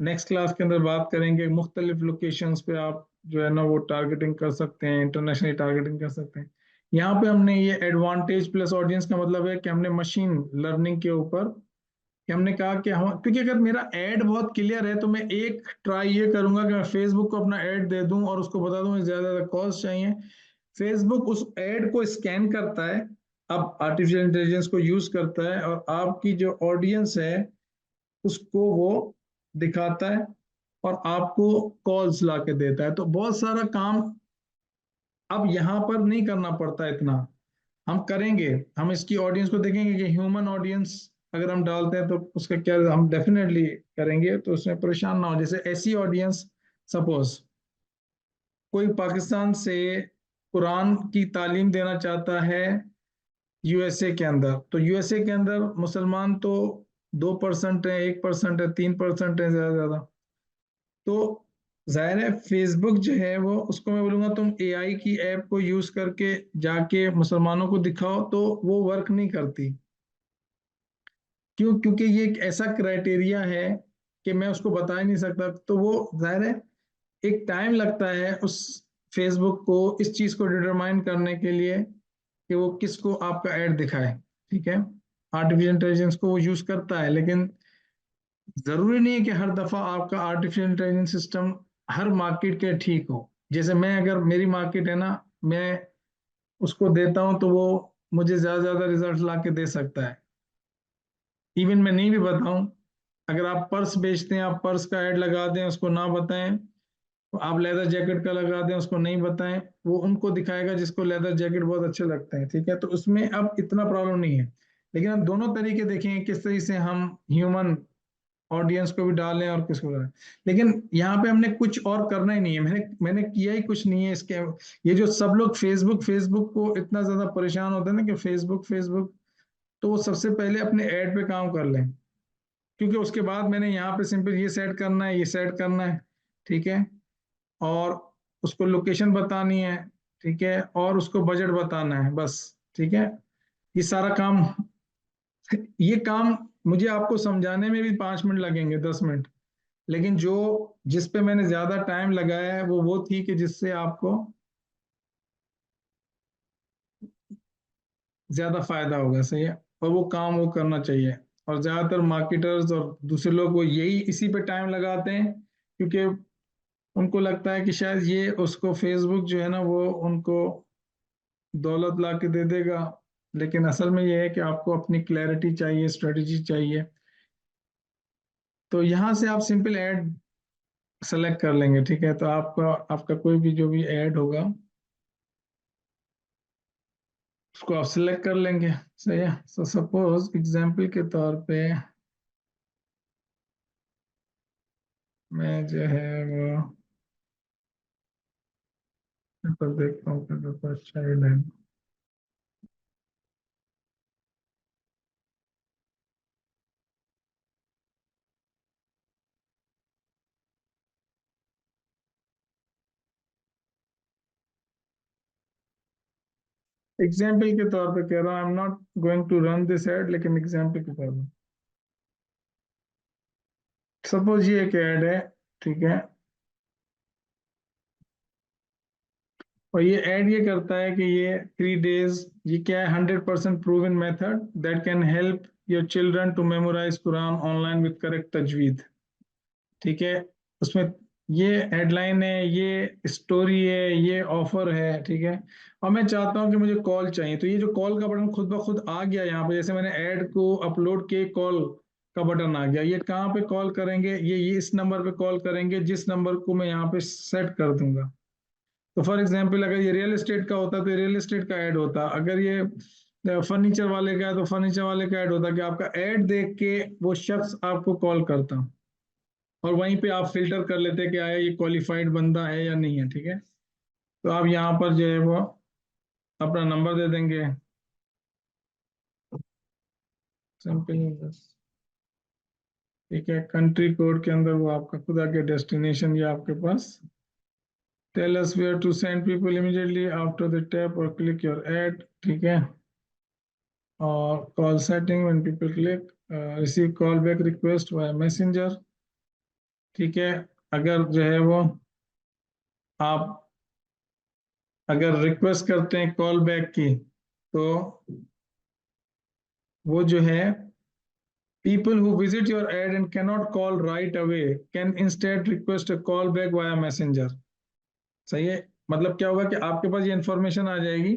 नेक्स्ट क्लास के अंदर बात करेंगे। मुख्तलिफ लोकेशंस पे आप जो है ना वो टारगेटिंग कर सकते हैं, इंटरनेशनली टारगेटिंग कर सकते हैं। यहाँ पे हमने ये एडवांटेज प्लस ऑडियंस का मतलब है कि हमने मशीन लर्निंग के ऊपर कि हमने कहा कि हम, क्योंकि अगर मेरा ऐड बहुत क्लियर है तो मैं एक ट्राई ये करूंगा कि मैं फेसबुक को अपना ऐड दे दूं और उसको बता दूं मुझे ज्यादा ज्यादा कॉस्ट चाहिए। फेसबुक उस ऐड को स्कैन करता है, अब आर्टिफिशियल इंटेलिजेंस को यूज करता है और आपकी जो ऑडियंस है उसको वो दिखाता है और आपको कॉल्स ला के देता है। तो बहुत सारा काम अब यहाँ पर नहीं करना पड़ता इतना, हम करेंगे। हम इसकी ऑडियंस को देखेंगे कि ह्यूमन ऑडियंस अगर हम डालते हैं तो उसका क्या, हम डेफिनेटली करेंगे, तो उसमें परेशान ना हो। जैसे ऐसी ऑडियंस, सपोज कोई पाकिस्तान से कुरान की तालीम देना चाहता है यूएसए के अंदर, तो यूएसए के अंदर मुसलमान तो 2% है, 1% है, 3% है ज्यादा ज्यादा। तो जाहिर है फेसबुक जो है वो, उसको मैं बोलूंगा तुम एआई की ऐप को यूज करके जाके मुसलमानों को दिखाओ, तो वो वर्क नहीं करती। क्यों? क्योंकि ये एक ऐसा क्राइटेरिया है कि मैं उसको बता ही नहीं सकता, तो वो जाहिर है एक टाइम लगता है उस फेसबुक को इस चीज को डिटरमाइन करने के लिए कि वो किसको आपका ऐड दिखाए, ठीक है। आर्टिफिशियल इंटेलिजेंस को वो यूज करता है, लेकिन जरूरी नहीं है कि हर दफा आपका आर्टिफिशियल इंटेलिजेंस सिस्टम हर मार्केट के ठीक हो। जैसे मैं, अगर मेरी मार्केट है ना, मैं उसको देता हूं तो वो मुझे ज्यादा ज्यादा रिजल्ट ला के दे सकता है। इवन मैं नहीं भी बताऊं, अगर आप पर्स बेचते हैं, आप पर्स का ऐड लगा दें उसको ना बताएं, तो आप लेदर जैकेट का लगा दें उसको नहीं बताएं, वो उनको दिखाएगा जिसको लेदर जैकेट बहुत अच्छे लगते हैं, ठीक है। तो उसमें अब इतना प्रॉब्लम नहीं है। लेकिन हम दोनों तरीके देखेंगे किस तरीके से हम ह्यूमन ऑडियंस को भी डालें और किसको डालें। लेकिन यहाँ पे हमने कुछ और करना ही नहीं है, मैंने मैंने किया ही कुछ नहीं है इसके। ये जो सब लोग फेसबुक फेसबुक को इतना ज्यादा परेशान होते हैं ना कि फेसबुक फेसबुक, तो वो सबसे पहले अपने ऐड पे काम कर लें। क्योंकि उसके बाद मैंने यहाँ पे सिंपल ये सेट करना है, ये सेट करना है, ठीक है, और उसको लोकेशन बतानी है, ठीक है, और उसको बजट बताना है, बस, ठीक है। ये सारा काम, ये काम मुझे आपको समझाने में भी 5 मिनट लगेंगे, 10 मिनट, लेकिन जो जिस पे मैंने ज्यादा टाइम लगाया है वो थी कि जिससे आपको ज्यादा फायदा होगा, सही है, और वो काम वो करना चाहिए। और ज्यादातर मार्केटर्स और दूसरे लोग वो यही इसी पे टाइम लगाते हैं, क्योंकि उनको लगता है कि शायद ये उसको फेसबुक जो है ना वो उनको दौलत ला के दे देगा। लेकिन असल में ये है कि आपको अपनी क्लैरिटी चाहिए, स्ट्रेटजी चाहिए। तो यहाँ से आप सिंपल ऐड सेलेक्ट कर लेंगे, ठीक है, तो आपका आपका कोई भी जो भी ऐड होगा उसको आप सिलेक्ट कर लेंगे। सही है। सो सपोज एग्जाम्पल के तौर पे मैं जो है वो पर देखता हूँ कि मेरे को अच्छा ही लगे। एग्जाम्पल के तौर पे कह रहा हूँ, I am not going to run this ad, लेकिन एग्जाम्पल के तौर पे सपोज ये एक ऐड है, ठीक है। और ये ऐड ये करता है कि ये 3 days, ये क्या है, 100% proven method that can help your children to memorize Quran online with correct तजवीद। ठीक है। उसमें ये हेडलाइन है, ये स्टोरी है, ये ऑफर है, ठीक है। और मैं चाहता हूँ कि मुझे कॉल चाहिए, तो ये जो कॉल का बटन खुद ब खुद आ गया यहाँ पे, जैसे मैंने ऐड को अपलोड किए, कॉल का बटन आ गया। ये कहाँ पे कॉल करेंगे, ये इस नंबर पे कॉल करेंगे जिस नंबर को मैं यहाँ पे सेट कर दूंगा। तो फॉर एग्जाम्पल अगर ये रियल एस्टेट का होता तो रियल एस्टेट का ऐड होता, अगर ये फर्नीचर वाले का है तो फर्नीचर वाले का ऐड होता, कि आपका ऐड देख के वो शख्स आपको कॉल करता, और वहीं पे आप फिल्टर कर लेते कि आया ये क्वालिफाइड बंदा है या नहीं है। ठीक है। तो आप यहाँ पर जो है वो अपना नंबर दे देंगे, सिंपल बस। ठीक है। कंट्री कोड के अंदर वो आपका खुदा के डेस्टिनेशन या आपके पास, tell us where to send people immediately after the tap और क्लिक योर ऐड। ठीक है। और call setting when people click, receive call back request via messenger. ठीक है। अगर जो है वो आप अगर रिक्वेस्ट करते हैं कॉल बैक की, तो वो जो है, people who visit your ad and cannot call right away can instead request a call back via messenger। सही है। मतलब क्या होगा कि आपके पास ये इंफॉर्मेशन आ जाएगी,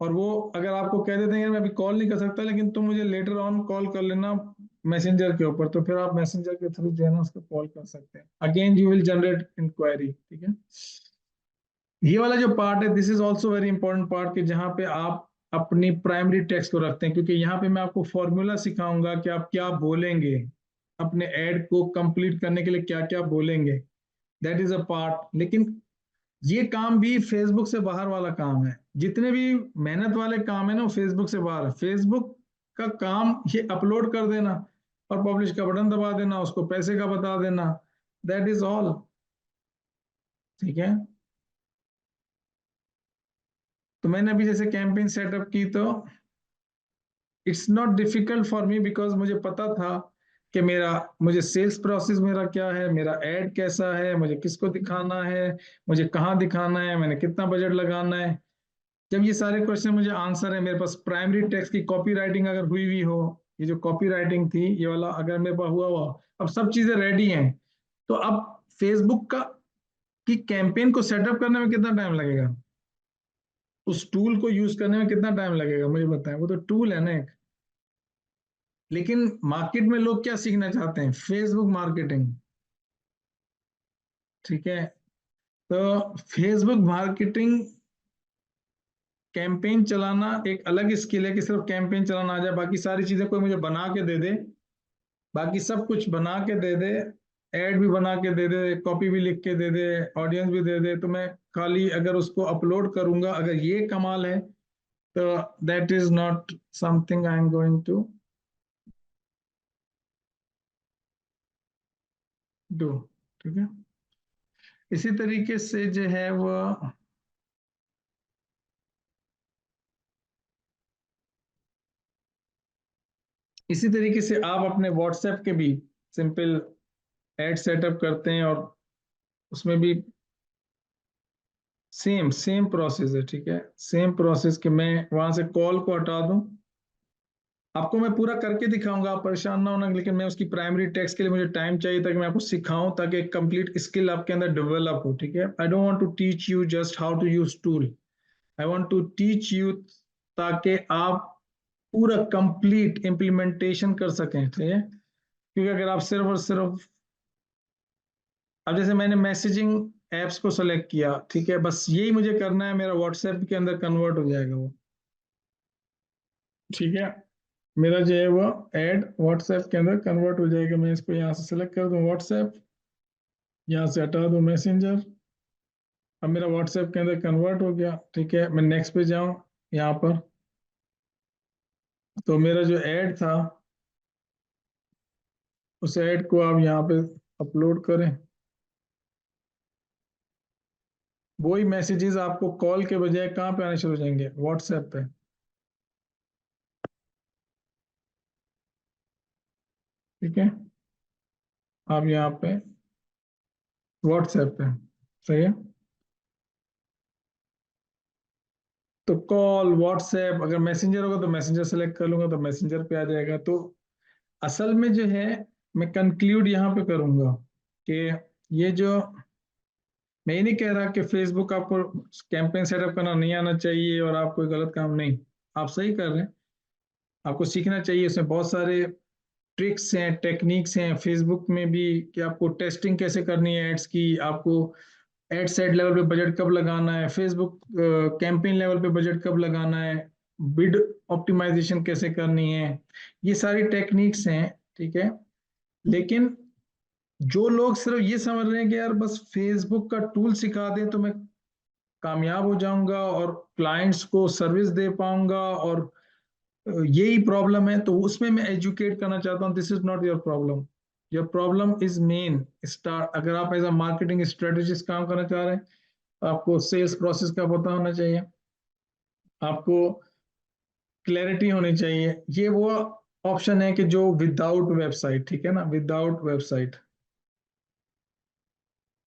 और वो अगर आपको कह देते हैं मैं अभी कॉल नहीं कर सकता, लेकिन तुम मुझे लेटर ऑन कॉल कर लेना मैसेंजर के ऊपर, तो फिर आप मैसेंजर के थ्रू जो है ना उसको कॉल कर सकते हैं। Again you will generate inquiry. ठीक है। ये वाला जो पार्ट है, this is also very important part, कि जहाँ पे आप अपनी प्राइमरी टेक्स्ट को रखते हैं, क्योंकि यहाँ पे मैं आपको फॉर्मूला सिखाऊंगा कि आप क्या बोलेंगे अपने ऐड को कंप्लीट करने के लिए, क्या क्या बोलेंगे। That is a part. लेकिन ये काम भी फेसबुक से बाहर वाला काम है। जितने भी मेहनत वाले काम है ना, वो फेसबुक से बाहर है। फेसबुक का काम ये अपलोड कर देना और पब्लिश का बटन दबा देना, उसको पैसे का बता देना, दैट इज ऑल। ठीक है। तो मैंने अभी जैसे कैंपेन सेटअप की, तो it's not difficult for me, because मुझे पता था कि मुझे सेल्स प्रोसेस मेरा क्या है, मेरा ऐड कैसा है, मुझे किसको दिखाना है, मुझे कहाँ दिखाना है, मैंने कितना बजट लगाना है। जब ये सारे क्वेश्चन मुझे आंसर है, मेरे पास प्राइमरी टेक्स्ट की कॉपी राइटिंग अगर हुई हुई हो, ये जो कॉपी राइटिंग थी ये वाला अगर मेरे पास हुआ हुआ, अब सब चीजें रेडी हैं, तो अब फेसबुक का की कैंपेन को सेटअप करने में कितना टाइम लगेगा, उस टूल को यूज करने में कितना टाइम लगेगा, मुझे बताएं। वो तो टूल है ना एक। लेकिन मार्केट में लोग क्या सीखना चाहते हैं, फेसबुक मार्केटिंग। ठीक है। तो फेसबुक मार्केटिंग कैंपेन चलाना एक अलग स्किल है, कि सिर्फ कैंपेन चलाना आ जाए, बाकी सारी चीजें कोई मुझे बना के दे दे, बाकी सब कुछ बना के दे दे, एड भी बना के दे दे, कॉपी भी लिख के दे दे, ऑडियंस भी दे दे, तो मैं खाली अगर उसको अपलोड करूंगा, अगर ये कमाल है, तो that is not something I am going to do. ठीक है। इसी तरीके से जो है वो, इसी तरीके से आप अपने व्हाट्सएप के भी सिंपल एड सेटअप करते हैं, और उसमें भी सेम सेम प्रोसेस है। ठीक है। सेम प्रोसेस कि मैं वहां से कॉल को हटा दूं, आपको मैं पूरा करके दिखाऊंगा, आप परेशान ना होना, लेकिन मैं उसकी प्राइमरी टेक्स्ट के लिए मुझे टाइम चाहिए था कि मैं आपको सिखाऊं, ताकि एक कंप्लीट स्किल आपके अंदर डेवलप हो। ठीक है। I don't want to teach you just how to use tool, I want to teach you ताकि आप पूरा कंप्लीट इम्प्लीमेंटेशन कर सकें। ठीक है। क्योंकि अगर आप सिर्फ और सिर्फ, अब जैसे मैंने मैसेजिंग एप्स को सेलेक्ट किया, ठीक है, बस यही मुझे करना है, मेरा व्हाट्सएप के अंदर कन्वर्ट हो जाएगा वो। ठीक है, मेरा जो है वो ऐड व्हाट्सएप के अंदर कन्वर्ट हो जाएगा। मैं इसको यहाँ से सेलेक्ट कर दूं व्हाट्सएप, यहाँ से हटा दूं मैसेंजर। अब मेरा व्हाट्सएप के अंदर कन्वर्ट हो गया। ठीक है, मैं नेक्स्ट पे जाऊं यहाँ पर, तो मेरा जो ऐड था उस ऐड को आप यहाँ पे अपलोड करें। वही मैसेजेस आपको कॉल के बजाय कहाँ पे आने शुरू हो जाएंगे, व्हाट्सएप पे। ठीक है, आप यहाँ पे व्हाट्सएप पे, सही है। तो कॉल व्हाट्सएप, अगर मैसेंजर होगा तो मैसेंजर सेलेक्ट कर लूंगा तो मैसेंजर पे आ जाएगा। तो असल में जो है, मैं कंक्लूड यहाँ पे करूंगा कि ये जो, मैं ये नहीं कह रहा कि फेसबुक आपको कैंपेन सेटअप करना नहीं आना चाहिए और आप कोई गलत काम नहीं, आप सही कर रहे हैं, आपको सीखना चाहिए। इसमें बहुत सारे ट्रिक्स हैं, टेक्निक्स हैं फेसबुक में भी, कि आपको टेस्टिंग कैसे करनी है एड्स की, आपको एड सेट लेवल पे बजट कब लगाना है, फेसबुक कैंपेन लेवल पे बजट कब लगाना है, बिड ऑप्टिमाइजेशन कैसे करनी है, ये सारी टेक्निक्स हैं। ठीक है, लेकिन जो लोग सिर्फ ये समझ रहे हैं कि यार बस फेसबुक का टूल सिखा दें तो मैं कामयाब हो जाऊंगा और क्लाइंट्स को सर्विस दे पाऊंगा, और यही प्रॉब्लम है, तो उसमें मैं एजुकेट करना चाहता हूँ। This is not your problem, your problem is main start. अगर आप एज अ मार्केटिंग स्ट्रेटेजिस्ट काम करना चाह रहे हैं तो आपको सेल्स प्रोसेस का पता होना चाहिए, आपको क्लैरिटी होनी चाहिए। ये वो ऑप्शन है कि जो विदाउट वेबसाइट, ठीक है ना, विदाउट वेबसाइट।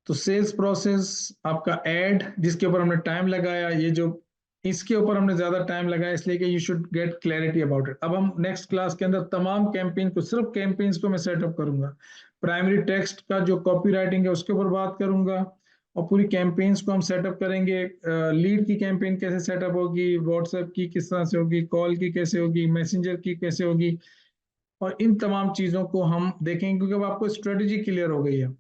तो सेल्स प्रोसेस, आपका एड जिसके ऊपर हमने टाइम लगाया, ये जो इसके ऊपर हमने ज्यादा टाइम लगाया, इसलिए कि you should get clarity about it. अब हम नेक्स्ट क्लास के अंदर तमाम कैंपेन को, सिर्फ कैंपेन्स को मैं सेटअप करूंगा। प्राइमरी टेक्स्ट का जो कॉपी राइटिंग है उसके ऊपर बात करूंगा, और पूरी कैंपेन्स को हम सेटअप करेंगे। लीड की कैंपेन कैसे सेटअप होगी, व्हाट्सएप की किस तरह से होगी, कॉल की कैसे होगी, मैसेंजर की कैसे होगी, और इन तमाम चीजों को हम देखेंगे, क्योंकि अब आपको स्ट्रेटेजी क्लियर हो गई है।